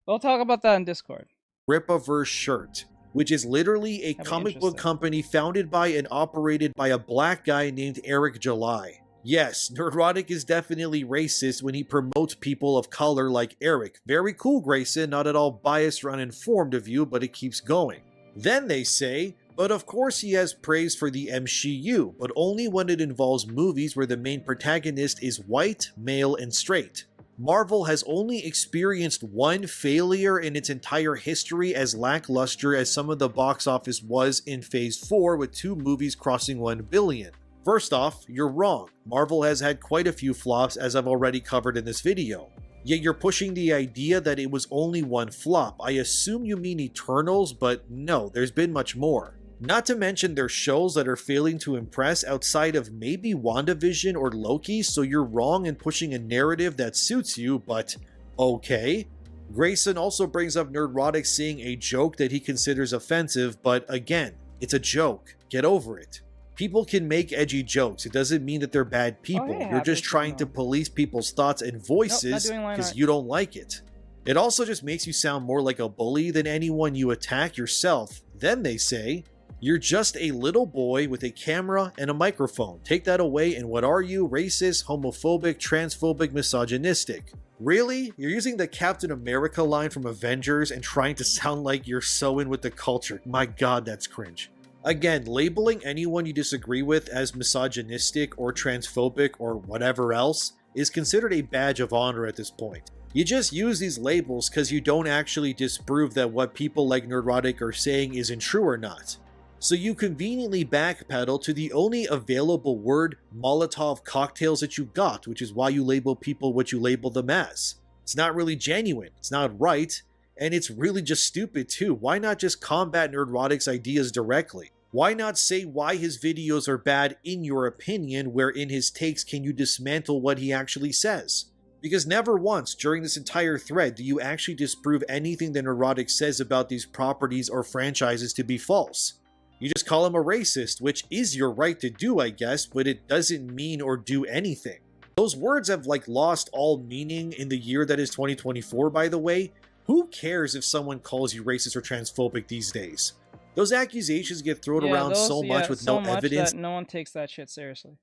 We'll talk about that in Discord. Rip-A-Verse shirt, which is literally a comic book company founded by and operated by a black guy named Eric July. Yes, Nerdrotic is definitely racist when he promotes people of color like Eric. Very cool, Grayson, not at all biased or uninformed of you, but it keeps going. Then they say, but of course he has praise for the MCU, but only when it involves movies where the main protagonist is white, male, and straight. Marvel has only experienced one failure in its entire history, as lackluster as some of the box office was in Phase 4 with 2 movies crossing 1 billion. First off, you're wrong. Marvel has had quite a few flops, as I've already covered in this video. Yet you're pushing the idea that it was only one flop. I assume you mean Eternals, but no, there's been much more. Not to mention there's shows that are failing to impress outside of maybe WandaVision or Loki, so you're wrong in pushing a narrative that suits you, but okay. Grayson also brings up Nerdrotic saying a joke that he considers offensive, but again, it's a joke. Get over it. People can make edgy jokes. It doesn't mean that they're bad people. hey, You're just Happy trying to Channel. police people's thoughts and voices doing line because art. you don't like it. It also just makes you sound more like a bully than anyone you attack yourself. Then they say, you're just a little boy with a camera and a microphone. Take that away and what are you? Racist, homophobic, transphobic, misogynistic. Really? You're using the Captain America line from Avengers and trying to sound like you're so in with the culture. My god, that's cringe. Again, labeling anyone you disagree with as misogynistic or transphobic or whatever else is considered a badge of honor at this point. You just use these labels because you don't actually disprove that what people like Nerdrotic are saying isn't true or not. So you conveniently backpedal to the only available word Molotov cocktails that you got, which is why you label people what you label them as. It's not really genuine, it's not right, and it's really just stupid too. Why not just combat Nerdrotic's ideas directly? Why not say why his videos are bad in your opinion, where in his takes can you dismantle what he actually says? Because never once during this entire thread do you actually disprove anything that Nerdrotic says about these properties or franchises to be false. You just call him a racist, which is your right to do, I guess, but it doesn't mean or do anything. Those words have lost all meaning in the year that is 2024, by the way. Who cares if someone calls you racist or transphobic these days? Those accusations get thrown around so much with no evidence. That no one takes that shit seriously.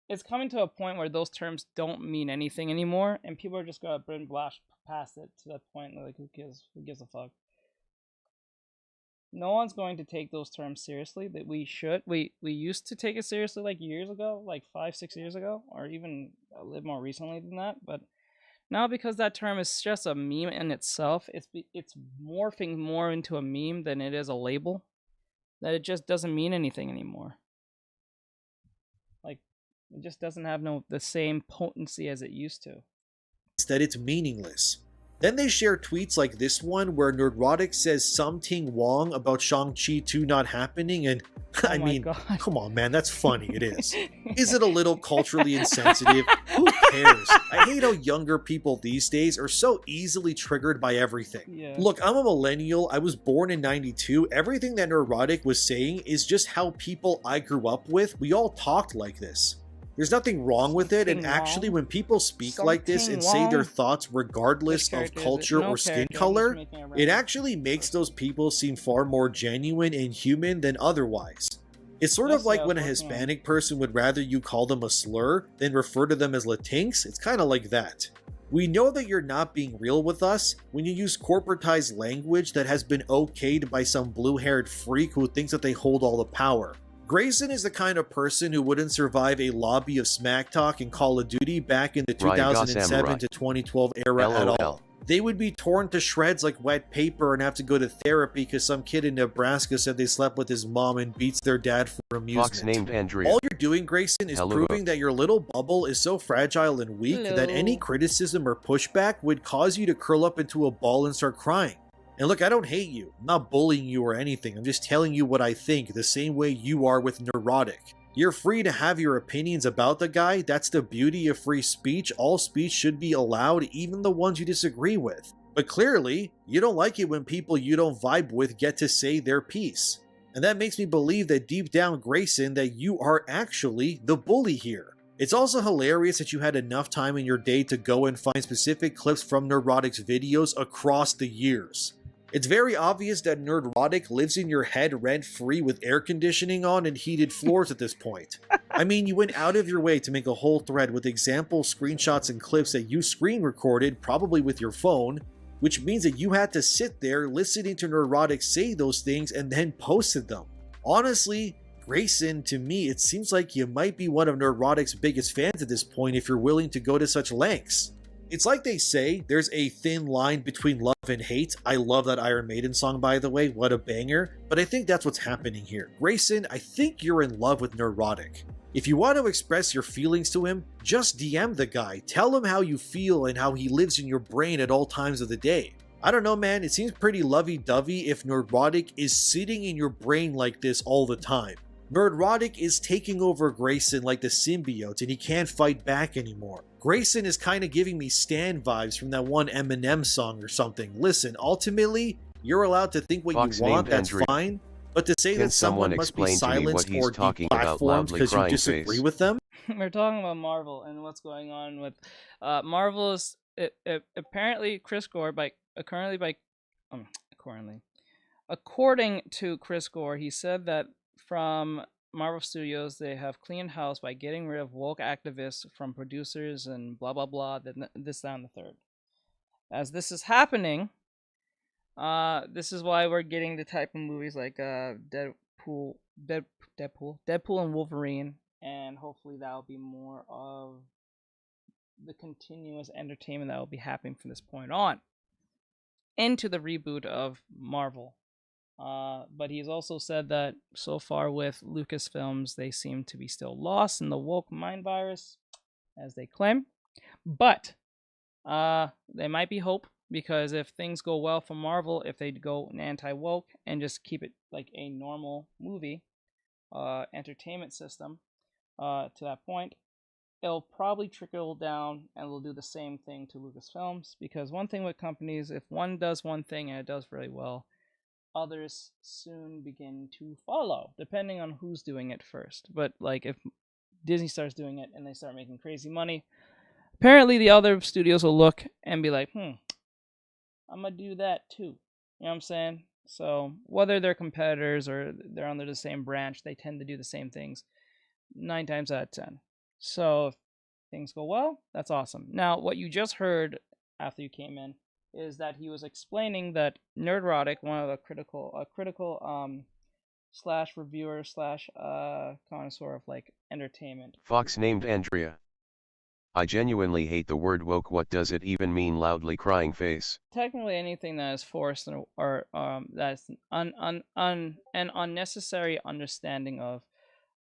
It's coming to a point where those terms don't mean anything anymore, and people are just gonna bring blast past it to that point. Like, who gives a fuck? No one's going to take those terms seriously. That we should. We used to take it seriously like years ago, like 5-6 years ago, or even a little more recently than that. But now, because that term is just a meme in itself, it's morphing more into a meme than it is a label. That it just doesn't mean anything anymore. Like, it just doesn't have the same potency as it used to. That it's meaningless. Then they share tweets like this one where Nerdrotic says something wrong about Shang-Chi 2 not happening, and I mean, come on man, that's funny, it is. Is it a little culturally insensitive? Who cares? I hate how younger people these days are so easily triggered by everything. Yeah. Look, I'm a millennial, I was born in 92, everything that Nerdrotic was saying is just how people I grew up with, we all talked like this. There's nothing wrong with it, and actually when people speak like this and say their thoughts regardless of culture or skin color, it actually makes those people seem far more genuine and human than otherwise. It's sort of like when a Hispanic person would rather you call them a slur than refer to them as Latinx. It's kind of like that. We know that you're not being real with us when you use corporatized language that has been okayed by some blue-haired freak who thinks that they hold all the power. Grayson is the kind of person who wouldn't survive a lobby of smack talk in Call of Duty back in the 2007 to 2012 era at all. They would be torn to shreds like wet paper and have to go to therapy because some kid in Nebraska said they slept with his mom and beats their dad for amusement. Fox named Andrea. All you're doing, Grayson, is proving that your little bubble is so fragile and weak that any criticism or pushback would cause you to curl up into a ball and start crying. And look, I don't hate you. I'm not bullying you or anything. I'm just telling you what I think, the same way you are with Nerdrotic. You're free to have your opinions about the guy. That's the beauty of free speech. All speech should be allowed, even the ones you disagree with. But clearly, you don't like it when people you don't vibe with get to say their piece. And that makes me believe that deep down, Grayson, that you are actually the bully here. It's also hilarious that you had enough time in your day to go and find specific clips from Nerdrotic's videos across the years. It's very obvious that Nerdrotic lives in your head rent-free with air conditioning on and heated floors at this point. I mean, you went out of your way to make a whole thread with example screenshots and clips that you screen recorded, probably with your phone, which means that you had to sit there listening to Nerdrotic say those things and then posted them. Honestly, Grayson, to me, it seems like you might be one of Nerdrotic's biggest fans at this point if you're willing to go to such lengths. It's like they say, there's a thin line between love and hate. I love that Iron Maiden song, by the way, what a banger. But I think that's what's happening here. Grayson, I think you're in love with Nerdrotic. If you want to express your feelings to him, just DM the guy. Tell him how you feel and how he lives in your brain at all times of the day. I don't know, man, it seems pretty lovey-dovey if Nerdrotic is sitting in your brain like this all the time. Nerdrotic is taking over Grayson like the symbiote and he can't fight back anymore. Grayson is kind of giving me Stan vibes from that one Eminem song or something. Listen, ultimately, you're allowed to think what you want, that's fine. But to say Can that someone must be explain to me what silenced he's or talking about deplatformed loudly because you crying disagree face? with them? We're talking about Marvel and what's going on with Marvel is apparently Chris Gore according to Chris Gore, he said that from Marvel Studios they have cleaned house by getting rid of woke activists from producers and blah blah blah, this that and the third. As this is happening, this is why we're getting the type of movies like Deadpool and Wolverine, and hopefully that'll be more of the continuous entertainment that will be happening from this point on into the reboot of Marvel. But he's also said that so far with Lucasfilms, they seem to be still lost in the woke mind virus, as they claim. But there might be hope, because if things go well for Marvel, if they go anti-woke and just keep it like a normal movie entertainment system to that point, it'll probably trickle down and will do the same thing to Lucasfilms. Because one thing with companies, if one does one thing and it does really well, others soon begin to follow, depending on who's doing it first. But like if Disney starts doing it and they start making crazy money, apparently the other studios will look and be like, I'm gonna do that too. You know what I'm saying? So whether they're competitors or they're under the same branch, they tend to do the same things 9 times out of 10. So if things go well, that's awesome. Now, what you just heard after you came in is that he was explaining that Nerdrotic, one of the critical slash reviewer slash connoisseur of like entertainment. Fox named Andrea. I genuinely hate the word woke. What does it even mean, loudly crying face? Technically, anything that is forced or that's an unnecessary understanding of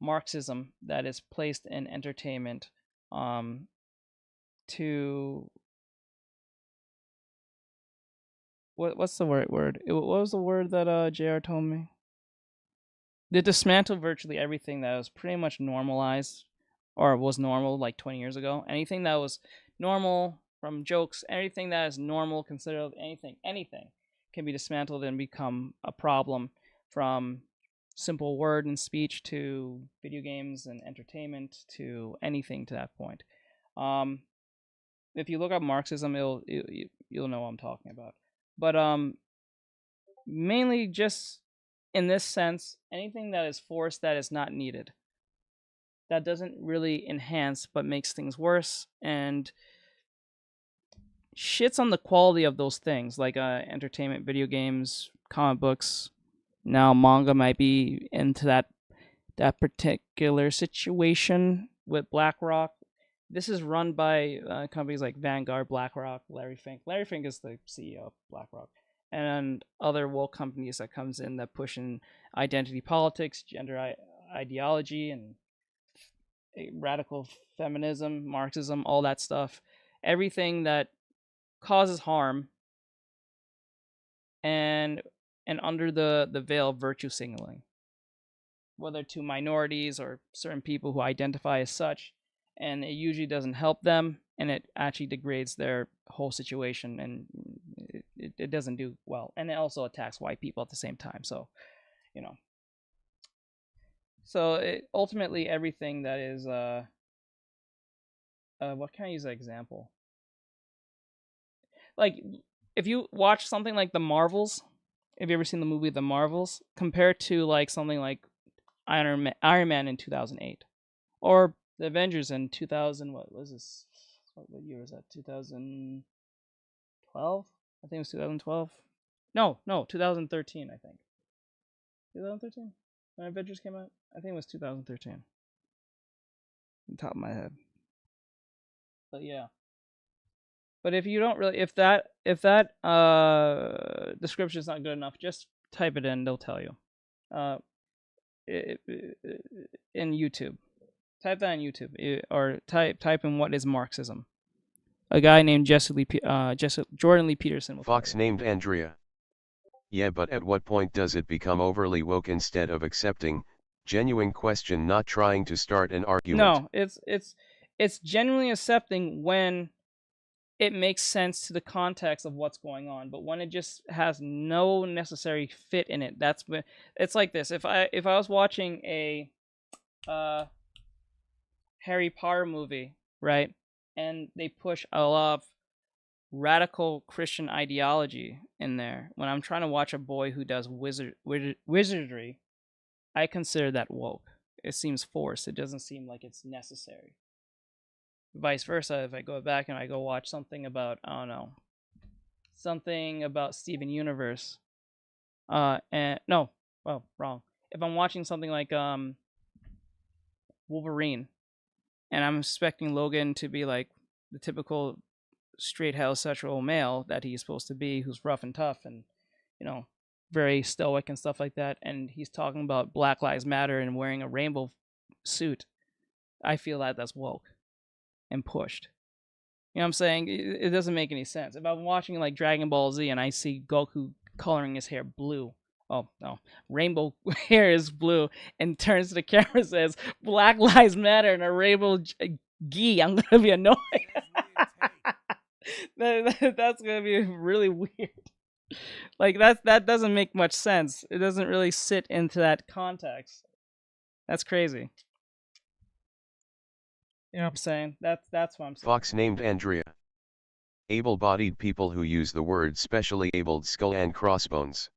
Marxism that is placed in entertainment to what's the word? What was the word that JR told me? They dismantle virtually everything that was pretty much normalized or was normal like 20 years ago. Anything that was normal, from jokes, anything that is normal, considered anything can be dismantled and become a problem, from simple word and speech to video games and entertainment to anything to that point. If you look up Marxism, you'll know what I'm talking about. But mainly just in this sense, anything that is forced that is not needed, that doesn't really enhance but makes things worse and shits on the quality of those things, like entertainment, video games, comic books. Now manga might be into that particular situation with BlackRock. This is run by companies like Vanguard, BlackRock, Larry Fink. Larry Fink is the CEO of BlackRock, and other woke companies that comes in that push in identity politics, gender ideology, and radical feminism, Marxism, all that stuff. Everything that causes harm and under the veil of virtue signaling, whether to minorities or certain people who identify as such, and it usually doesn't help them, and it actually degrades their whole situation, and it doesn't do well, and it also attacks white people at the same time. So, you know, ultimately everything that is what can I use as an example? Like, if you watch something like The Marvels, have you ever seen the movie The Marvels? Compared to like something like Iron Man in 2008, or The Avengers in 2000. What was this? What year was that? 2012? I think it was 2012. No, 2013. I think 2013 when Avengers came out. I think it was 2013. On the top of my head. But yeah. But if you don't really, if that description is not good enough, just type it in. They'll tell you. In YouTube, type that in YouTube, or type in what is Marxism. A guy named Jordan Lee Peterson will Fox named Andrea. Yeah, but at what point does it become overly woke instead of accepting? Genuine question, not trying to start an argument. No, it's genuinely accepting when it makes sense to the context of what's going on. But when it just has no necessary fit in it, that's when it's like this. If I was watching a Harry Potter movie, right, and they push a lot of radical Christian ideology in there, when I'm trying to watch a boy who does wizardry, I consider that woke. It seems forced. It doesn't seem like it's necessary. Vice versa, if I go back and I go watch something about, I don't know, something about Steven Universe, and no, well, wrong. If I'm watching something like Wolverine, and I'm expecting Logan to be like the typical straight heterosexual male that he's supposed to be, who's rough and tough and, you know, very stoic and stuff like that, and he's talking about Black Lives Matter and wearing a rainbow suit, I feel that that's woke and pushed. You know what I'm saying? It doesn't make any sense. If I'm watching like Dragon Ball Z and I see Goku coloring his hair blue, oh no, rainbow hair is blue, and turns to the camera and says Black Lives Matter and a rainbow gi, I'm gonna be annoyed. That's gonna be really weird. Like that doesn't make much sense. It doesn't really sit into that context. That's crazy. You know what I'm saying? That's what I'm saying. Fox named Andrea. Able-bodied people who use the word specially abled skull and crossbones.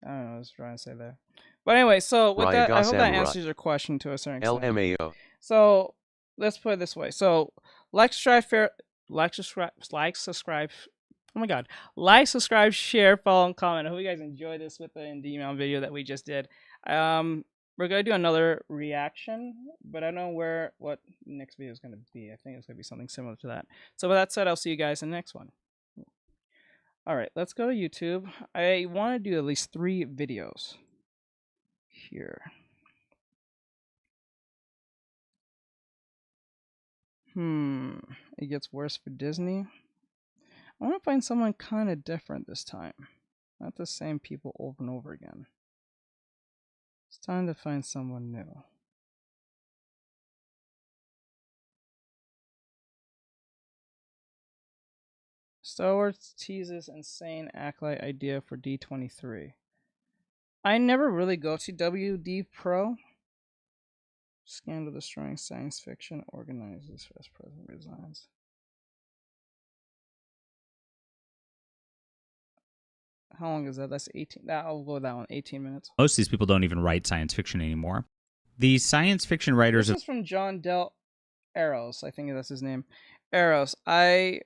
I don't know what I was trying to say there. But anyway, so with that, I hope that answers your question to a certain extent. LMAO. So let's put it this way. So like, subscribe. Oh my god. Like, subscribe, share, follow, and comment. I hope you guys enjoyed this with the email video that we just did. We're gonna do another reaction, but I don't know what next video is gonna be. I think it's gonna be something similar to that. So with that said, I'll see you guys in the next one. Alright, let's go to YouTube. I want to do at least 3 videos here. It gets worse for Disney. I want to find someone kind of different this time. Not the same people over and over again. It's time to find someone new. Star Wars teases insane acolyte idea for D23. I never really go to WD Pro. Scandal destroying science fiction organizes as president resigns. How long is that? That's 18. I'll go with that one. 18 minutes. Most of these people don't even write science fiction anymore. The science fiction writers... This is from John Del Eros. I think that's his name. Eros. I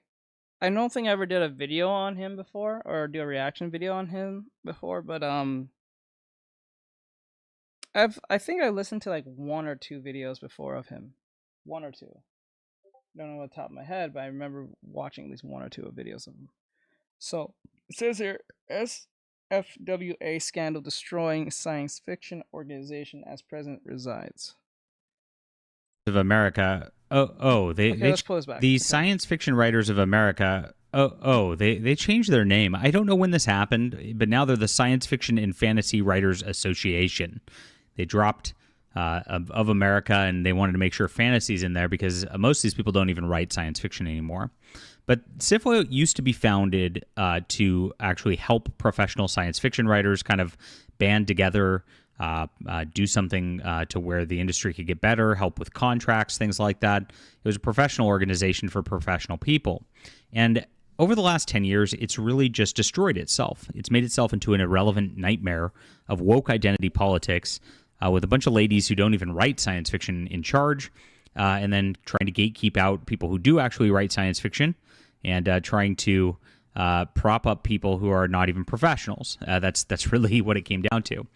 don't think I ever did a video on him before, or do a reaction video on him before, but I think I listened to like 1 or 2 videos before of him. 1 or 2. Don't know off the top of my head, but I remember watching at least 1 or 2 videos of him. So it says here, SFWA scandal destroying science fiction organization as president resides. Of America. Let's pull this back. The science fiction writers of America. They changed their name. I don't know when this happened, but now they're the Science Fiction and Fantasy Writers Association. They dropped of America, and they wanted to make sure fantasy's in there because most of these people don't even write science fiction anymore. But SFWA used to be founded to actually help professional science fiction writers kind of band together, do something to where the industry could get better, help with contracts, things like that. It was a professional organization for professional people. And over the last 10 years, it's really just destroyed itself. It's made itself into an irrelevant nightmare of woke identity politics with a bunch of ladies who don't even write science fiction in charge, and then trying to gatekeep out people who do actually write science fiction, and trying to prop up people who are not even professionals. That's really what it came down to.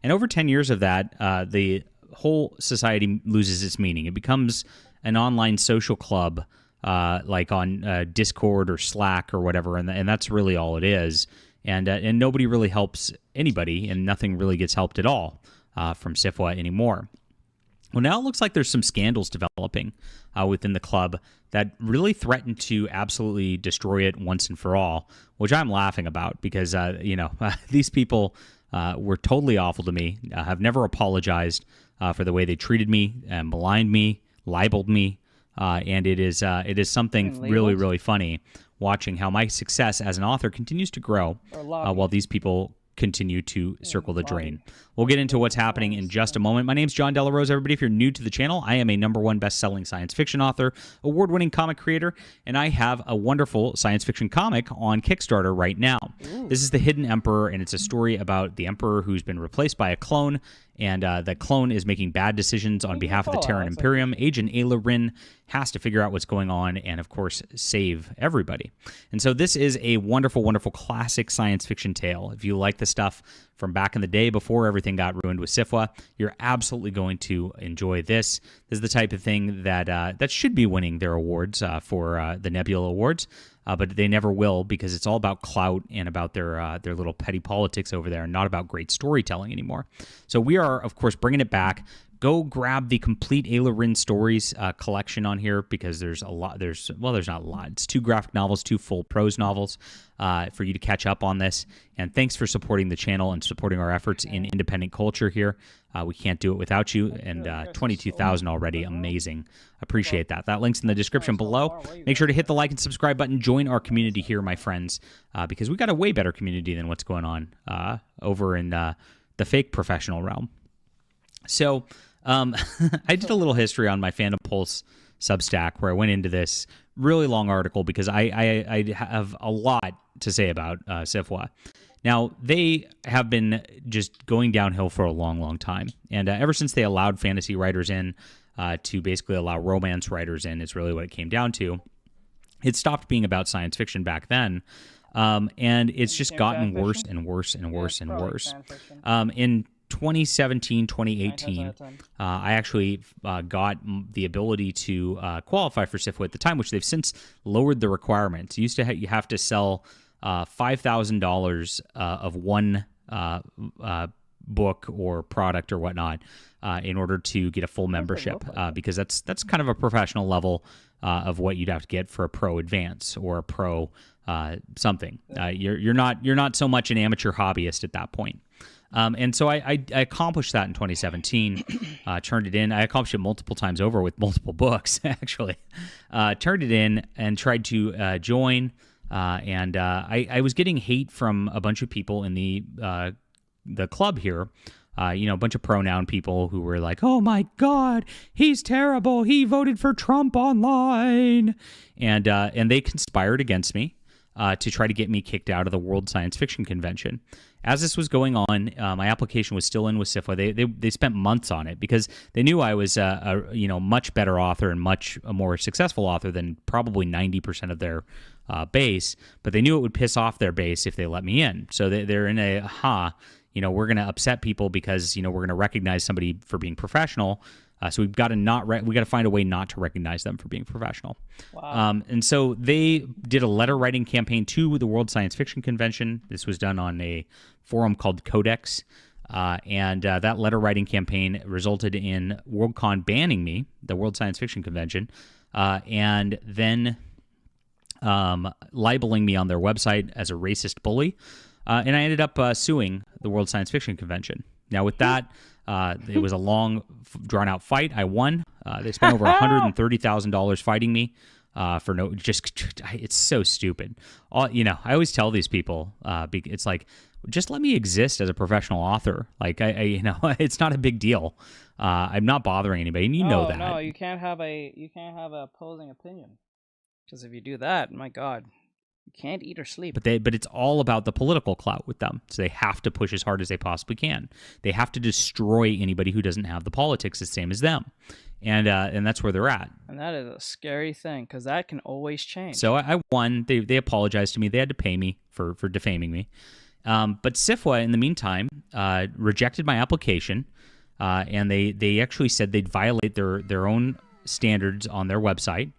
And over 10 years of that, the whole society loses its meaning. It becomes an online social club, like on Discord or Slack or whatever, and that's really all it is. And nobody really helps anybody, and nothing really gets helped at all from SFWA anymore. Well, now it looks like there's some scandals developing within the club that really threaten to absolutely destroy it once and for all, which I'm laughing about because, these people were totally awful to me, have never apologized for the way they treated me, maligned me, libeled me, and it is something really, really funny watching how my success as an author continues to grow while these people continue to circle the drain. We'll get into what's happening in just a moment. My name's John Delarose, everybody. If you're new to the channel, I am a #1 best-selling science fiction author, award-winning comic creator, and I have a wonderful science fiction comic on Kickstarter right now. Ooh. This is The Hidden Emperor, and it's a story about the Emperor who's been replaced by a clone, and the clone is making bad decisions on behalf of the Terran Imperium. Agent Ayla Rin has to figure out what's going on and, of course, save everybody. And so this is a wonderful, wonderful classic science fiction tale. If you like the stuff from back in the day before everything got ruined with Sifwa, you're absolutely going to enjoy this. This is the type of thing that that should be winning their awards for the Nebula Awards, but they never will because it's all about clout and about their little petty politics over there, and not about great storytelling anymore. So we are, of course, bringing it back. Go grab the complete Ayla Rin stories collection on here because there's a lot. There's not a lot. It's 2 graphic novels, 2 full prose novels for you to catch up on this. And thanks for supporting the channel and supporting our efforts in independent culture here. We can't do it without you. And 22,000 already. Amazing. Appreciate that. That link's in the description below. Make sure to hit the like and subscribe button. Join our community here, my friends, because we got a way better community than what's going on over in the fake professional realm. So I did a little history on my Fandom Pulse Substack where I went into this really long article because I have a lot to say about Sifwa. Now, they have been just going downhill for a long, long time. And ever since they allowed fantasy writers in to basically allow romance writers in is really what it came down to. It stopped being about science fiction back then. And it's just gotten worse and worse and worse and worse. In 2017, 2018, I actually got the ability to qualify for Sifwa at the time, which they've since lowered the requirements. You used to you have to sell $5,000 of one book or product or whatnot in order to get a full membership, because that's kind of a professional level of what you'd have to get for a pro advance or a pro something. You're not so much an amateur hobbyist at that point. And so I accomplished that in 2017, turned it in. I accomplished it multiple times over with multiple books, actually. Turned it in and tried to join. And I was getting hate from a bunch of people in the club here. A bunch of pronoun people who were like, "Oh my God, he's terrible. He voted for Trump online," and they conspired against me to try to get me kicked out of the World Science Fiction Convention. As this was going on, my application was still in with Sifwa. They spent months on it because they knew I was a much better author and much a more successful author than probably 90% of their base. But they knew it would piss off their base if they let me in. So they're in a we're going to upset people because we're going to recognize somebody for being professional. So we've got to find a way not to recognize them for being professional. Wow. And so they did a letter writing campaign to the World Science Fiction Convention. This was done on a forum called Codex. And that letter writing campaign resulted in Worldcon banning me, the World Science Fiction Convention, and then libeling me on their website as a racist bully. And I ended up suing the World Science Fiction Convention. Now, with that, it was a long, drawn-out fight. I won. They spent over $130,000 fighting me for it's so stupid. I always tell these people, it's like, just let me exist as a professional author. Like, it's not a big deal. I'm not bothering anybody, and you know that. No, you can't have a opposing opinion, because if you do that, my God. You can't eat or sleep. But it's all about the political clout with them. So they have to push as hard as they possibly can. They have to destroy anybody who doesn't have the politics the same as them. And that's where they're at. And that is a scary thing, because that can always change. So I won. They apologized to me. They had to pay me for defaming me. But Sifwa, in the meantime, rejected my application. And they actually said they'd violate their own standards on their website.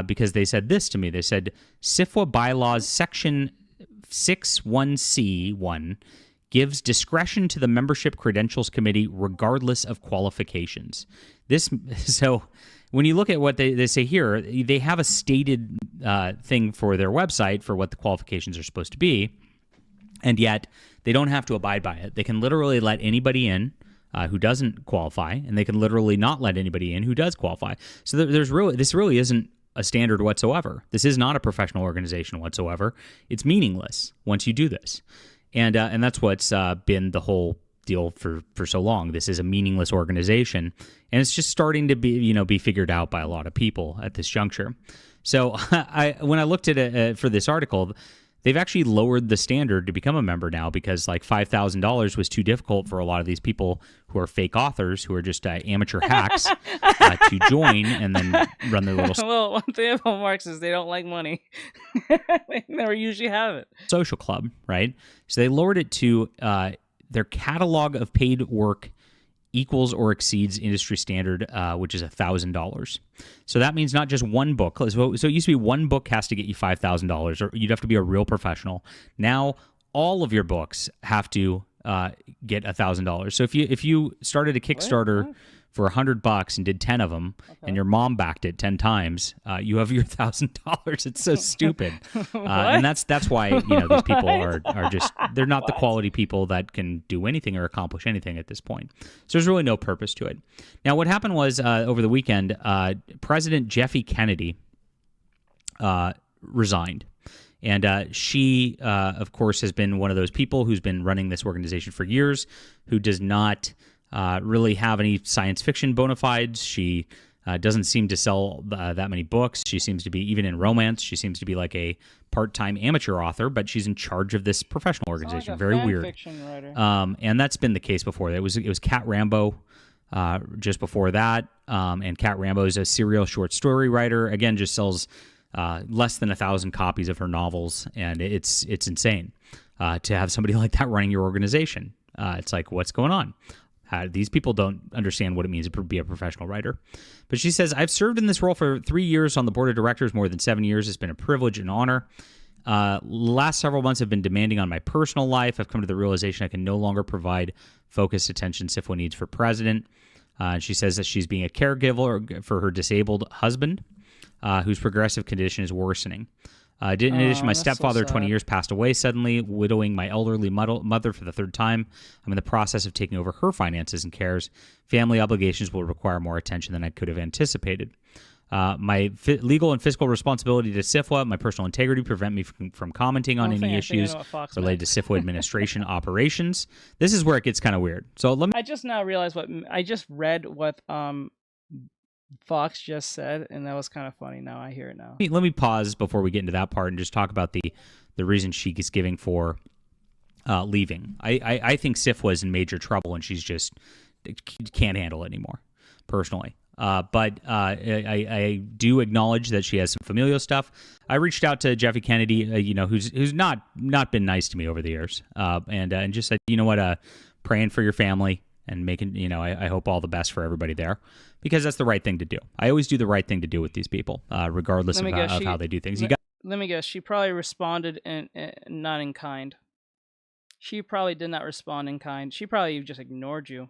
Because they said this to me. They said, Sifwa Bylaws Section 61C1 gives discretion to the Membership Credentials Committee regardless of qualifications. So when you look at what they say here, they have a stated thing for their website for what the qualifications are supposed to be, and yet they don't have to abide by it. They can literally let anybody in who doesn't qualify, and they can literally not let anybody in who does qualify. So this really isn't a standard whatsoever. This is not a professional organization whatsoever. It's meaningless once you do this, and that's what's been the whole deal for so long. This is a meaningless organization, and it's just starting to be figured out by a lot of people at this juncture. So when I looked at it for this article, they've actually lowered the standard to become a member now because like $5,000 was too difficult for a lot of these people who are fake authors, who are just amateur hacks to join and then run their little... Well, one thing about Marx is they don't like money. They never usually have it. Social club, right? So they lowered it to their catalog of paid work equals or exceeds industry standard, which is $1,000. So that means not just one book. So it used to be one book has to get you $5,000, or you'd have to be a real professional. Now all of your books have to get $1,000. So if you started a Kickstarter for $100 and did 10 of them, and your mom backed it 10 times, you have your $1,000. It's so stupid, and that's why these people are just they're not the quality people that can do anything or accomplish anything at this point. So there's really no purpose to it. Now, what happened was over the weekend, President Jeffy Kennedy resigned. And she, of course, has been one of those people who's been running this organization for years, who does not really have any science fiction bona fides. She doesn't seem to sell that many books. She seems to be, even in romance, she seems to be like a part-time amateur author, but she's in charge of this professional organization. Like very weird. Fiction writer. And that's been the case before. It was Cat Rambo just before that. And Cat Rambo is a serial short story writer. Again, just sells less than 1,000 copies of her novels, and it's insane to have somebody like that running your organization. It's like, what's going on? These people don't understand what it means to be a professional writer. But she says, I've served in this role for 3 years on the board of directors, more than 7 years. It's been a privilege and honor. Last several months have been demanding on my personal life. I've come to the realization I can no longer provide focused attention SIFWA needs for president. She says that she's being a caregiver for her disabled husband, whose progressive condition is worsening. In addition, my stepfather, 20 years, passed away suddenly, widowing my elderly mother for the third time. I'm in the process of taking over her finances and cares. Family obligations will require more attention than I could have anticipated. My legal and fiscal responsibility to SIFWA, my personal integrity prevent me from commenting on any issues related to SIFWA administration operations. This is where it gets kind of weird. So I just now realized I just read what Fox just said, and that was kind of funny. Now I hear it now. Let me pause before we get into that part and just talk about the reason she is giving for leaving. I think SIFWA is in major trouble, and she's just can't handle it anymore, personally. But I do acknowledge that she has some familial stuff. I reached out to Jeffy Kennedy, who's not been nice to me over the years, and just said, praying for your family and making, I hope all the best for everybody there, because that's the right thing to do. I always do the right thing to do with these people, regardless of how they do things. Let me guess. She probably responded not in kind. She probably did not respond in kind. She probably just ignored you.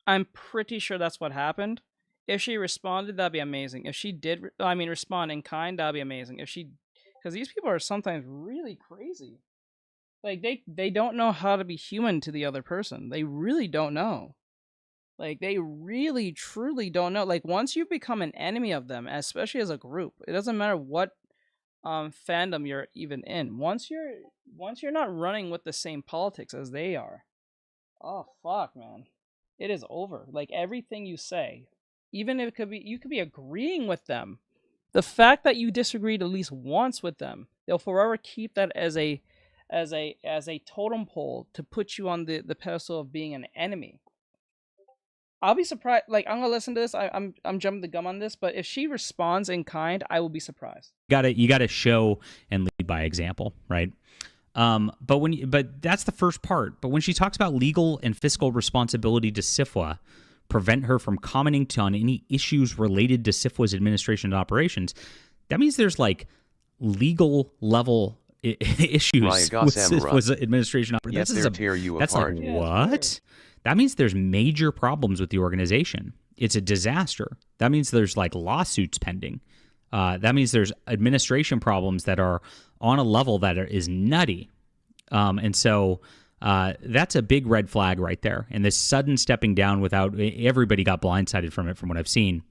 I'm pretty sure that's what happened. If she responded, that'd be amazing. If she did, respond in kind, that'd be amazing. Because these people are sometimes really crazy. Like, they don't know how to be human to the other person. They really don't know. Like, they really, truly don't know. Like, once you become an enemy of them, especially as a group, it doesn't matter what fandom you're even in. Once you're not running with the same politics as they are, oh, fuck, man. It is over. Like, everything you say, even if you could be agreeing with them, the fact that you disagreed at least once with them, they'll forever keep that as a totem pole to put you on the pedestal of being an enemy. I'll be surprised. Like, I'm gonna listen to this. I'm jumping the gun on this, but if she responds in kind, I will be surprised. You gotta show and lead by example, right? But that's the first part. But when she talks about legal and fiscal responsibility to SIFWA prevent her from commenting on any issues related to SIFWA's administration and operations, that means there's like legal level issues with SIFWA's administration. Yes, they tear you that's apart. Like, what? That means there's major problems with the organization. It's a disaster. That means there's like lawsuits pending. That means there's administration problems that are on a level that is nutty. And so That's a big red flag right there. And this sudden stepping down without everybody got blindsided from it, from what I've seen,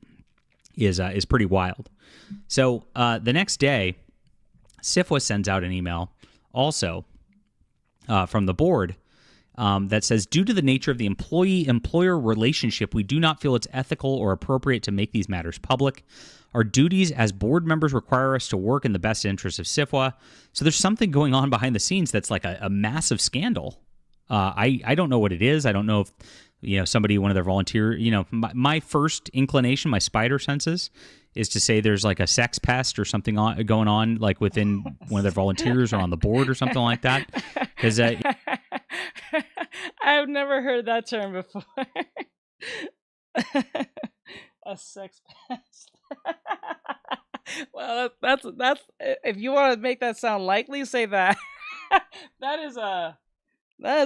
is pretty wild. So the next day, SIFWA sends out an email also from the board that says, due to the nature of the employee-employer relationship, we do not feel it's ethical or appropriate to make these matters public. Our duties as board members require us to work in the best interest of SIFWA. So there's something going on behind the scenes that's like a massive scandal. I don't know what it is. I don't know if somebody, one of their volunteer, my first inclination, my spider senses, is to say there's like a sex pest or something going on, like within one of their volunteers or on the board or something like that. Because I've never heard that term before. A sex pest. Well, that's if you want to make that sound likely, say that. That is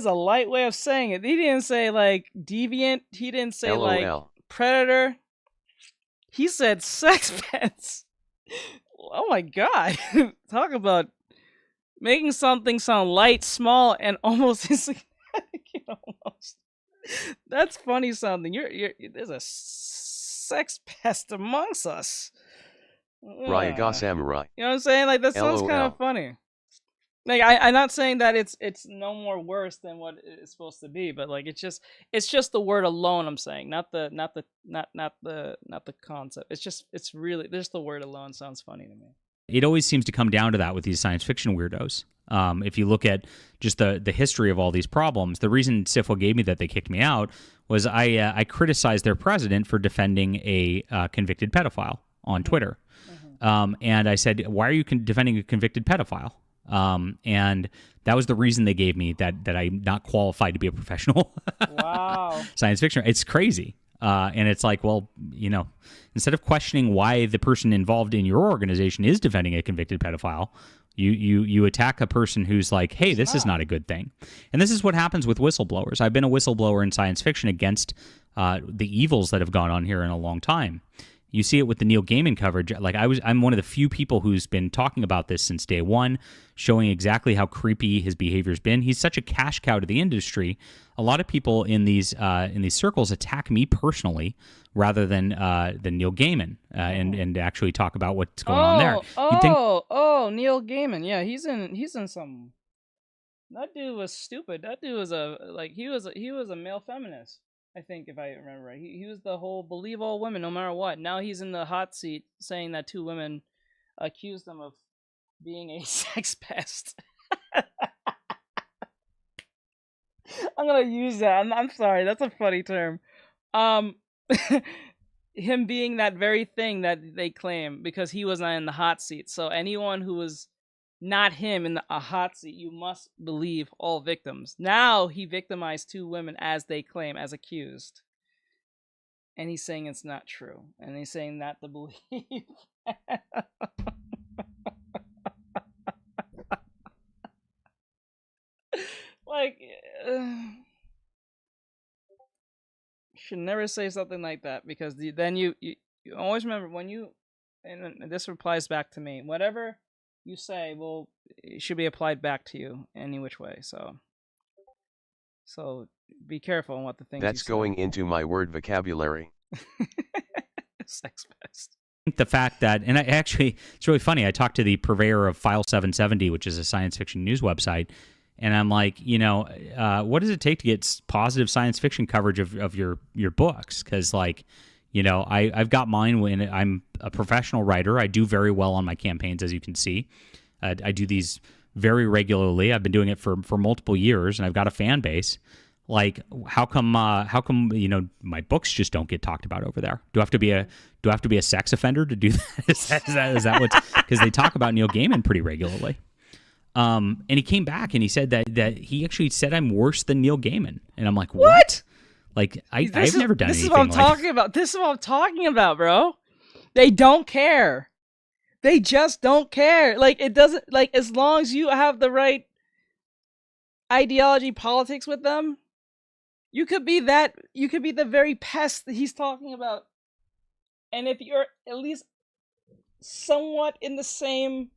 a light way of saying it. He didn't say like deviant. He didn't say LOL. like predator. He said sex pets. Oh my god. Talk about making something sound light, small, and almost insignificant. Almost. That's funny sounding. There's a sex pest amongst us. Ryaga Samurai. You know what I'm saying? Like that sounds kind of funny. Like I'm not saying that it's no more worse than what it's supposed to be, but like it's just the word alone. I'm saying not the concept. It's really just the word alone sounds funny to me. It always seems to come down to that with these science fiction weirdos. If you look at just the history of all these problems, the reason SIFWA gave me that they kicked me out was I criticized their president for defending a convicted pedophile on Twitter. And I said, why are you defending a convicted pedophile? And that was the reason they gave me that I'm not qualified to be a professional science fiction. It's crazy. And it's like, well, instead of questioning why the person involved in your organization is defending a convicted pedophile, you attack a person who's like, hey, this is not a good thing. And this is what happens with whistleblowers. I've been a whistleblower in science fiction against the evils that have gone on here in a long time. You see it with the Neil Gaiman coverage. Like I'm one of the few people who's been talking about this since day one, showing exactly how creepy his behavior's been. He's such a cash cow to the industry. A lot of people in these circles attack me personally rather than Neil Gaiman and actually talk about what's going on there. Neil Gaiman. Yeah, he's in some. That dude was stupid. That dude was he was a male feminist. I think, if I remember right, he was the whole believe all women no matter what. Now he's in the hot seat saying that 2 women accused him of being a sex pest. I'm gonna use that. I'm sorry, that's a funny term. Him being that very thing that they claim because he was not in the hot seat. So anyone who was not him in a hot seat, you must believe all victims. Now he victimized 2 women as they claim, as accused. And he's saying it's not true. And he's saying not to believe. Like, should never say something like that, because then you always remember when you, and this applies back to me, whatever you say, well, it should be applied back to you any which way. So be careful on what the things. That's going into my word vocabulary. Sex pest. The fact that, and it's really funny. I talked to the purveyor of File 770, which is a science fiction news website, and I'm like, what does it take to get positive science fiction coverage of your books? Because I've got mine when I'm a professional writer. I do very well on my campaigns, as you can see. I do these very regularly. I've been doing it for multiple years, and I've got a fan base. Like, how come my books just don't get talked about over there? Do I have to be a sex offender to do that? Is that what's, because they talk about Neil Gaiman pretty regularly. And he came back and he said that he actually said I'm worse than Neil Gaiman, and I'm like, what? Like, I've never done anything. This is what I'm talking about. This is what I'm talking about, bro. They don't care. They just don't care. Like, it doesn't, like, as long as you have the right ideology, politics with them, you could be the very pest that he's talking about. And if you're at least somewhat in the same,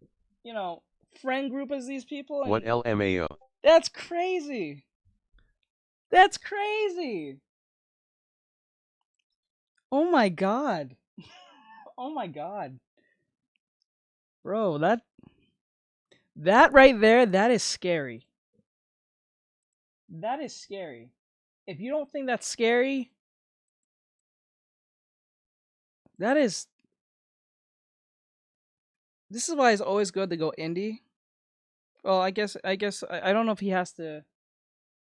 friend group as these people. What LMAO? That's crazy. That's crazy. Oh my god. Oh my god. Bro, that right there, that is scary. That is scary. If you don't think that's scary, this is why it's always good to go indie. Well, I guess I don't know if he has to.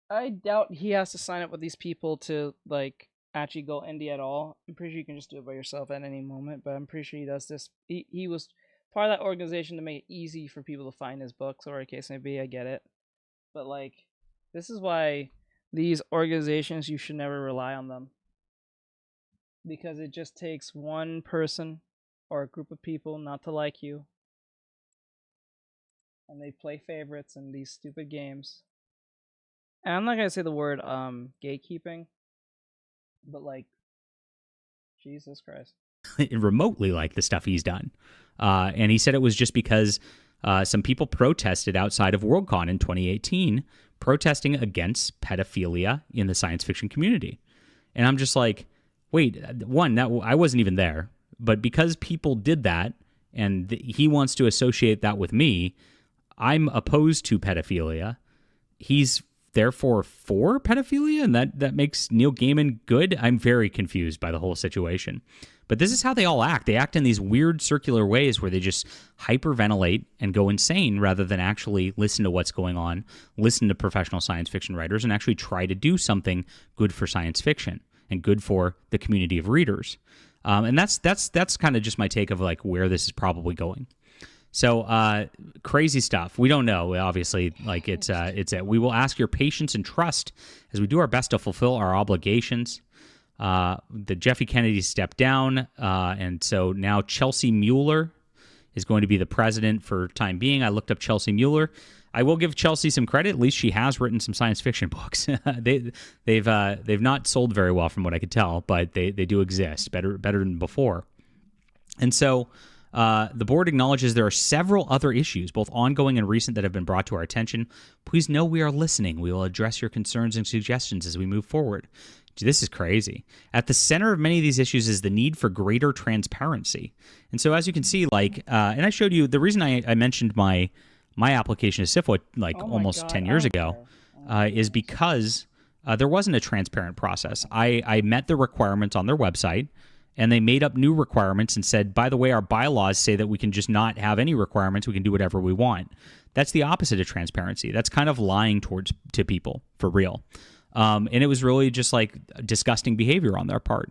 I doubt he has to sign up with these people to like actually go indie at all. I'm pretty sure you can just do it by yourself at any moment, but I'm pretty sure he does this. He was part of that organization to make it easy for people to find his books, or a case may be. I get it, but like, this is why these organizations, you should never rely on them, because it just takes one person or a group of people not to like you, and they play favorites in these stupid games. And I'm not gonna say the word gatekeeping, but like, Jesus Christ. Remotely like the stuff he's done. And he said it was just because some people protested outside of Worldcon in 2018, protesting against pedophilia in the science fiction community. And I'm just like, wait, one, I wasn't even there, but because people did that and he wants to associate that with me, I'm opposed to pedophilia. He's therefore for pedophilia, and that makes Neil Gaiman good. I'm very confused by the whole situation. But this is how they all act. They act in these weird circular ways where they just hyperventilate and go insane rather than actually listen to what's going on, listen to professional science fiction writers, and actually try to do something good for science fiction and good for the community of readers. And that's kind of just my take of like where this is probably going. So crazy stuff. We don't know, obviously. Like we will ask your patience and trust as we do our best to fulfill our obligations. The Jeffy Kennedy stepped down, and so now Chelsea Mueller is going to be the president for time being. I looked up Chelsea Mueller. I will give Chelsea some credit. At least she has written some science fiction books. They've not sold very well from what I could tell, but they do exist better than before. And so. The board acknowledges there are several other issues, both ongoing and recent, that have been brought to our attention. Please know we are listening. We will address your concerns and suggestions as we move forward. This is crazy. At the center of many of these issues is the need for greater transparency. And so as you can see, like, and I showed you, the reason I mentioned my application to SIFWA almost 10 years ago is because there wasn't a transparent process. I met the requirements on their website, and they made up new requirements and said, by the way, our bylaws say that we can just not have any requirements. We can do whatever we want. That's the opposite of transparency. That's kind of lying to people for real. And it was really just like disgusting behavior on their part.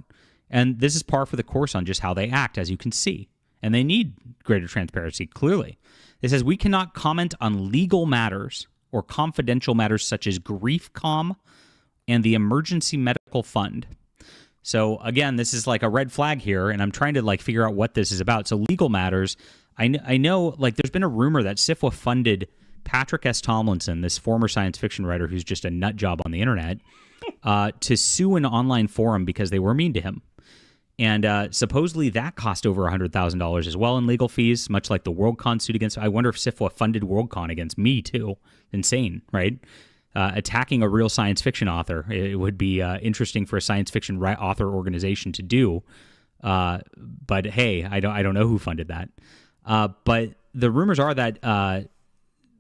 And this is par for the course on just how they act, as you can see. And they need greater transparency, clearly. It says, we cannot comment on legal matters or confidential matters such as GriefCom and the Emergency Medical Fund. So again, this is like a red flag here, and I'm trying to like figure out what this is about. So legal matters, I know like there's been a rumor that SIFWA funded Patrick S. Tomlinson, this former science fiction writer who's just a nut job on the internet, to sue an online forum because they were mean to him. And supposedly that cost over $100,000 as well in legal fees, much like the Worldcon suit against. I wonder if SIFWA funded Worldcon against me too. Insane, right? Attacking a real science fiction author. It would be interesting for a science fiction author organization to do. But hey, I don't know who funded that. But the rumors are that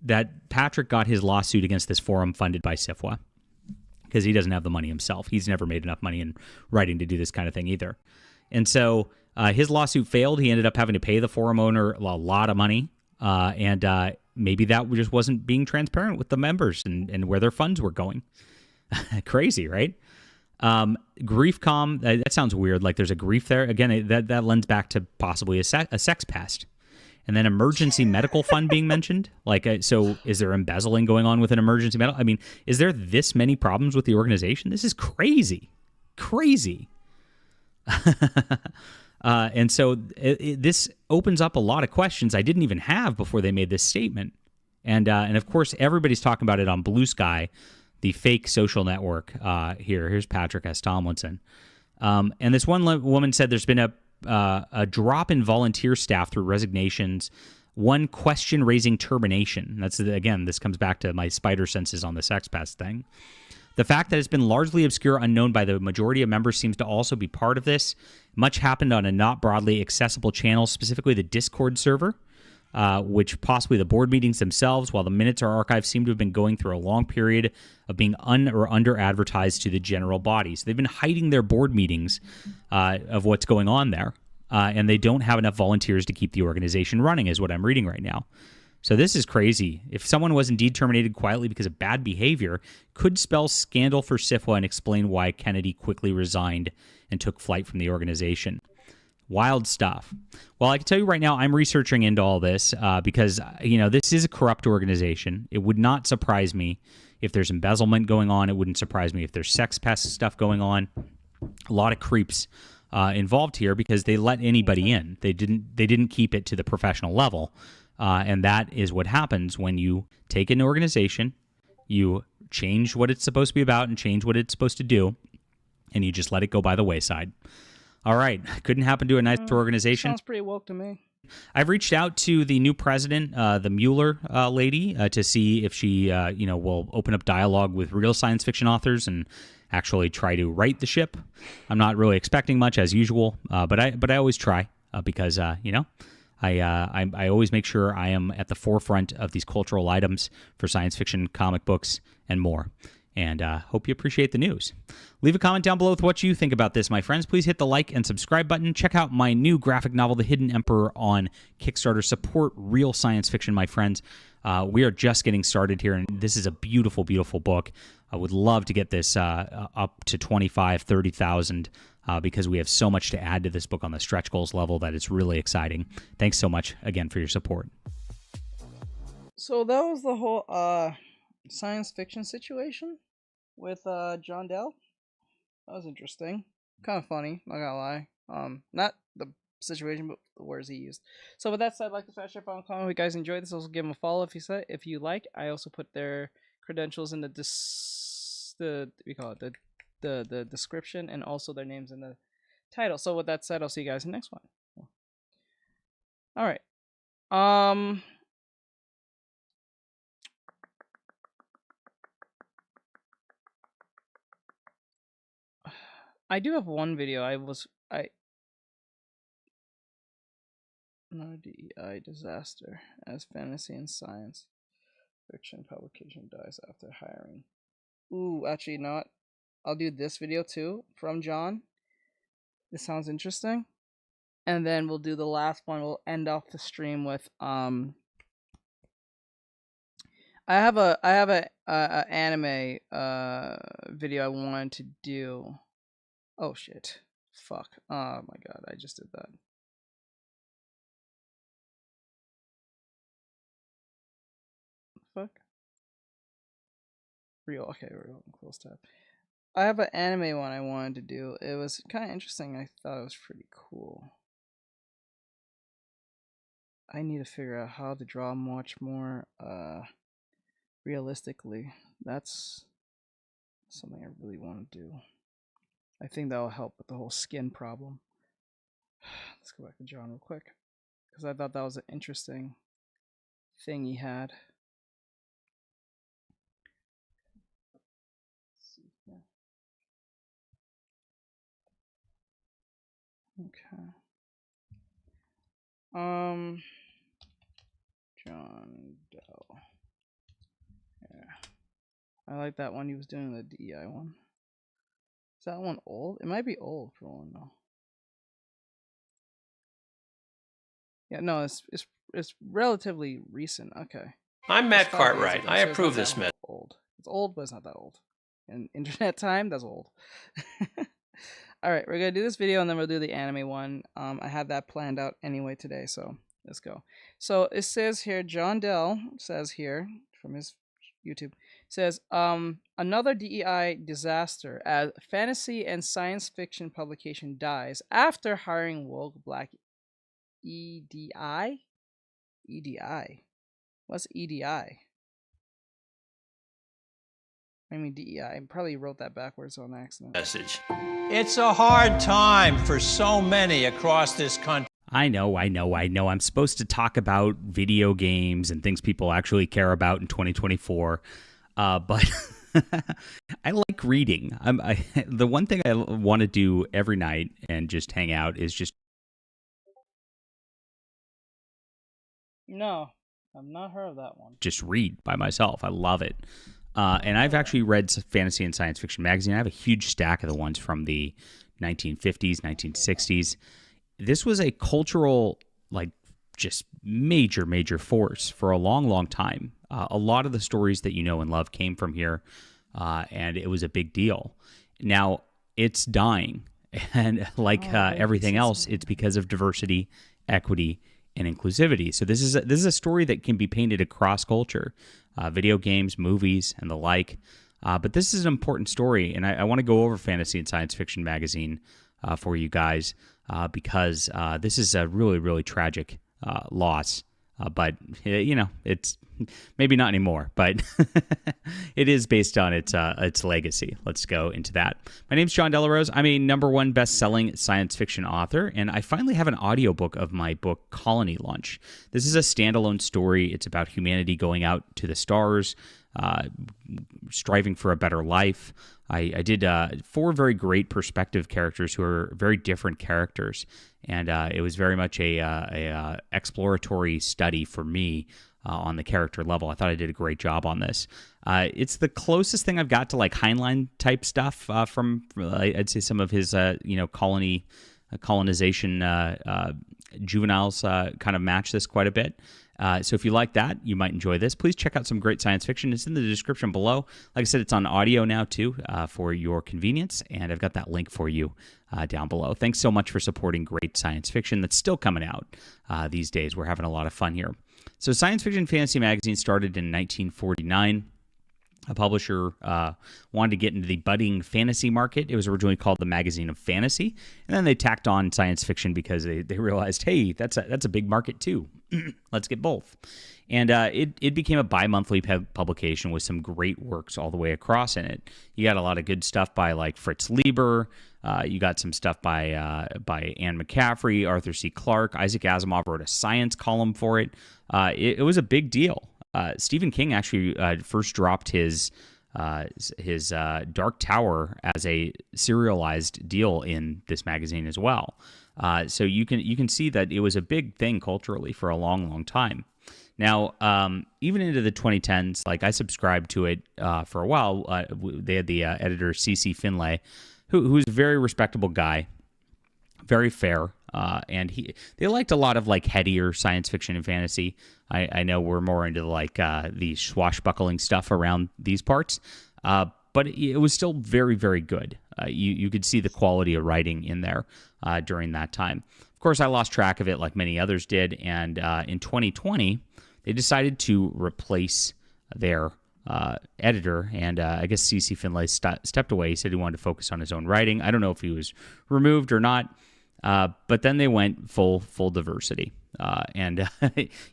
that Patrick got his lawsuit against this forum funded by SIFWA because he doesn't have the money himself. He's never made enough money in writing to do this kind of thing either. And so his lawsuit failed. He ended up having to pay the forum owner a lot of money. And maybe that just wasn't being transparent with the members and where their funds were going. Crazy, right? GriefCom, that sounds weird. Like there's a grief there. Again, that lends back to possibly a sex pest. And then emergency medical fund being mentioned. Like, so is there embezzling going on with an emergency medical? I mean, is there this many problems with the organization? This is crazy. Crazy. And so this opens up a lot of questions I didn't even have before they made this statement. And of course, everybody's talking about it on Blue Sky, the fake social network. Here's Patrick S. Tomlinson. And this one woman said there's been a drop in volunteer staff through resignations, one question-raising termination. That's, again, this comes back to my spider senses on the sex pest thing. The fact that it's been largely obscure, unknown by the majority of members seems to also be part of this. Much happened on a not broadly accessible channel, specifically the Discord server, which possibly the board meetings themselves, while the minutes are archived, seem to have been going through a long period of being or under-advertised to the general body. So they've been hiding their board meetings of what's going on there, and they don't have enough volunteers to keep the organization running, is what I'm reading right now. So this is crazy. If someone was indeed terminated quietly because of bad behavior, could spell scandal for SIFWA and explain why Kennedy quickly resigned and took flight from the organization. Wild stuff. Well, I can tell you right now, I'm researching into all this because, this is a corrupt organization. It would not surprise me if there's embezzlement going on. It wouldn't surprise me if there's sex pest stuff going on. A lot of creeps involved here because they let anybody in. They didn't keep it to the professional level. And that is what happens when you take an organization, you change what it's supposed to be about and change what it's supposed to do, and you just let it go by the wayside. All right. Couldn't happen to a nicer organization. Sounds pretty woke to me. I've reached out to the new president, the Mueller lady, to see if she, will open up dialogue with real science fiction authors and actually try to right the ship. I'm not really expecting much as usual, but I always try because, I always make sure I am at the forefront of these cultural items for science fiction, comic books, and more. And hope you appreciate the news. Leave a comment down below with what you think about this, my friends. Please hit the like and subscribe button. Check out my new graphic novel, The Hidden Emperor, on Kickstarter. Support real science fiction, my friends. We are just getting started here, and this is a beautiful, beautiful book. I would love to get this up to 25,000, 30,000 because we have so much to add to this book on the stretch goals level that it's really exciting. Thanks so much again for your support. So that was the whole science fiction situation with John Dell. That was interesting. Kind of funny, not gonna lie. Not the situation, but the words he used. So with that said, like to smash your phone comment. If you guys enjoyed this, also give them a follow if you like. I also put their credentials in the description, and also their names in the title. So with that said, I'll see you guys in the next one. All right. I do have one video. No DEI disaster as fantasy and science fiction publication dies after hiring. Ooh, actually not. I'll do this video too from John. This sounds interesting. And then we'll do the last one. We'll end off the stream with I have a anime video I wanted to do. Oh shit. Fuck. Oh my god, I just did that. Fuck. Okay, real close tab. I have an anime one I wanted to do. It was kind of interesting. I thought it was pretty cool. I need to figure out how to draw much more realistically. That's something I really want to do. I think that will help with the whole skin problem. Let's go back to John real quick, because I thought that was an interesting thing he had. Okay. John Doe. Yeah. I like that one he was doing, the DEI one. Is that one old? It might be old for one though. Yeah, no, it's relatively recent. Okay. I'm Matt Cartwright. I approve this myth. Old. It's old, but it's not that old. In internet time, that's old. Alright, we're gonna do this video and then we'll do the anime one. I had that planned out anyway today, so let's go. So it says here, John Dell says here from his YouTube, says another DEI disaster as fantasy and science fiction publication dies after hiring woke black EDI? EDI. What's EDI? I mean DEI. I probably wrote that backwards on accident. Message. It's a hard time for so many across this country. I know. I'm supposed to talk about video games and things people actually care about in 2024. But I like reading. The one thing I want to do every night and just hang out is just. No, I've not heard of that one. Just read by myself. I love it. And I've actually read fantasy and science fiction magazine. I have a huge stack of the ones from the 1950s, 1960s. This was a cultural, like, just major force for a long time. A lot of the stories that you know and love came from here, and it was a big deal. Now, it's dying, and like everything else, it's because of diversity, equity, and inclusivity. So this is a story that can be painted across culture, video games, movies, and the like. But this is an important story, and I want to go over Fantasy and Science Fiction magazine for you guys because this is a really tragic loss. But it's maybe not anymore, but it is based on its legacy. Let's go into that. My name's John Delarose. I'm a #1 best-selling science fiction author, and I finally have an audiobook of my book, Colony Launch. This is a standalone story. It's about humanity going out to the stars, striving for a better life. I did 4 very great perspective characters who are very different characters, and it was very much a exploratory study for me on the character level. I thought I did a great job on this. It's the closest thing I've got to like Heinlein type stuff from I'd say some of his colonization juveniles kind of match this quite a bit. So if you like that, you might enjoy this. Please check out some great science fiction. It's in the description below. Like I said, it's on audio now too for your convenience, and I've got that link for you down below. Thanks so much for supporting great science fiction that's still coming out these days. We're having a lot of fun here. So Science Fiction Fantasy Magazine started in 1949. A publisher wanted to get into the budding fantasy market. It was originally called the Magazine of Fantasy, and then they tacked on science fiction because they realized, hey, that's a big market too. Let's get both. And it became a bi-monthly publication with some great works all the way across in it. You got a lot of good stuff by like Fritz Lieber. You got some stuff by Anne McCaffrey, Arthur C. Clarke. Isaac Asimov wrote a science column for it. It was a big deal. Stephen King actually first dropped his Dark Tower as a serialized deal in this magazine as well. So you can see that it was a big thing culturally for a long time. Now, even into the 2010s, like I subscribed to it for a while. They had the editor C.C. Finlay, who's a very respectable guy, very fair, and they liked a lot of like headier science fiction and fantasy. I know we're more into like the swashbuckling stuff around these parts, but it was still very good. You could see the quality of writing in there during that time. Of course, I lost track of it like many others did, and in 2020, they decided to replace their editor, and I guess C.C. Finlay stepped away. He said he wanted to focus on his own writing. I don't know if he was removed or not, but then they went full diversity, and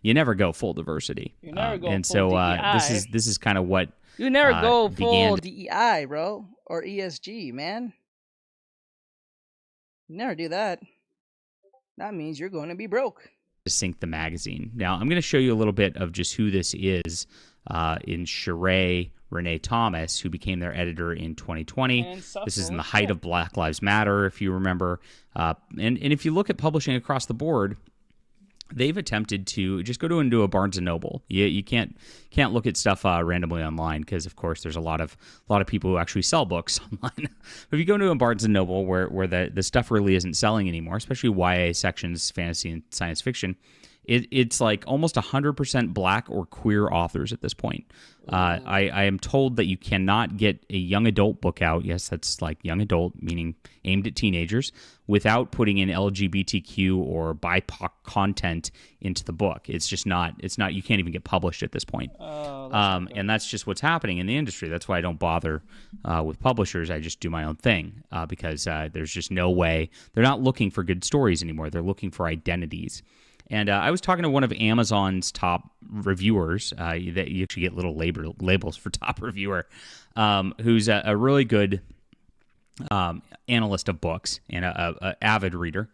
you never go full diversity. You never go and full so DEI. this is kind of what you never go full DEI, bro, or ESG, man. You never do that. That means you're going to be broke. To sync the magazine. Now, I'm going to show you a little bit of just who this is in Sheree Renee Thomas, who became their editor in 2020. This is in the height of Black Lives Matter, if you remember. And if you look at publishing across the board, they've attempted to just go into a Barnes & Noble. You can't look at stuff randomly online because, of course, there's a lot of people who actually sell books online. But if you go into a Barnes & Noble where the stuff really isn't selling anymore, especially YA sections, fantasy and science fiction, it's like almost 100% black or queer authors at this point. I am told that you cannot get a young adult book out. Yes, that's like young adult, meaning aimed at teenagers, without putting in LGBTQ or BIPOC content into the book. It's not, you can't even get published at this point. And that's just what's happening in the industry. That's why I don't bother with publishers. I just do my own thing because there's just no way. They're not looking for good stories anymore. They're looking for identities. And I was talking to one of Amazon's top reviewers, that you actually get little labels for top reviewer, who's a really good analyst of books and a avid reader.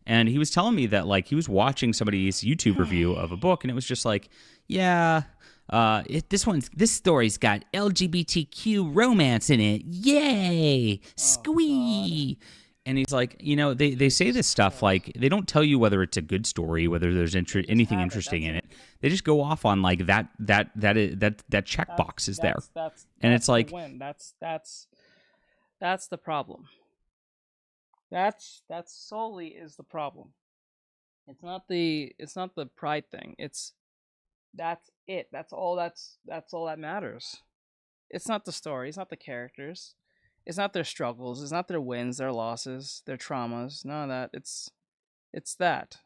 And he was telling me that like he was watching somebody's YouTube review of a book, and it was just like, yeah, This story's got LGBTQ romance in it. Yay! Squee! And he's like, they say this stuff like they don't tell you whether it's a good story, whether there's anything interesting in it. They just go off on like that checkbox is there, and it's like that's the problem. That's solely is the problem. It's not the pride thing. That's it. That's all that matters. It's not the story. It's not the characters. It's not their struggles. It's not their wins, their losses, their traumas. None of that. It's that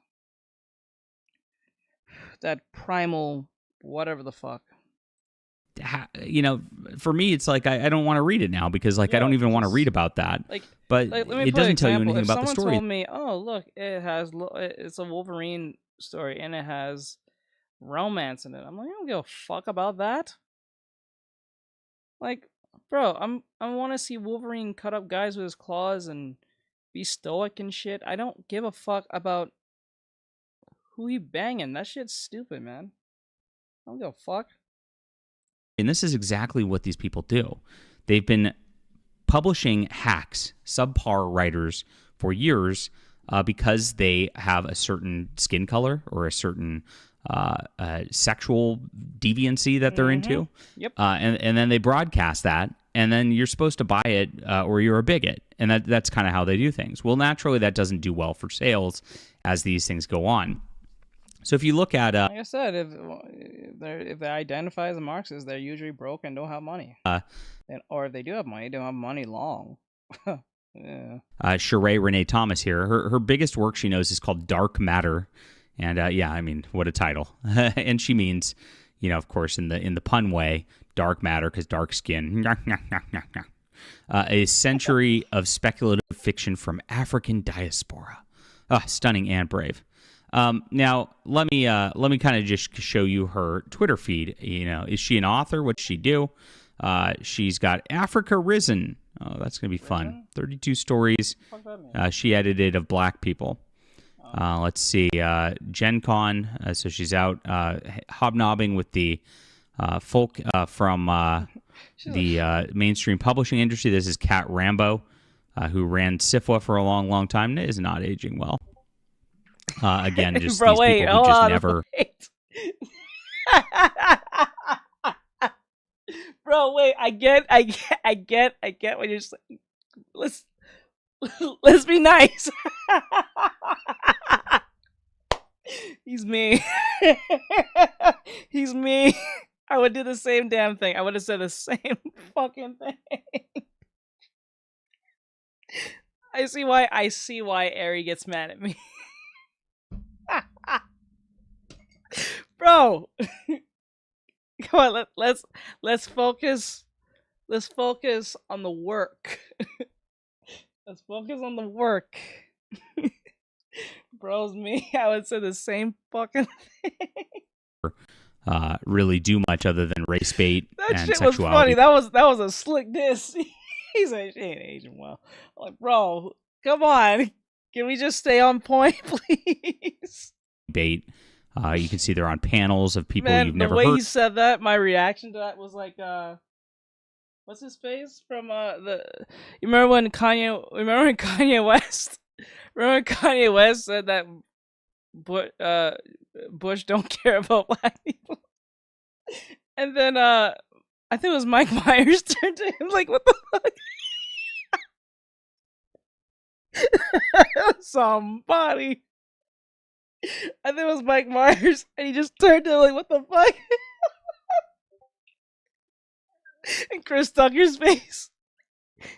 primal whatever the fuck. For me, it's like I don't want to read it now because I don't even want to read about that. But it doesn't tell you anything about the story. If someone told me, oh look, it's a Wolverine story and it has romance in it, I'm like, I don't give a fuck about that. Like, bro, I want to see Wolverine cut up guys with his claws and be stoic and shit. I don't give a fuck about who he banging. That shit's stupid, man. I don't give a fuck. And this is exactly what these people do. They've been publishing hacks, subpar writers for years because they have a certain skin color or a certain sexual deviancy that they're into. Yep. And then they broadcast that, and then you're supposed to buy it or you're a bigot. And that's kind of how they do things. Well, naturally, that doesn't do well for sales as these things go on. So if you look at... like I said, if they identify as a Marxist, they're usually broke and don't have money. Or if they do have money, they don't have money long. Yeah. Sheree Renee Thomas here. Her biggest work she knows is called Dark Matter. And I mean, what a title. And she means, of course, in the pun way, dark matter because dark skin. A century of speculative fiction from African diaspora. Stunning and brave. Now, let me kind of just show you her Twitter feed. Is she an author? What's she do? She's got Africa Risen. Oh, that's going to be fun. 32 stories she edited of black people. Let's see. Gen Con. So she's out hobnobbing with the folk from the mainstream publishing industry. This is Kat Rambo, who ran SIFWA for a long, long time. Is not aging well. Again, just Bro, these people who just never. Bro, wait! I get what you're saying. Let's be nice. He's me. He's me. I would do the same damn thing. I would have said the same fucking thing. I see why Ari gets mad at me. Bro. Come on, let's focus. Let's focus on the work. Let's focus on the work. Bro's me. I would say the same fucking thing. Really do much other than race bait and shit sexuality. Was funny. That was a slick diss. He's like, she ain't aging well. I'm like, bro, come on. Can we just stay on point, please? Bait. You can see they're on panels of people you've never heard. The way he said that, my reaction to that was like, what's his face from You remember when Kanye West? Remember when Kanye West said that Bush don't care about black people? And then I think it was Mike Myers turned to him like, what the fuck? Somebody. I think it was Mike Myers, and he just turned to him like, what the fuck? And Chris Tucker's face.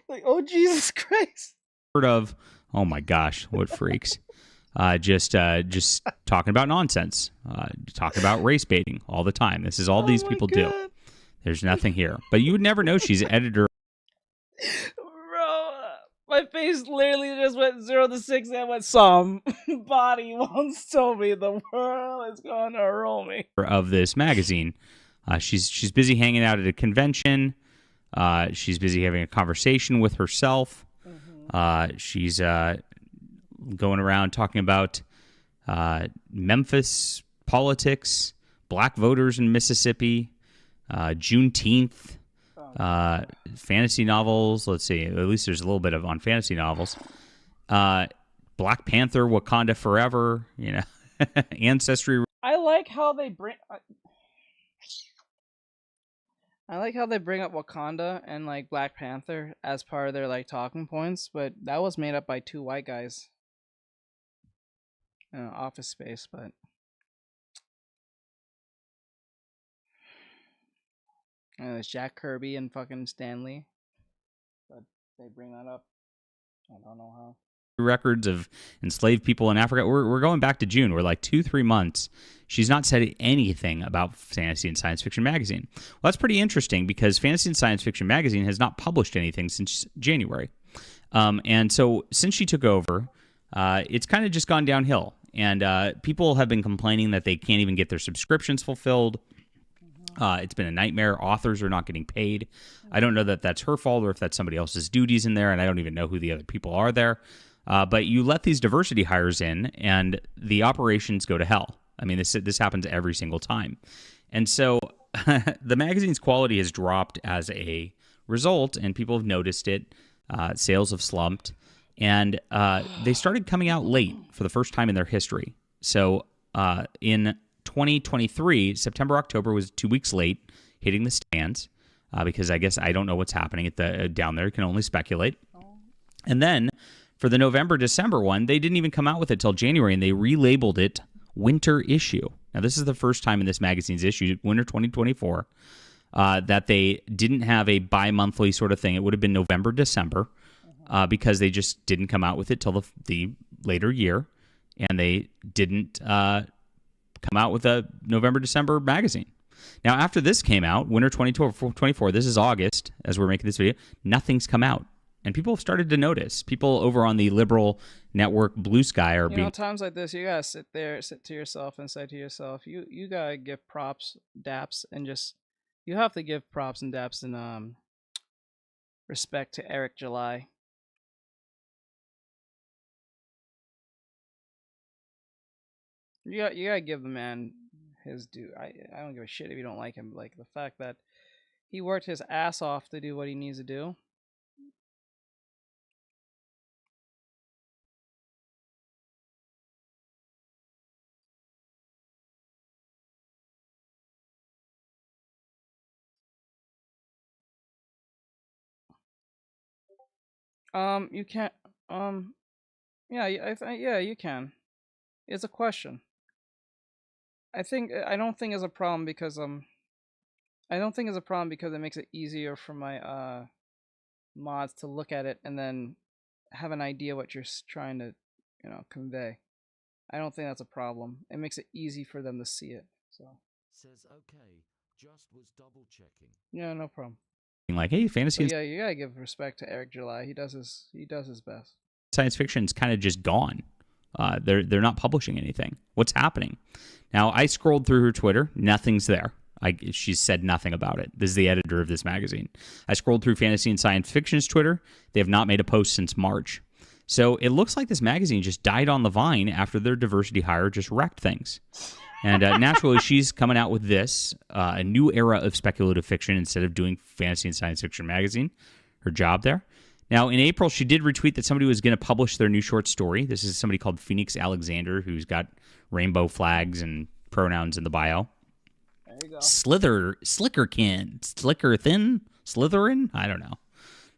Like, oh, Jesus Christ. Heard of, oh my gosh, what freaks. Just talking about nonsense. Talking about race baiting all the time. This is all these people do. There's nothing here. But you would never know she's editor. Bro, my face literally just went 0 to 60 and went, somebody once told me the world is going to roll me. Of this magazine. She's busy hanging out at a convention. She's busy having a conversation with herself. She's going around talking about Memphis politics, black voters in Mississippi, Juneteenth, fantasy novels. Let's see. At least there's a little bit of on fantasy novels. Black Panther, Wakanda Forever. You know, Ancestry. I like how they bring. I like how they bring up Wakanda and like Black Panther as part of their like talking points, but that was made up by two white guys. Office Space, but it's Jack Kirby and fucking Stanley, but they bring that up. I don't know how. Records of enslaved people in Africa. We're going back to June. We're like 2-3 months. She's not said anything about Fantasy and Science Fiction Magazine. Well, that's pretty interesting because Fantasy and Science Fiction Magazine has not published anything since January. And so since she took over, it's kind of just gone downhill. And people have been complaining that they can't even get their subscriptions fulfilled. It's been a nightmare. Authors are not getting paid. I don't know that that's her fault or if that's somebody else's duties in there, and I don't even know who the other people are there. But you let these diversity hires in, and the operations go to hell. I mean, this happens every single time. And so the magazine's quality has dropped as a result, and people have noticed it. Sales have slumped, and they started coming out late for the first time in their history. So in 2023, September, October was 2 weeks late hitting the stands because I guess I don't know what's happening at down there. You can only speculate. And then for the November, December one, they didn't even come out with it till January, and they relabeled it Winter Issue. Now, this is the first time in this magazine's issue, Winter 2024, that they didn't have a bi-monthly sort of thing. It would have been November, December, because they just didn't come out with it till the later year, and they didn't come out with a November, December magazine. Now, after this came out, Winter 2024, this is August, as we're making this video, nothing's come out. And people have started to notice. People over on the liberal network Blue Sky are being... times like this, you gotta sit to yourself and say to yourself, you gotta give props, daps, and just... You have to give props and daps and respect to Eric July. You gotta give the man his due. I don't give a shit if you don't like him. Like, the fact that he worked his ass off to do what he needs to do. You can't. Yeah, yeah, you can. It's a question. I don't think it's a problem because I don't think it's a problem because it makes it easier for my mods to look at it and then have an idea what you're trying to, convey. I don't think that's a problem. It makes it easy for them to see it. So. Says okay. Just was double checking. Yeah, no problem. Like, hey, fantasy. But yeah, you gotta give respect to Eric July. He does his best. Science fiction's kind of just gone. They're not publishing anything. What's happening? Now, I scrolled through her Twitter. Nothing's there. She's said nothing about it. This is the editor of this magazine. I scrolled through Fantasy and Science Fiction's Twitter. They have not made a post since March. So it looks like this magazine just died on the vine after their diversity hire just wrecked things. And naturally, she's coming out with this, a new era of speculative fiction instead of doing Fantasy and Science Fiction magazine, her job there. Now, in April, she did retweet that somebody was going to publish their new short story. This is somebody called Phoenix Alexander, who's got rainbow flags and pronouns in the bio. There you go. Slickerkin, Slytherin? I don't know.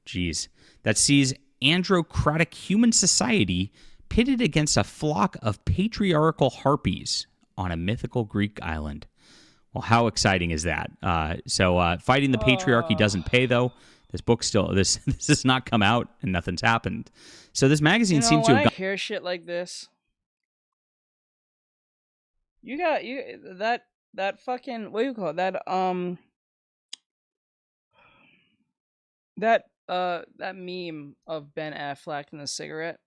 Jeez. That sees androcratic human society pitted against a flock of patriarchal harpies on a mythical Greek island. Well, how exciting is that? So fighting the patriarchy doesn't pay, though. This book still, this has not come out and nothing's happened. So this magazine seems to have when I hear shit like this, that fucking, what do you call it? That meme of Ben Affleck and the cigarette.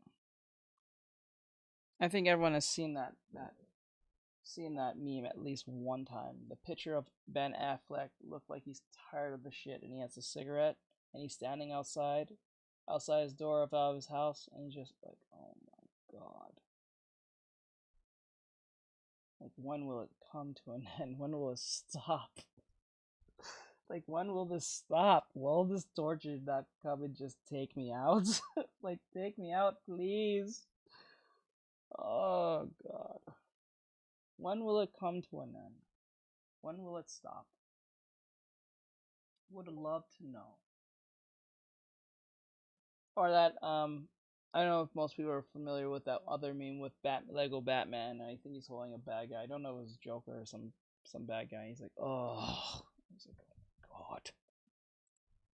I think everyone has seen that meme at least one time. The picture of Ben Affleck looked like he's tired of the shit and he has a cigarette and he's standing outside his door of his house and he's just like, oh my god. Like, when will it come to an end? When will it stop? Like, when will this stop? Will this torture not come and just take me out? Like, take me out, please. Oh, God. When will it come to an end? When will it stop? Would love to know. Or that, I don't know if most people are familiar with that other meme with Lego Batman. I think he's holding a bad guy. I don't know if it's Joker or some bad guy. He's like, oh. He's like, oh, God.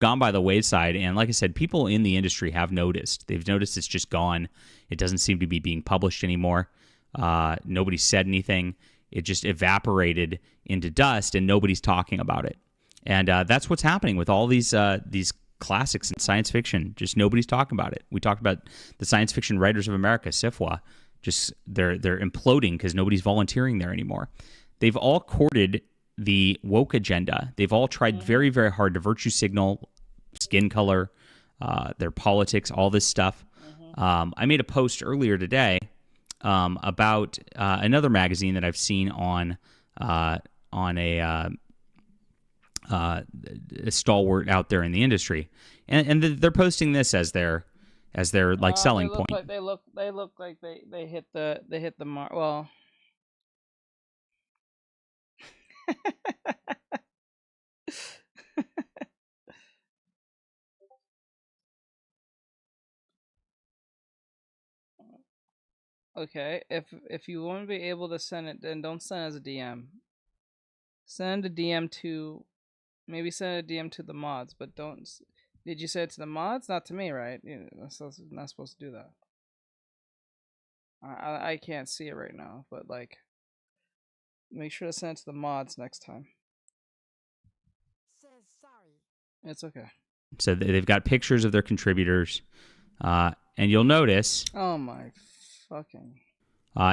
Gone by the wayside, and like I said, people in the industry have noticed. They've noticed it's just gone. It doesn't seem to be being published anymore. Nobody said anything. It just evaporated into dust, and nobody's talking about it. And that's what's happening with all these classics in science fiction. Just nobody's talking about it. We talked about the Science Fiction Writers of America, SFWA. Just they're imploding because nobody's volunteering there anymore. They've all courted the woke agenda. They've all tried very, very hard to virtue signal skin color, their politics, all this stuff. I made a post earlier today about another magazine that I've seen on a stalwart out there in the industry, and they're posting this as their like selling point. They look like they hit the mark. Well. Okay, if you want to be able to send it, then don't send it as a DM. Send a DM to, maybe send a DM to the mods, but don't. Did you send it to the mods? Not to me, right? You're not supposed to do that. I can't see it right now, but like, make sure to send it to the mods next time. Says sorry. It's okay. So they've got pictures of their contributors, and you'll notice. Oh my fucking.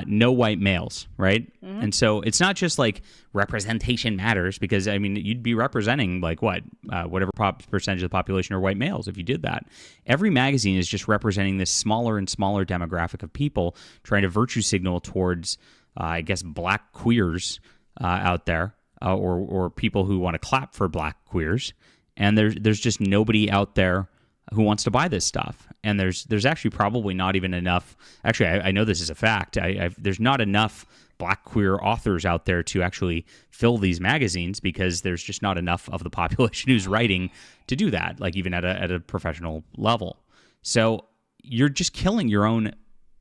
No white males, right? Mm-hmm. And so it's not just like representation matters, because I mean you'd be representing like whatever percentage of the population are white males if you did that. Every magazine is just representing this smaller and smaller demographic of people, trying to virtue signal towards I guess black queers out there, or people who want to clap for black queers. And there's just nobody out there who wants to buy this stuff. And there's actually probably not even enough. Actually, I know this is a fact. There's not enough black queer authors out there to actually fill these magazines, because there's just not enough of the population who's writing to do that, like even at a professional level. So you're just killing your own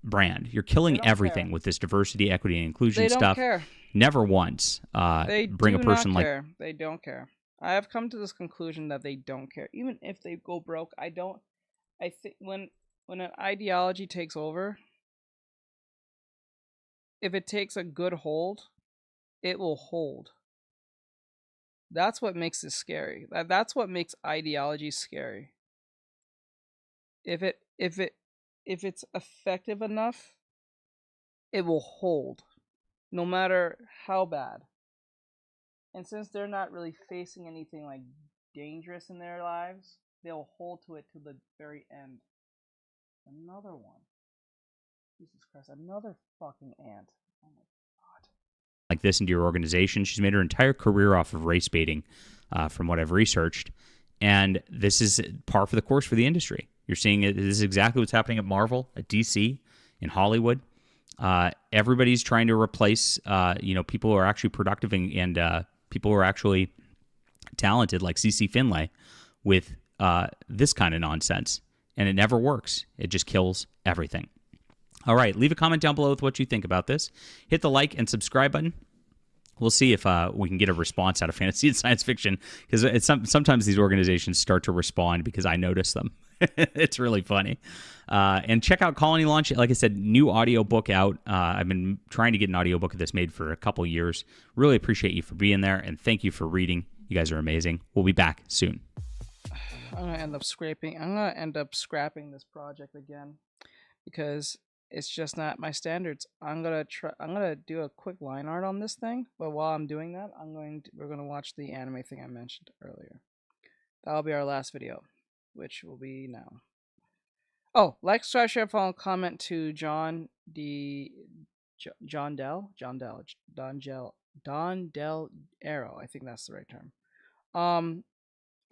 brand. You're killing everything with this diversity, equity, and inclusion stuff. They don't care. Never once bring a person like. They don't care. I have come to this conclusion that they don't care. Even if they go broke, I think when an ideology takes over, if it takes a good hold, it will hold. That's what makes it scary. That's what makes ideology scary. If it's effective enough, it will hold, no matter how bad. And since they're not really facing anything like dangerous in their lives, they'll hold to it to the very end. Another one. Jesus Christ, another fucking ant. Oh my God. Like this into your organization. She's made her entire career off of race baiting, from what I've researched. And this is par for the course for the industry. You're seeing it. This is exactly what's happening at Marvel, at DC, in Hollywood. Everybody's trying to replace, people who are actually productive and people who are actually talented, like CeCe Finlay, with this kind of nonsense. And it never works. It just kills everything. All right, leave a comment down below with what you think about this. Hit the like and subscribe button. We'll see if we can get a response out of fantasy and science fiction, because sometimes these organizations start to respond because I notice them. It's really funny. And check out Colony Launch. Like I said, new audiobook out. I've been trying to get an audiobook of this made for a couple years. Really appreciate you for being there, and thank you for reading. You guys are amazing. We'll be back soon. I'm gonna end up scrapping this project again, because it's just not my standards. I'm gonna do a quick line art on this thing, but while I'm doing that, we're gonna watch the anime thing I mentioned earlier. That'll be our last video, which will be now. Oh, like, subscribe, share, follow, comment to Don Del Arrow. I think that's the right term. I'll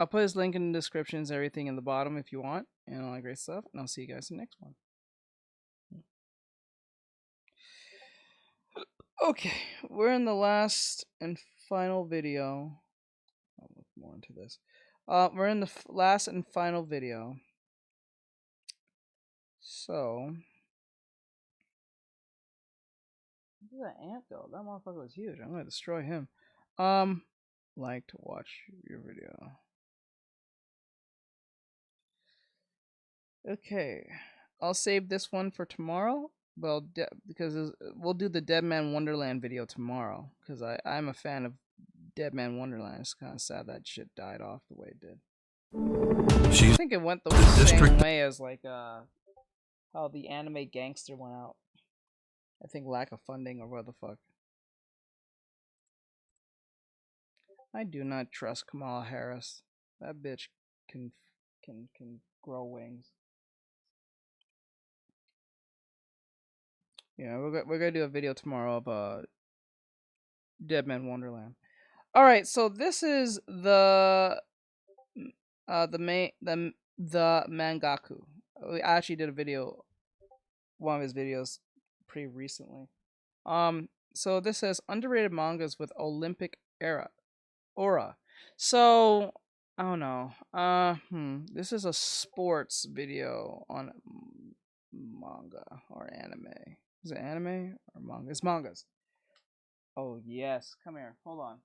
put his link in the descriptions, everything in the bottom if you want, and all that great stuff. And I'll see you guys in the next one. Okay, we're in the last and final video. I'll look more into this. We're in the last and final video. So, where did that ant go? That motherfucker was huge. I'm gonna destroy him. Like to watch your video. Okay, I'll save this one for tomorrow. Well, because we'll do the Dead Man Wonderland video tomorrow. Because I'm a fan of Dead Man Wonderland. It's kind of sad that shit died off the way it did. I think it went the same way as like how the anime Gangster went out. I think lack of funding or what the fuck. I do not trust Kamala Harris. That bitch can grow wings. Yeah, we're gonna do a video tomorrow of Dead Man Wonderland. All right, so this is the mangaku. We actually did a video, one of his videos, pretty recently. So this says underrated mangas with Olympic aura. So I don't know. This is a sports video on manga or anime. Is it anime or manga? It's mangas. Oh yes, come here. Hold on.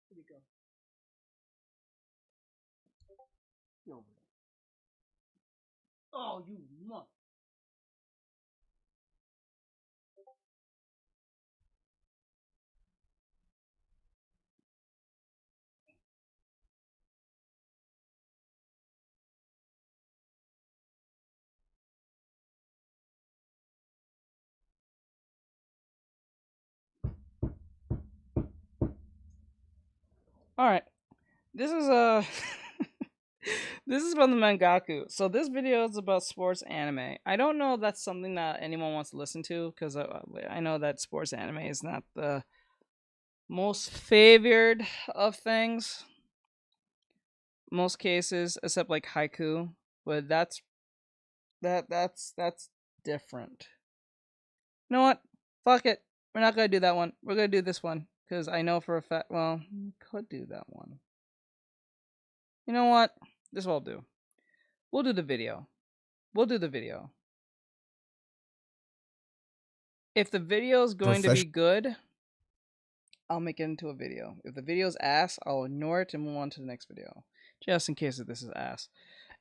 Where'd he go? Yo. Oh, you mother. All right, this is this is from the mangaku. So this video is about sports anime. I don't know if that's something that anyone wants to listen to because I know that sports anime is not the most favored of things. Most cases, except like haiku, but that's different. You know what? Fuck it. We're not gonna do that one. We're gonna do this one. Because I know for a fact, well, we could do that one. You know what? This will do. We'll do the video. If the video is going to be good, I'll make it into a video. If the video's ass, I'll ignore it and move on to the next video. Just in case that this is ass.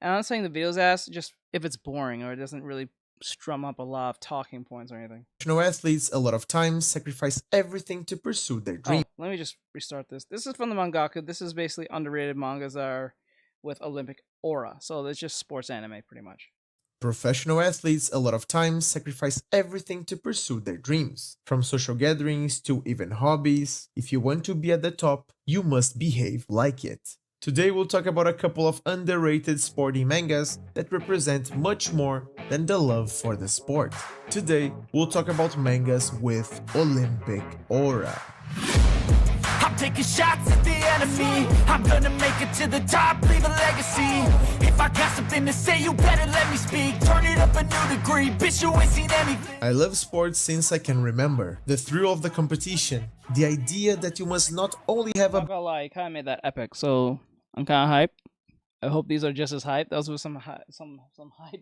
And I'm not saying the video's ass, just if it's boring or it doesn't really strum up a lot of talking points or anything. Professional athletes a lot of times sacrifice everything to pursue their dream. Oh, let me just restart this. This is from the mangaku. This is basically underrated mangas that are with Olympic aura. So it's just sports anime pretty much. Professional athletes a lot of times sacrifice everything to pursue their dreams. From social gatherings to even hobbies. If you want to be at the top, you must behave like it. Today we'll talk about a couple of underrated sporting mangas that represent much more than the love for the sport. Today we'll talk about mangas with Olympic aura. I'm taking shots at the enemy. I'm gonna make it to the top, leave a legacy. If I got something to say, you better let me speak. Turn it up a new degree, bitch, you ain't seen anything. I love sports since I can remember. The thrill of the competition, the idea that you must not only have a... I'm not gonna lie, I kinda made that epic, so I'm kinda hyped. I hope these are just as hyped. Those were some hype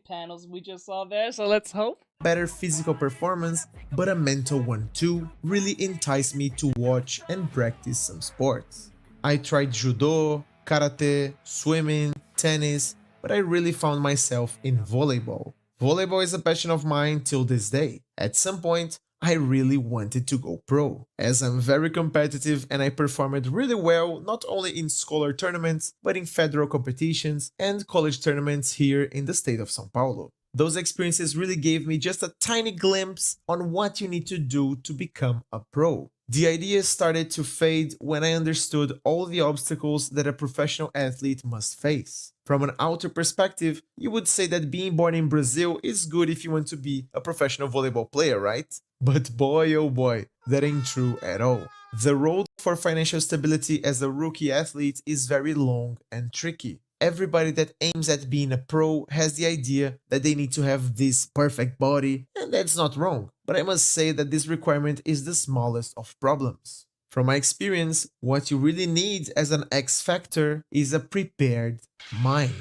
panels we just saw there, so let's hope. Better physical performance, but a mental one too, really enticed me to watch and practice some sports. I tried judo, karate, swimming, tennis, but I really found myself in volleyball. Volleyball is a passion of mine till this day. At some point, I really wanted to go pro, as I'm very competitive and I performed really well not only in scholar tournaments, but in federal competitions and college tournaments here in the state of São Paulo. Those experiences really gave me just a tiny glimpse on what you need to do to become a pro. The idea started to fade when I understood all the obstacles that a professional athlete must face. From an outer perspective, you would say that being born in Brazil is good if you want to be a professional volleyball player, right? But boy oh boy, that ain't true at all. The road for financial stability as a rookie athlete is very long and tricky. Everybody that aims at being a pro has the idea that they need to have this perfect body, and that's not wrong, but I must say that this requirement is the smallest of problems. From my experience, what you really need as an X factor is a prepared mind.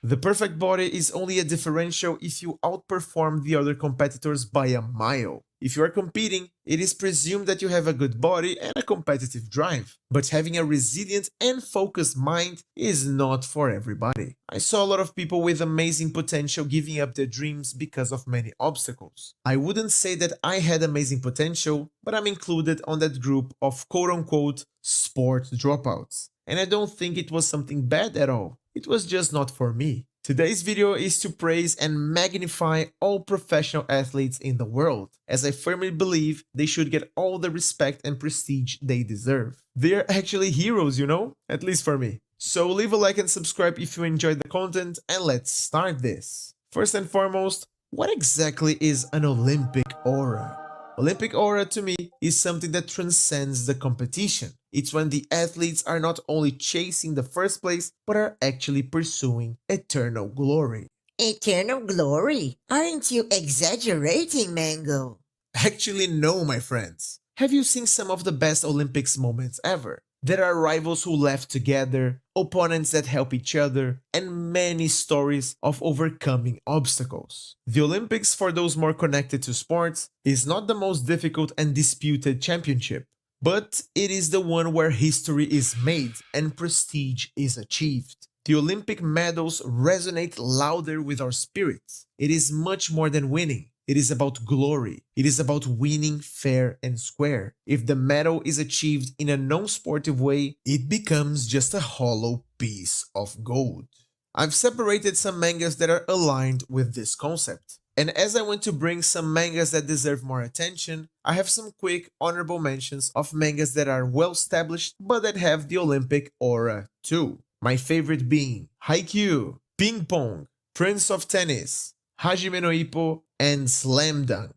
The perfect body is only a differential if you outperform the other competitors by a mile. If you are competing, it is presumed that you have a good body and a competitive drive. But having a resilient and focused mind is not for everybody. I saw a lot of people with amazing potential giving up their dreams because of many obstacles. I wouldn't say that I had amazing potential, but I'm included on that group of quote-unquote sport dropouts. And I don't think it was something bad at all. It was just not for me. Today's video is to praise and magnify all professional athletes in the world, as I firmly believe they should get all the respect and prestige they deserve. They're actually heroes, you know? At least for me. So leave a like and subscribe if you enjoyed the content, and let's start this. First and foremost, what exactly is an Olympic aura? Olympic aura to me is something that transcends the competition. It's when the athletes are not only chasing the first place, but are actually pursuing eternal glory. Eternal glory? Aren't you exaggerating, Mango? Actually, no, my friends. Have you seen some of the best Olympics moments ever? There are rivals who laugh together, opponents that help each other, and many stories of overcoming obstacles. The Olympics, for those more connected to sports, is not the most difficult and disputed championship, but it is the one where history is made and prestige is achieved. The Olympic medals resonate louder with our spirits. It is much more than winning. It is about glory. It is about winning fair and square. If the medal is achieved in a non-sportive way, it becomes just a hollow piece of gold. I've separated some mangas that are aligned with this concept. And as I want to bring some mangas that deserve more attention, I have some quick honorable mentions of mangas that are well established but that have the Olympic aura too. My favorite being Haikyuu, Ping Pong, Prince of Tennis, Hajime no Ippo, and Slam Dunk.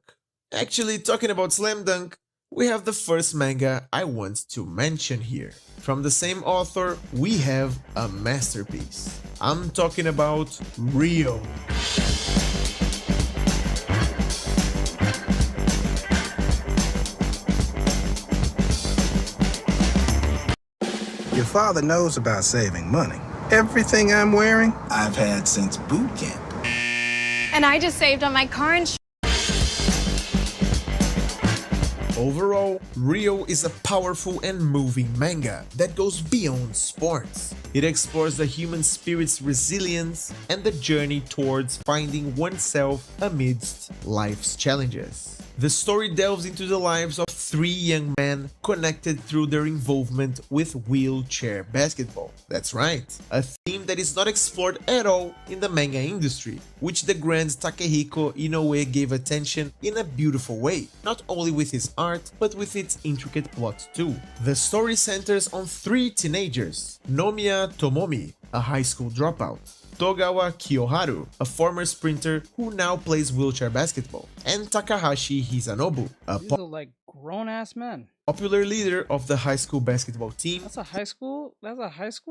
Actually, talking about Slam Dunk, we have the first manga I want to mention here. From the same author, we have a masterpiece. I'm talking about Rio. Your father knows about saving money. Everything I'm wearing, I've had since boot camp. And I just saved on my car insurance. Overall, Rio is a powerful and moving manga that goes beyond sports. It explores the human spirit's resilience and the journey towards finding oneself amidst life's challenges. The story delves into the lives of three young men connected through their involvement with wheelchair basketball. That's right, a theme that is not explored at all in the manga industry, which the grand Takehiko Inoue gave attention in a beautiful way, not only with his art, but with its intricate plot too. The story centers on three teenagers: Nomiya Tomomi, a high school dropout, Togawa Kiyoharu, a former sprinter who now plays wheelchair basketball, and Takahashi Hisanobu, a These are like grown-ass men. Popular leader of the high school basketball team. That's a high school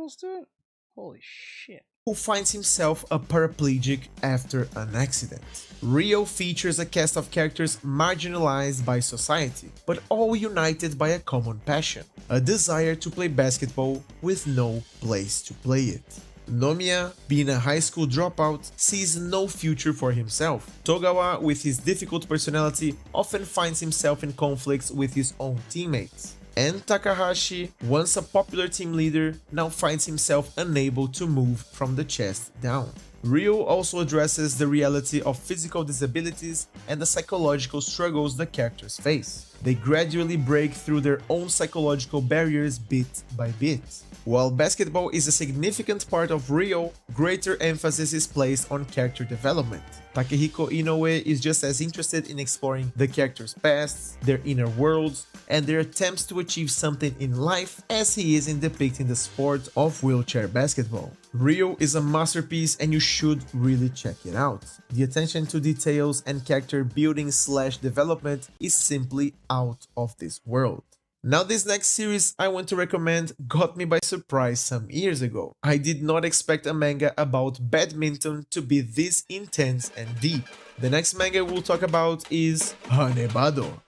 student? Holy shit. Who finds himself a paraplegic after an accident. Rio features a cast of characters marginalized by society, but all united by a common passion, a desire to play basketball with no place to play it. Nomiya, being a high school dropout, sees no future for himself. Togawa, with his difficult personality, often finds himself in conflicts with his own teammates. And Takahashi, once a popular team leader, now finds himself unable to move from the chest down. Ryo also addresses the reality of physical disabilities and the psychological struggles the characters face. They gradually break through their own psychological barriers bit by bit. While basketball is a significant part of Ryo, greater emphasis is placed on character development. Takehiko Inoue is just as interested in exploring the characters' pasts, their inner worlds, and their attempts to achieve something in life as he is in depicting the sport of wheelchair basketball. Ryo is a masterpiece and you should really check it out. The attention to details and character building / development is simply out of this world. Now this next series I want to recommend got me by surprise some years ago. I did not expect a manga about badminton to be this intense and deep. The next manga we'll talk about is Hanebado.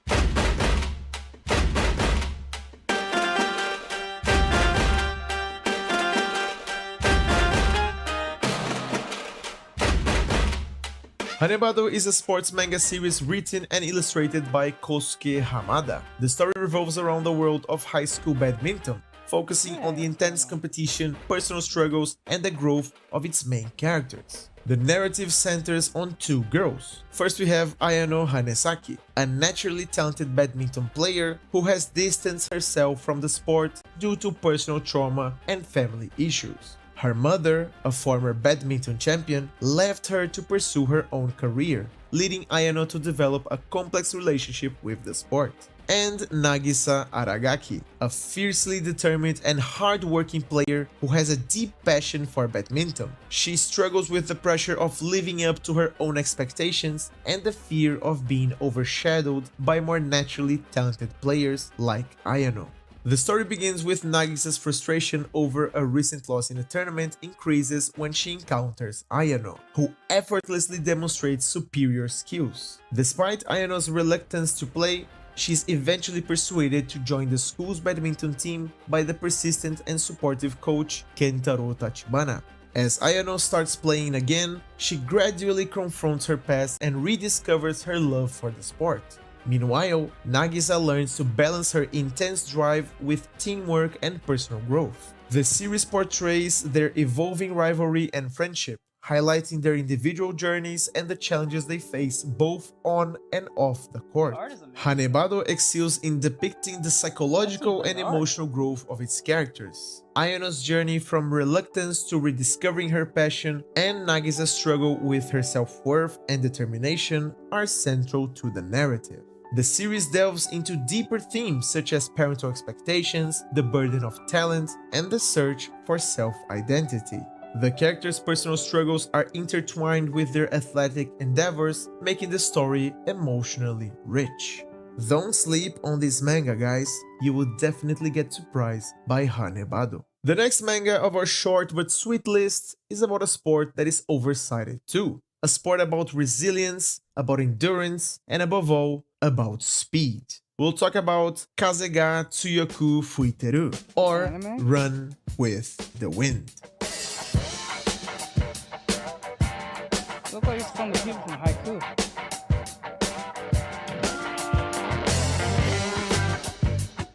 Hanebado is a sports manga series written and illustrated by Kosuke Hamada. The story revolves around the world of high school badminton, focusing on the intense competition, personal struggles, and the growth of its main characters. The narrative centers on two girls. First we have Ayano Hanesaki, a naturally talented badminton player who has distanced herself from the sport due to personal trauma and family issues. Her mother, a former badminton champion, left her to pursue her own career, leading Ayano to develop a complex relationship with the sport. And Nagisa Aragaki, a fiercely determined and hard-working player who has a deep passion for badminton. She struggles with the pressure of living up to her own expectations and the fear of being overshadowed by more naturally talented players like Ayano. The story begins with Nagisa's frustration over a recent loss in a tournament increases when she encounters Ayano, who effortlessly demonstrates superior skills. Despite Ayano's reluctance to play, she's eventually persuaded to join the school's badminton team by the persistent and supportive coach Kentaro Tachibana. As Ayano starts playing again, she gradually confronts her past and rediscovers her love for the sport. Meanwhile, Nagisa learns to balance her intense drive with teamwork and personal growth. The series portrays their evolving rivalry and friendship, highlighting their individual journeys and the challenges they face both on and off the court. Hanebado excels in depicting the psychological and emotional growth of its characters. Ayano's journey from reluctance to rediscovering her passion and Nagisa's struggle with her self-worth and determination are central to the narrative. The series delves into deeper themes such as parental expectations, the burden of talent, and the search for self-identity. The characters' personal struggles are intertwined with their athletic endeavors, making the story emotionally rich. Don't sleep on this manga, guys. You will definitely get surprised by Hanebado. The next manga of our short but sweet list is about a sport that is overcited too. A sport about resilience, about endurance, and above all, about speed. We'll talk about Kazega Tsuyoku Fuiteru, or Run with the Wind. Looks like it's from the people from Haiku.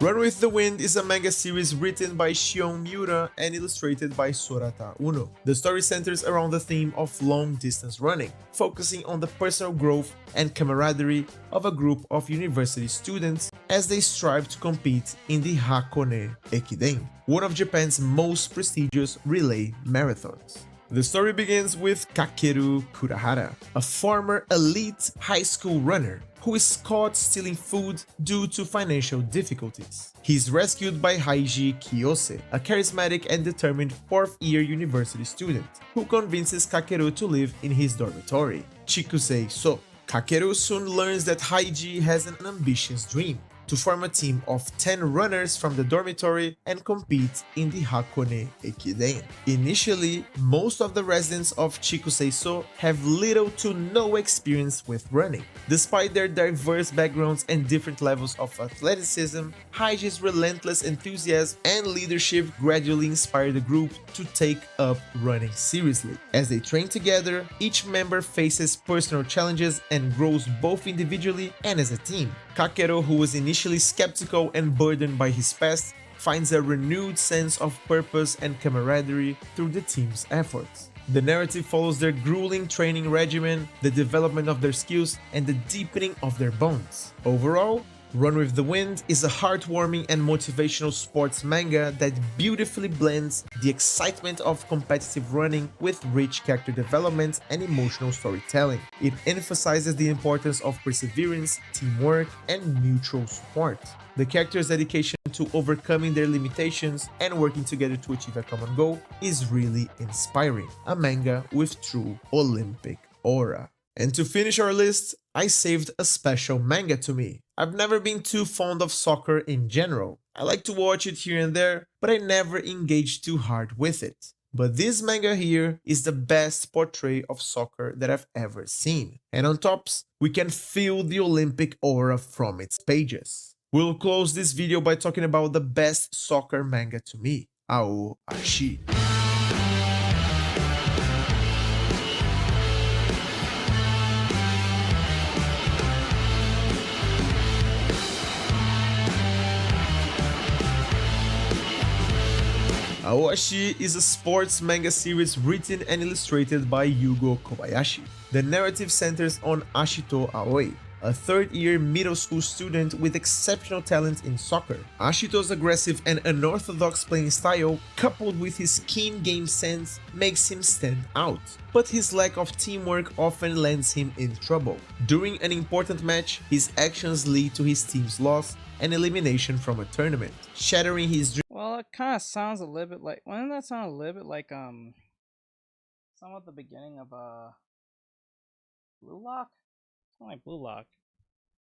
Run with the Wind is a manga series written by Shion Miura and illustrated by Sorata Uno. The story centers around the theme of long-distance running, focusing on the personal growth and camaraderie of a group of university students as they strive to compete in the Hakone Ekiden, one of Japan's most prestigious relay marathons. The story begins with Kakeru Kurahara, a former elite high school runner who is caught stealing food due to financial difficulties. He is rescued by Haiji Kiyose, a charismatic and determined fourth-year university student, who convinces Kakeru to live in his dormitory, Chikusei So. Kakeru soon learns that Haiji has an ambitious dream: to form a team of 10 runners from the dormitory and compete in the Hakone Ekiden. Initially, most of the residents of Chikusei-so have little to no experience with running. Despite their diverse backgrounds and different levels of athleticism, Haiji's relentless enthusiasm and leadership gradually inspire the group to take up running seriously. As they train together, each member faces personal challenges and grows both individually and as a team. Kakeru, who was initially skeptical and burdened by his past, finds a renewed sense of purpose and camaraderie through the team's efforts. The narrative follows their grueling training regimen, the development of their skills, and the deepening of their bonds. Overall, Run with the Wind is a heartwarming and motivational sports manga that beautifully blends the excitement of competitive running with rich character development and emotional storytelling. It emphasizes the importance of perseverance, teamwork, and mutual support. The characters' dedication to overcoming their limitations and working together to achieve a common goal is really inspiring. A manga with true Olympic aura. And to finish our list, I saved a special manga to me. I've never been too fond of soccer in general. I like to watch it here and there, but I never engaged too hard with it. But this manga here is the best portrait of soccer that I've ever seen. And on tops, we can feel the Olympic aura from its pages. We'll close this video by talking about the best soccer manga to me, Aoashi. Aoashi is a sports manga series written and illustrated by Yugo Kobayashi. The narrative centers on Ashito Aoi, a third-year middle school student with exceptional talent in soccer. Ashito's aggressive and unorthodox playing style, coupled with his keen game sense, makes him stand out. But his lack of teamwork often lands him in trouble. During an important match, his actions lead to his team's loss and elimination from a tournament, shattering his dream. Well, it kind of sounds a little bit like, wouldn't that sound a little bit like somewhat the beginning of Blue Lock? Something like Blue Lock,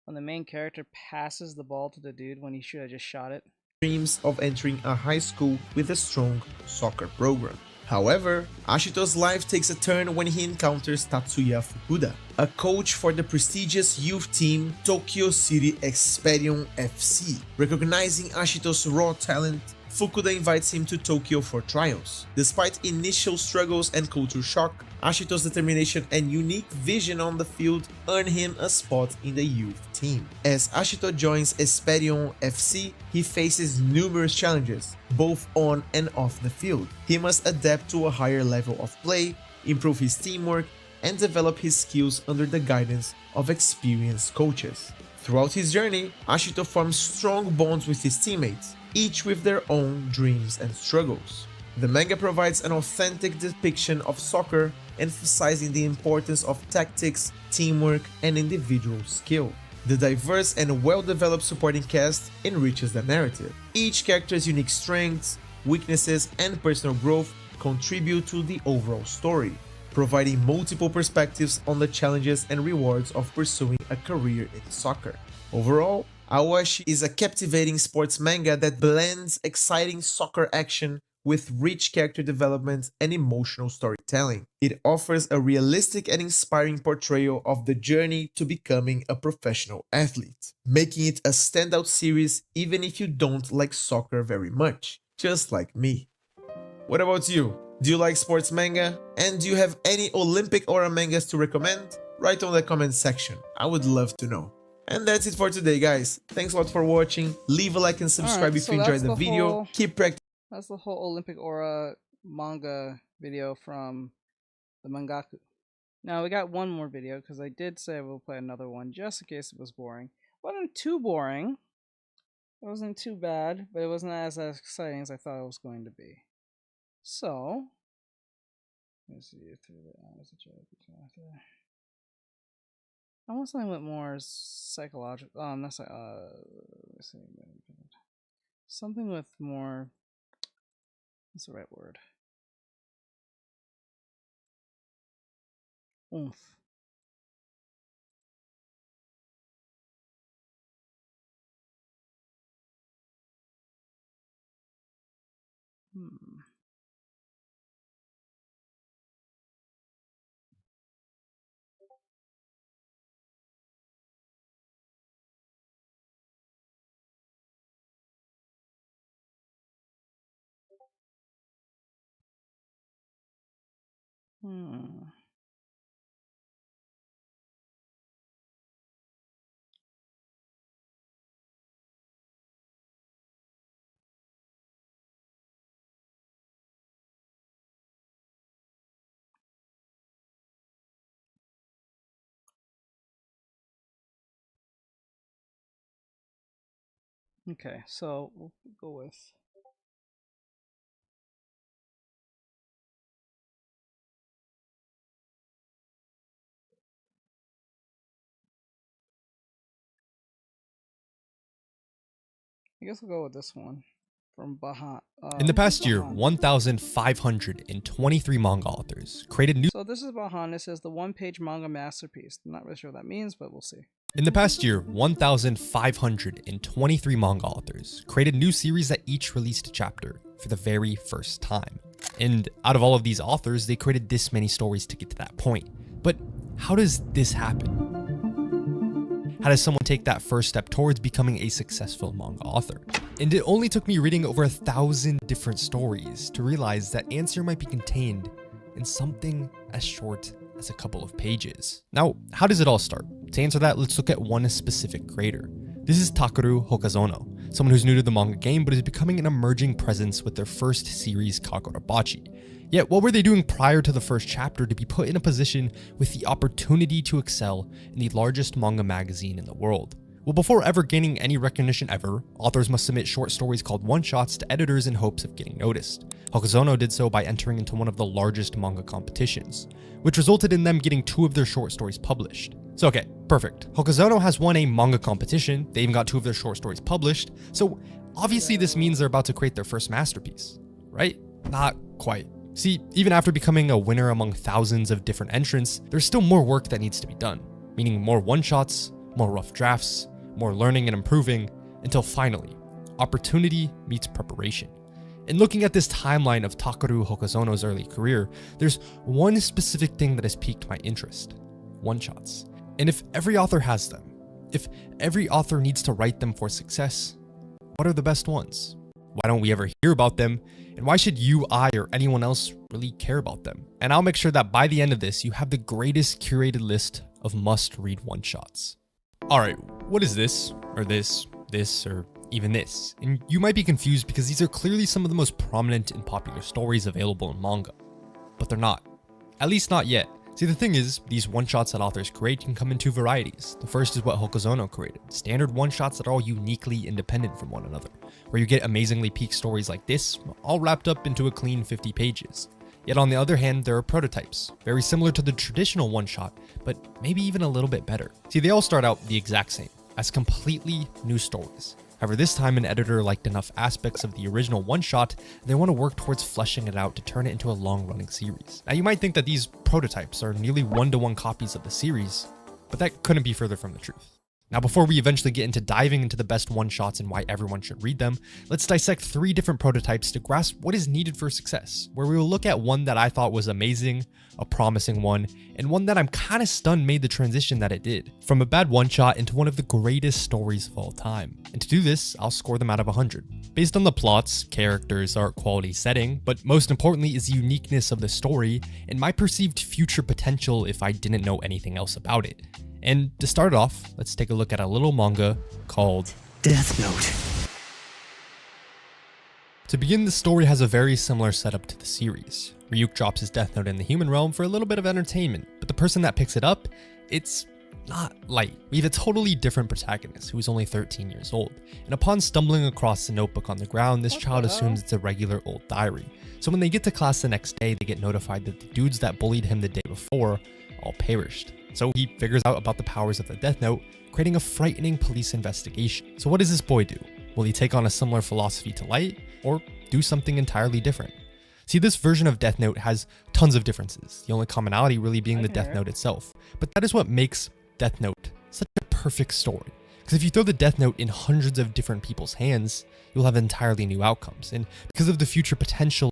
when the main character passes the ball to the dude when he should have just shot it. Dreams of entering a high school with a strong soccer program. However, Ashito's life takes a turn when he encounters Tatsuya Fukuda, a coach for the prestigious youth team Tokyo City Experion FC. Recognizing Ashito's raw talent, Fukuda invites him to Tokyo for trials. Despite initial struggles and culture shock, Ashito's determination and unique vision on the field earn him a spot in the youth team. As Ashito joins Esperion FC, he faces numerous challenges, both on and off the field. He must adapt to a higher level of play, improve his teamwork, and develop his skills under the guidance of experienced coaches. Throughout his journey, Ashito forms strong bonds with his teammates, each with their own dreams and struggles. The manga provides an authentic depiction of soccer, emphasizing the importance of tactics, teamwork, and individual skill. The diverse and well-developed supporting cast enriches the narrative. Each character's unique strengths, weaknesses, and personal growth contribute to the overall story, providing multiple perspectives on the challenges and rewards of pursuing a career in soccer. Overall, Aoashi is a captivating sports manga that blends exciting soccer action with rich character development and emotional storytelling. It offers a realistic and inspiring portrayal of the journey to becoming a professional athlete, making it a standout series even if you don't like soccer very much, just like me. What about you? Do you like sports manga? And do you have any Olympic aura mangas to recommend? Write on the comment section, I would love to know. And that's it for today, guys. Thanks a lot for watching. Leave a like and subscribe if you enjoyed the video. Keep practicing. That's the whole Olympic aura manga video from the Mangaku. Now we got one more video because I did say we'll play another one just in case it was boring. It wasn't too boring. It wasn't too bad, but it wasn't as exciting as I thought it was going to be. So, let's see through the I want something with more psychological. That's let's see, something with more. What's the right word? Oomph. Okay, so we'll go with. I guess we'll go with this one from Bahan. In the past year, 1,523 manga authors created new. So this is Bahan. It says the one-page manga masterpiece. I'm not really sure what that means, but we'll see. In the past year, 1,523 manga authors created new series that each released a chapter for the very first time. And out of all of these authors, they created this many stories to get to that point. But how does this happen? How does someone take that first step towards becoming a successful manga author? And it only took me reading over 1,000 different stories to realize that answer might be contained in something as short as a couple of pages. Now, how does it all start? To answer that, let's look at one specific creator. This is Takeru Hokazono, someone who's new to the manga game but is becoming an emerging presence with their first series, Kagurabachi. Yet, what were they doing prior to the first chapter to be put in a position with the opportunity to excel in the largest manga magazine in the world? Well, before ever gaining any recognition ever, authors must submit short stories called one-shots to editors in hopes of getting noticed. Hokazono did so by entering into one of the largest manga competitions, which resulted in them getting 2 of their short stories published. So okay, perfect. Hokazono has won a manga competition, they even got 2 of their short stories published, so obviously this means they're about to create their first masterpiece, right? Not quite. See, even after becoming a winner among thousands of different entrants, there's still more work that needs to be done, meaning more one-shots, more rough drafts, more learning and improving, until finally, opportunity meets preparation. In looking at this timeline of Takeru Hokazono's early career, there's one specific thing that has piqued my interest: one-shots. And if every author has them, if every author needs to write them for success, what are the best ones? Why don't we ever hear about them? And why should you, I, or anyone else really care about them? And I'll make sure that by the end of this, you have the greatest curated list of must-read one-shots. Alright, what is this, or this, or even this? And you might be confused because these are clearly some of the most prominent and popular stories available in manga. But they're not. At least not yet. See, the thing is, these one-shots that authors create can come in 2 varieties. The first is what Hokazono created, standard one-shots that are all uniquely independent from one another, where you get amazingly peak stories like this, all wrapped up into a clean 50 pages. Yet on the other hand, there are prototypes, very similar to the traditional one-shot, but maybe even a little bit better. See, they all start out the exact same, as completely new stories. However, this time an editor liked enough aspects of the original one-shot, and they want to work towards fleshing it out to turn it into a long-running series. Now you might think that these prototypes are nearly one-to-one copies of the series, but that couldn't be further from the truth. Now, before we eventually get into diving into the best one-shots and why everyone should read them, let's dissect 3 different prototypes to grasp what is needed for success, where we will look at one that I thought was amazing, a promising one, and one that I'm kind of stunned made the transition that it did, from a bad one-shot into one of the greatest stories of all time. And to do this, I'll score them out of 100. Based on the plots, characters, art quality, setting, but most importantly is the uniqueness of the story and my perceived future potential if I didn't know anything else about it. And to start it off, let's take a look at a little manga called Death Note. To begin, the story has a very similar setup to the series. Ryuk drops his Death Note in the human realm for a little bit of entertainment, but the person that picks it up, it's not light. We have a totally different protagonist who is only 13 years old, and upon stumbling across the notebook on the ground, this child assumes it's a regular old diary. So when they get to class the next day, they get notified that the dudes that bullied him the day before all perished. So he figures out about the powers of the Death Note, creating a frightening police investigation. So what does this boy do? Will he take on a similar philosophy to Light, or do something entirely different? See, this version of Death Note has tons of differences, the only commonality really being the Death Note itself. But that is what makes Death Note such a perfect story. Because if you throw the Death Note in hundreds of different people's hands, you'll have entirely new outcomes. And because of the future potential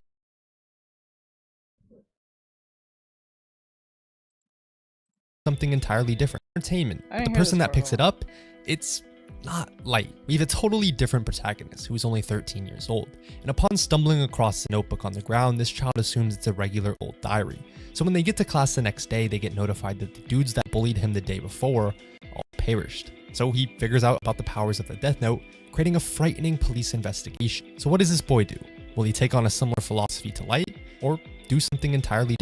something entirely different. Entertainment. But the person that picks it up, it's not Light. We have a totally different protagonist who is only 13 years old. And upon stumbling across the notebook on the ground, this child assumes it's a regular old diary. So when they get to class the next day, they get notified that the dudes that bullied him the day before all perished. So he figures out about the powers of the Death Note, creating a frightening police investigation. So what does this boy do? Will he take on a similar philosophy to Light, or do something entirely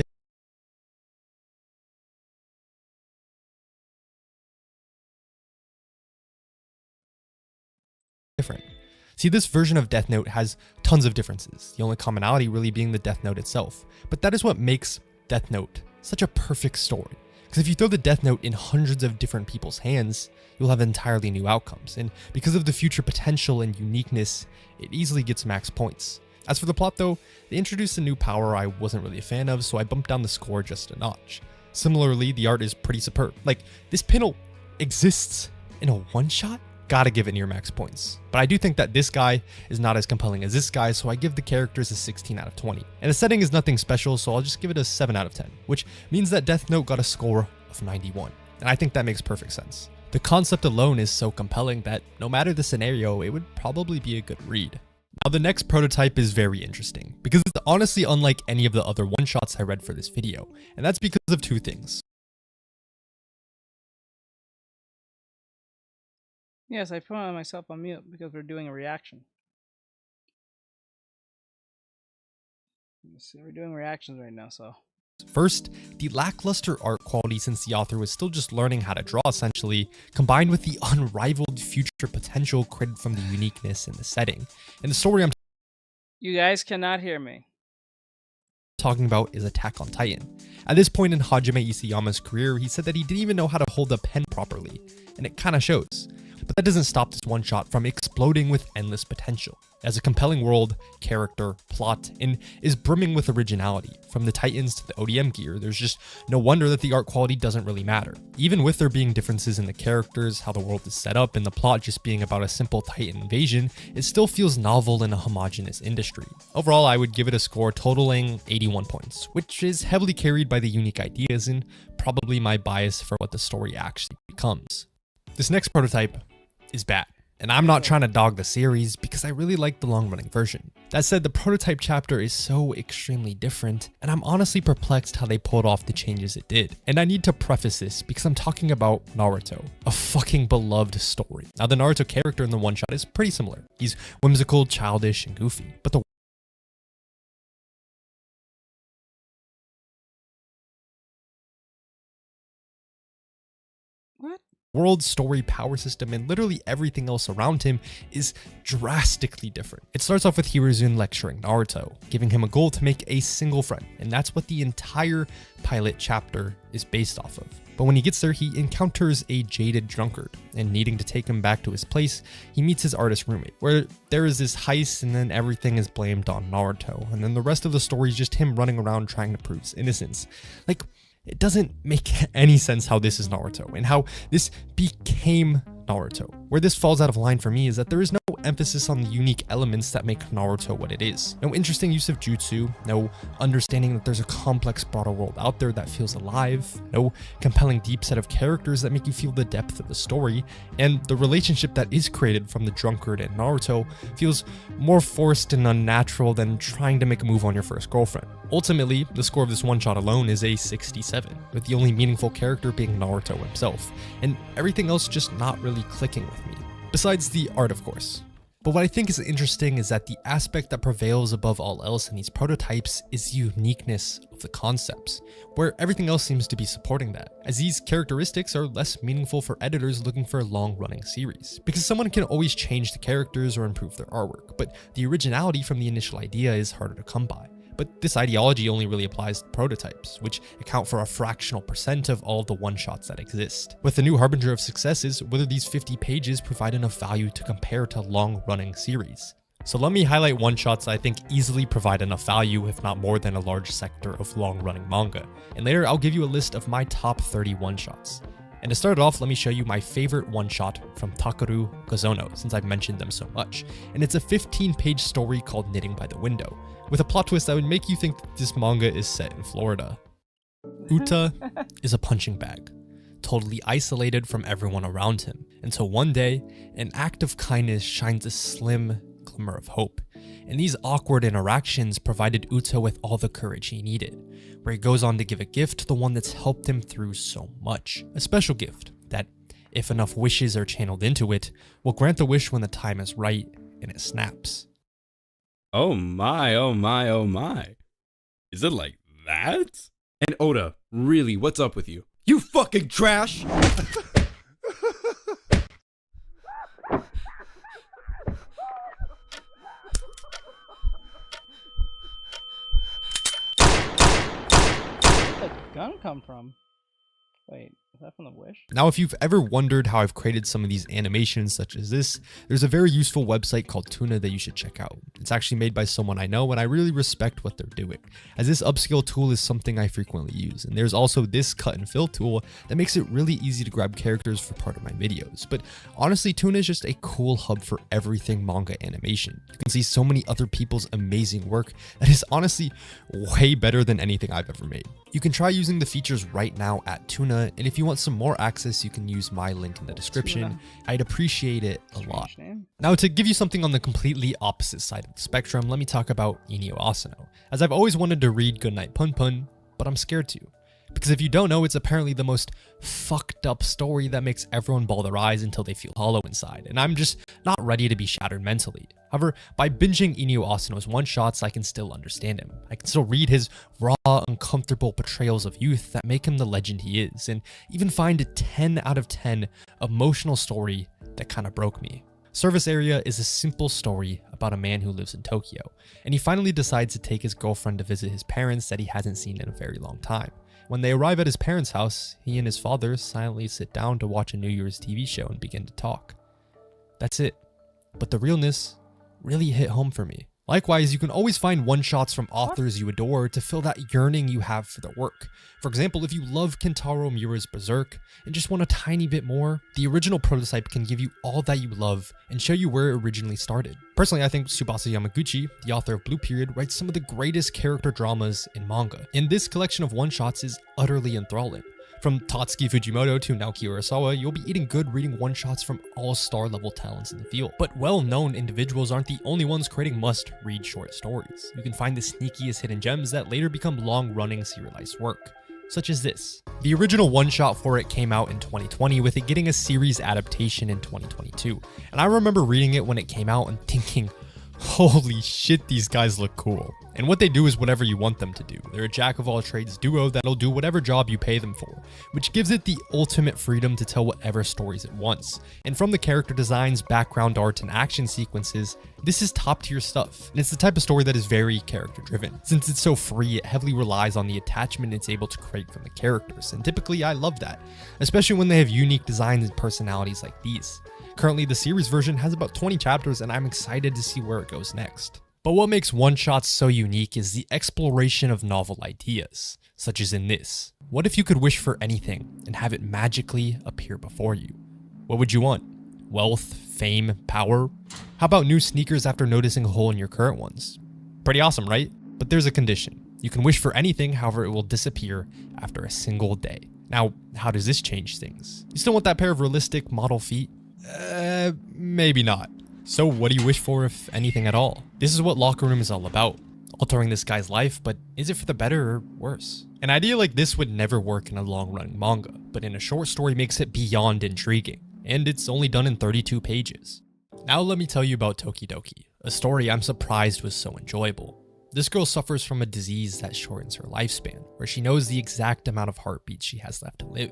different? See, this version of Death Note has tons of differences, the only commonality really being the Death Note itself. But that is what makes Death Note such a perfect story. Because if you throw the Death Note in hundreds of different people's hands, you'll have entirely new outcomes. And because of the future potential and uniqueness, it easily gets max points. As for the plot though, they introduced a new power I wasn't really a fan of, so I bumped down the score just a notch. Similarly, the art is pretty superb. Like, this panel exists in a one-shot? Gotta give it near max points. But I do think that this guy is not as compelling as this guy, so I give the characters a 16 out of 20. And the setting is nothing special, so I'll just give it a 7 out of 10, which means that Death Note got a score of 91. And I think that makes perfect sense. The concept alone is so compelling that no matter the scenario, it would probably be a good read. Now the next prototype is very interesting, because it's honestly unlike any of the other one-shots I read for this video, and that's because of two things. Yes, I put myself on mute because we're doing a reaction. Let's see, we're doing reactions right now, so. First, the lackluster art quality since the author was still just learning how to draw essentially, combined with the unrivaled future potential created from the uniqueness in the setting. And the story I'm You guys cannot hear me. talking about is Attack on Titan. At this point in Hajime Isayama's career, he said that he didn't even know how to hold a pen properly, and it kinda shows. But that doesn't stop this one shot from exploding with endless potential. It has a compelling world, character, plot, and is brimming with originality. From the Titans to the ODM gear, there's just no wonder that the art quality doesn't really matter. Even with there being differences in the characters, how the world is set up, and the plot just being about a simple Titan invasion, it still feels novel in a homogenous industry. Overall, I would give it a score totaling 81 points, which is heavily carried by the unique ideas and probably my bias for what the story actually becomes. This next prototype is bad. And I'm not trying to dog the series because I really like the long-running version. That said, the prototype chapter is so extremely different, and I'm honestly perplexed how they pulled off the changes it did. And I need to preface this because I'm talking about Naruto, a fucking beloved story. Now, the Naruto character in the one-shot is pretty similar. He's whimsical, childish, and goofy, but the world, story, power system, and literally everything else around him is drastically different. It starts off with Hiruzen lecturing Naruto, giving him a goal to make a single friend, and that's what the entire pilot chapter is based off of. But when he gets there, he encounters a jaded drunkard, and needing to take him back to his place, he meets his artist roommate, where there is this heist and then everything is blamed on Naruto, and then the rest of the story is just him running around trying to prove his innocence. Like, it doesn't make any sense how this is Naruto and how this became Naruto. Where this falls out of line for me is that there is no emphasis on the unique elements that make Naruto what it is. No interesting use of jutsu, no understanding that there's a complex broader world out there that feels alive, no compelling deep set of characters that make you feel the depth of the story, and the relationship that is created from the drunkard and Naruto feels more forced and unnatural than trying to make a move on your first girlfriend. Ultimately, the score of this one shot alone is a 67, with the only meaningful character being Naruto himself, and everything else just not really clicking with me. Besides the art, of course. But what I think is interesting is that the aspect that prevails above all else in these prototypes is the uniqueness of the concepts, where everything else seems to be supporting that, as these characteristics are less meaningful for editors looking for a long-running series. Because someone can always change the characters or improve their artwork, but the originality from the initial idea is harder to come by. But this ideology only really applies to prototypes, which account for a fractional percent of all of the one-shots that exist. With the new harbinger of success is whether these 50 pages provide enough value to compare to long-running series. So let me highlight one-shots I think easily provide enough value, if not more than a large sector of long-running manga. And later I'll give you a list of my top 30 one-shots. And to start off, let me show you my favorite one-shot from Takeru Gozono, since I've mentioned them so much. And it's a 15-page story called Knitting by the Window, with a plot twist that would make you think that this manga is set in Florida. Uta is a punching bag, totally isolated from everyone around him, until one day, an act of kindness shines a slim glimmer of hope. And these awkward interactions provided Uta with all the courage he needed, where he goes on to give a gift to the one that's helped him through so much. A special gift that, if enough wishes are channeled into it, will grant the wish when the time is right and it snaps. Oh my, oh my, oh my. Is it like that? And Oda, really, what's up with you? You fucking trash! gun come from? Wait, is that from the Wish? Now, if you've ever wondered how I've created some of these animations such as this, there's a very useful website called Tuna that you should check out. It's actually made by someone I know, and I really respect what they're doing, as this upscale tool is something I frequently use. And there's also this cut and fill tool that makes it really easy to grab characters for part of my videos. But honestly, Tuna is just a cool hub for everything manga animation. You can see so many other people's amazing work that is honestly way better than anything I've ever made. You can try using the features right now at Tuna, and if you want some more access, you can use my link in the description. I'd appreciate it a lot. Now, to give you something on the completely opposite side of the spectrum, let me talk about Inio Asano, as I've always wanted to read Goodnight Pun Pun, but I'm scared to. Because if you don't know, it's apparently the most fucked up story that makes everyone bawl their eyes until they feel hollow inside, and I'm just not ready to be shattered mentally. However, by binging Inio Asano's one-shots, I can still understand him. I can still read his raw, uncomfortable portrayals of youth that make him the legend he is, and even find a 10 out of 10 emotional story that kind of broke me. Service Area is a simple story about a man who lives in Tokyo, and he finally decides to take his girlfriend to visit his parents that he hasn't seen in a very long time. When they arrive at his parents' house, he and his father silently sit down to watch a New Year's TV show and begin to talk. That's it. But the realness really hit home for me. Likewise, you can always find one-shots from authors you adore to fill that yearning you have for their work. For example, if you love Kentaro Miura's Berserk and just want a tiny bit more, the original prototype can give you all that you love and show you where it originally started. Personally, I think Tsubasa Yamaguchi, the author of Blue Period, writes some of the greatest character dramas in manga, and this collection of one-shots is utterly enthralling. From Tatsuki Fujimoto to Naoki Urasawa, you'll be eating good reading one-shots from all-star level talents in the field. But well-known individuals aren't the only ones creating must-read short stories. You can find the sneakiest hidden gems that later become long-running serialized work, such as this. The original one-shot for it came out in 2020, with it getting a series adaptation in 2022. And I remember reading it when it came out and thinking, holy shit, these guys look cool. And what they do is whatever you want them to do. They're a jack-of-all-trades duo that'll do whatever job you pay them for, which gives it the ultimate freedom to tell whatever stories it wants. And from the character designs, background art, and action sequences, this is top-tier stuff. And it's the type of story that is very character-driven. Since it's so free, it heavily relies on the attachment it's able to create from the characters, and typically I love that, especially when they have unique designs and personalities like these. Currently, the series version has about 20 chapters, and I'm excited to see where it goes next. But what makes one-shots so unique is the exploration of novel ideas, such as in this. What if you could wish for anything and have it magically appear before you? What would you want? Wealth, fame, power? How about new sneakers after noticing a hole in your current ones? Pretty awesome, right? But there's a condition. You can wish for anything, however, it will disappear after a single day. Now, how does this change things? You still want that pair of realistic model feet? Maybe not. So what do you wish for, if anything at all? This is what Locker Room is all about. Altering this guy's life, but is it for the better or worse? An idea like this would never work in a long-running manga, but in a short story makes it beyond intriguing. And it's only done in 32 pages. Now let me tell you about Tokidoki, a story I'm surprised was so enjoyable. This girl suffers from a disease that shortens her lifespan, where she knows the exact amount of heartbeats she has left to live.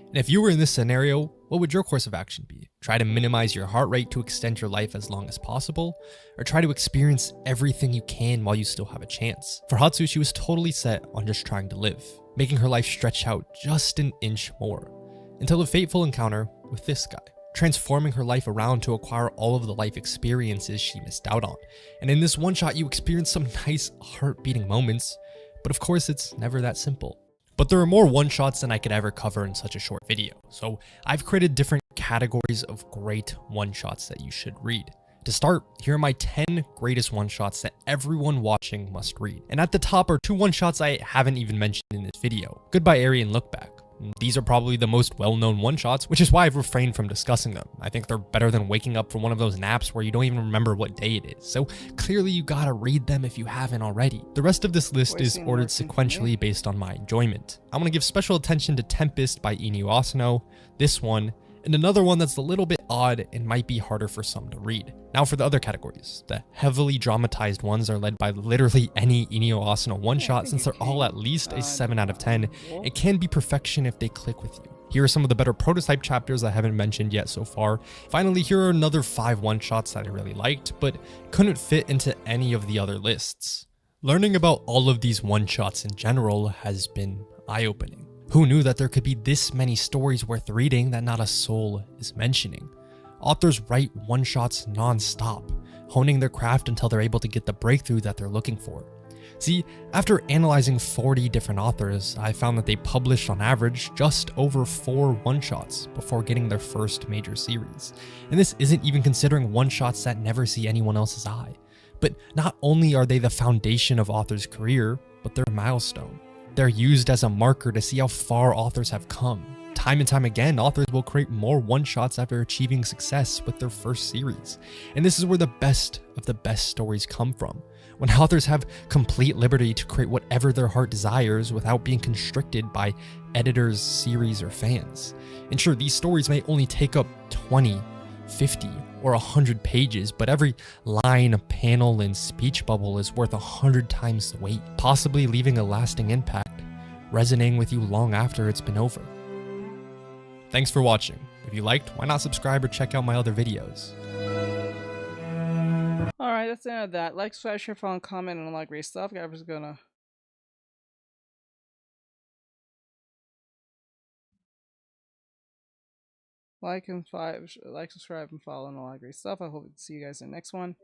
And if you were in this scenario, what would your course of action be? Try to minimize your heart rate to extend your life as long as possible? Or try to experience everything you can while you still have a chance? For Hatsu, she was totally set on just trying to live, making her life stretch out just an inch more, until a fateful encounter with this guy, transforming her life around to acquire all of the life experiences she missed out on. And in this one shot, you experience some nice heart-beating moments, but of course it's never that simple. But there are more one-shots than I could ever cover in such a short video, so I've created different categories of great one-shots that you should read. To start, here are my 10 greatest one-shots that everyone watching must read. And at the top are 2 one-shots I haven't even mentioned in this video, Goodbye Eri and Look Back. These are probably the most well-known one-shots, which is why I've refrained from discussing them. I think they're better than waking up from one of those naps where you don't even remember what day it is. So clearly you gotta read them if you haven't already. The rest of this list is ordered sequentially based on my enjoyment. I want to give special attention to Tempest by Inio Asano, this one, and another one that's a little bit odd and might be harder for some to read. Now for the other categories. The heavily dramatized ones are led by literally any Inio Asano one-shot, since they're all at least a 7 out of 10. It can be perfection if they click with you. Here are some of the better prototype chapters I haven't mentioned yet so far. Finally, here are another 5 one-shots that I really liked, but couldn't fit into any of the other lists. Learning about all of these one-shots in general has been eye-opening. Who knew that there could be this many stories worth reading that not a soul is mentioning? Authors write one-shots non-stop, honing their craft until they're able to get the breakthrough that they're looking for. See, after analyzing 40 different authors, I found that they published on average just over 4 one-shots before getting their first major series. And this isn't even considering one-shots that never see anyone else's eye. But not only are they the foundation of authors' career, but they're a milestone. They're used as a marker to see how far authors have come. Time and time again, authors will create more one-shots after achieving success with their first series. And this is where the best of the best stories come from. When authors have complete liberty to create whatever their heart desires without being constricted by editors, series, or fans. And sure, these stories may only take up 20, 50, or 100 pages, but every line, panel, and speech bubble is worth 100 times the weight, possibly leaving a lasting impact, resonating with you long after it's been over. Thanks for watching. If you liked, why not subscribe or check out my other videos? Alright, that's the end of that. Like, subscribe, share, follow, and comment on all that great stuff. Guys, is gonna like, subscribe, and follow, and all that great stuff. I hope to see you guys in the next one.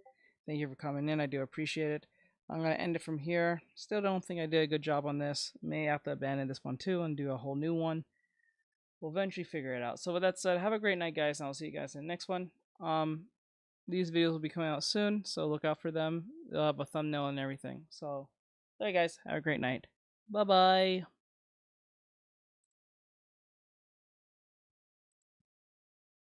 Thank you for coming in. I do appreciate it. I'm gonna end it from here. Still don't think I did a good job on this. May have to abandon this one too and do a whole new one. We'll eventually figure it out. So with that said, have a great night, guys, and I'll see you guys in the next one. These videos will be coming out soon, so look out for them. They'll have a thumbnail and everything. So, there, guys. Have a great night. Bye-bye.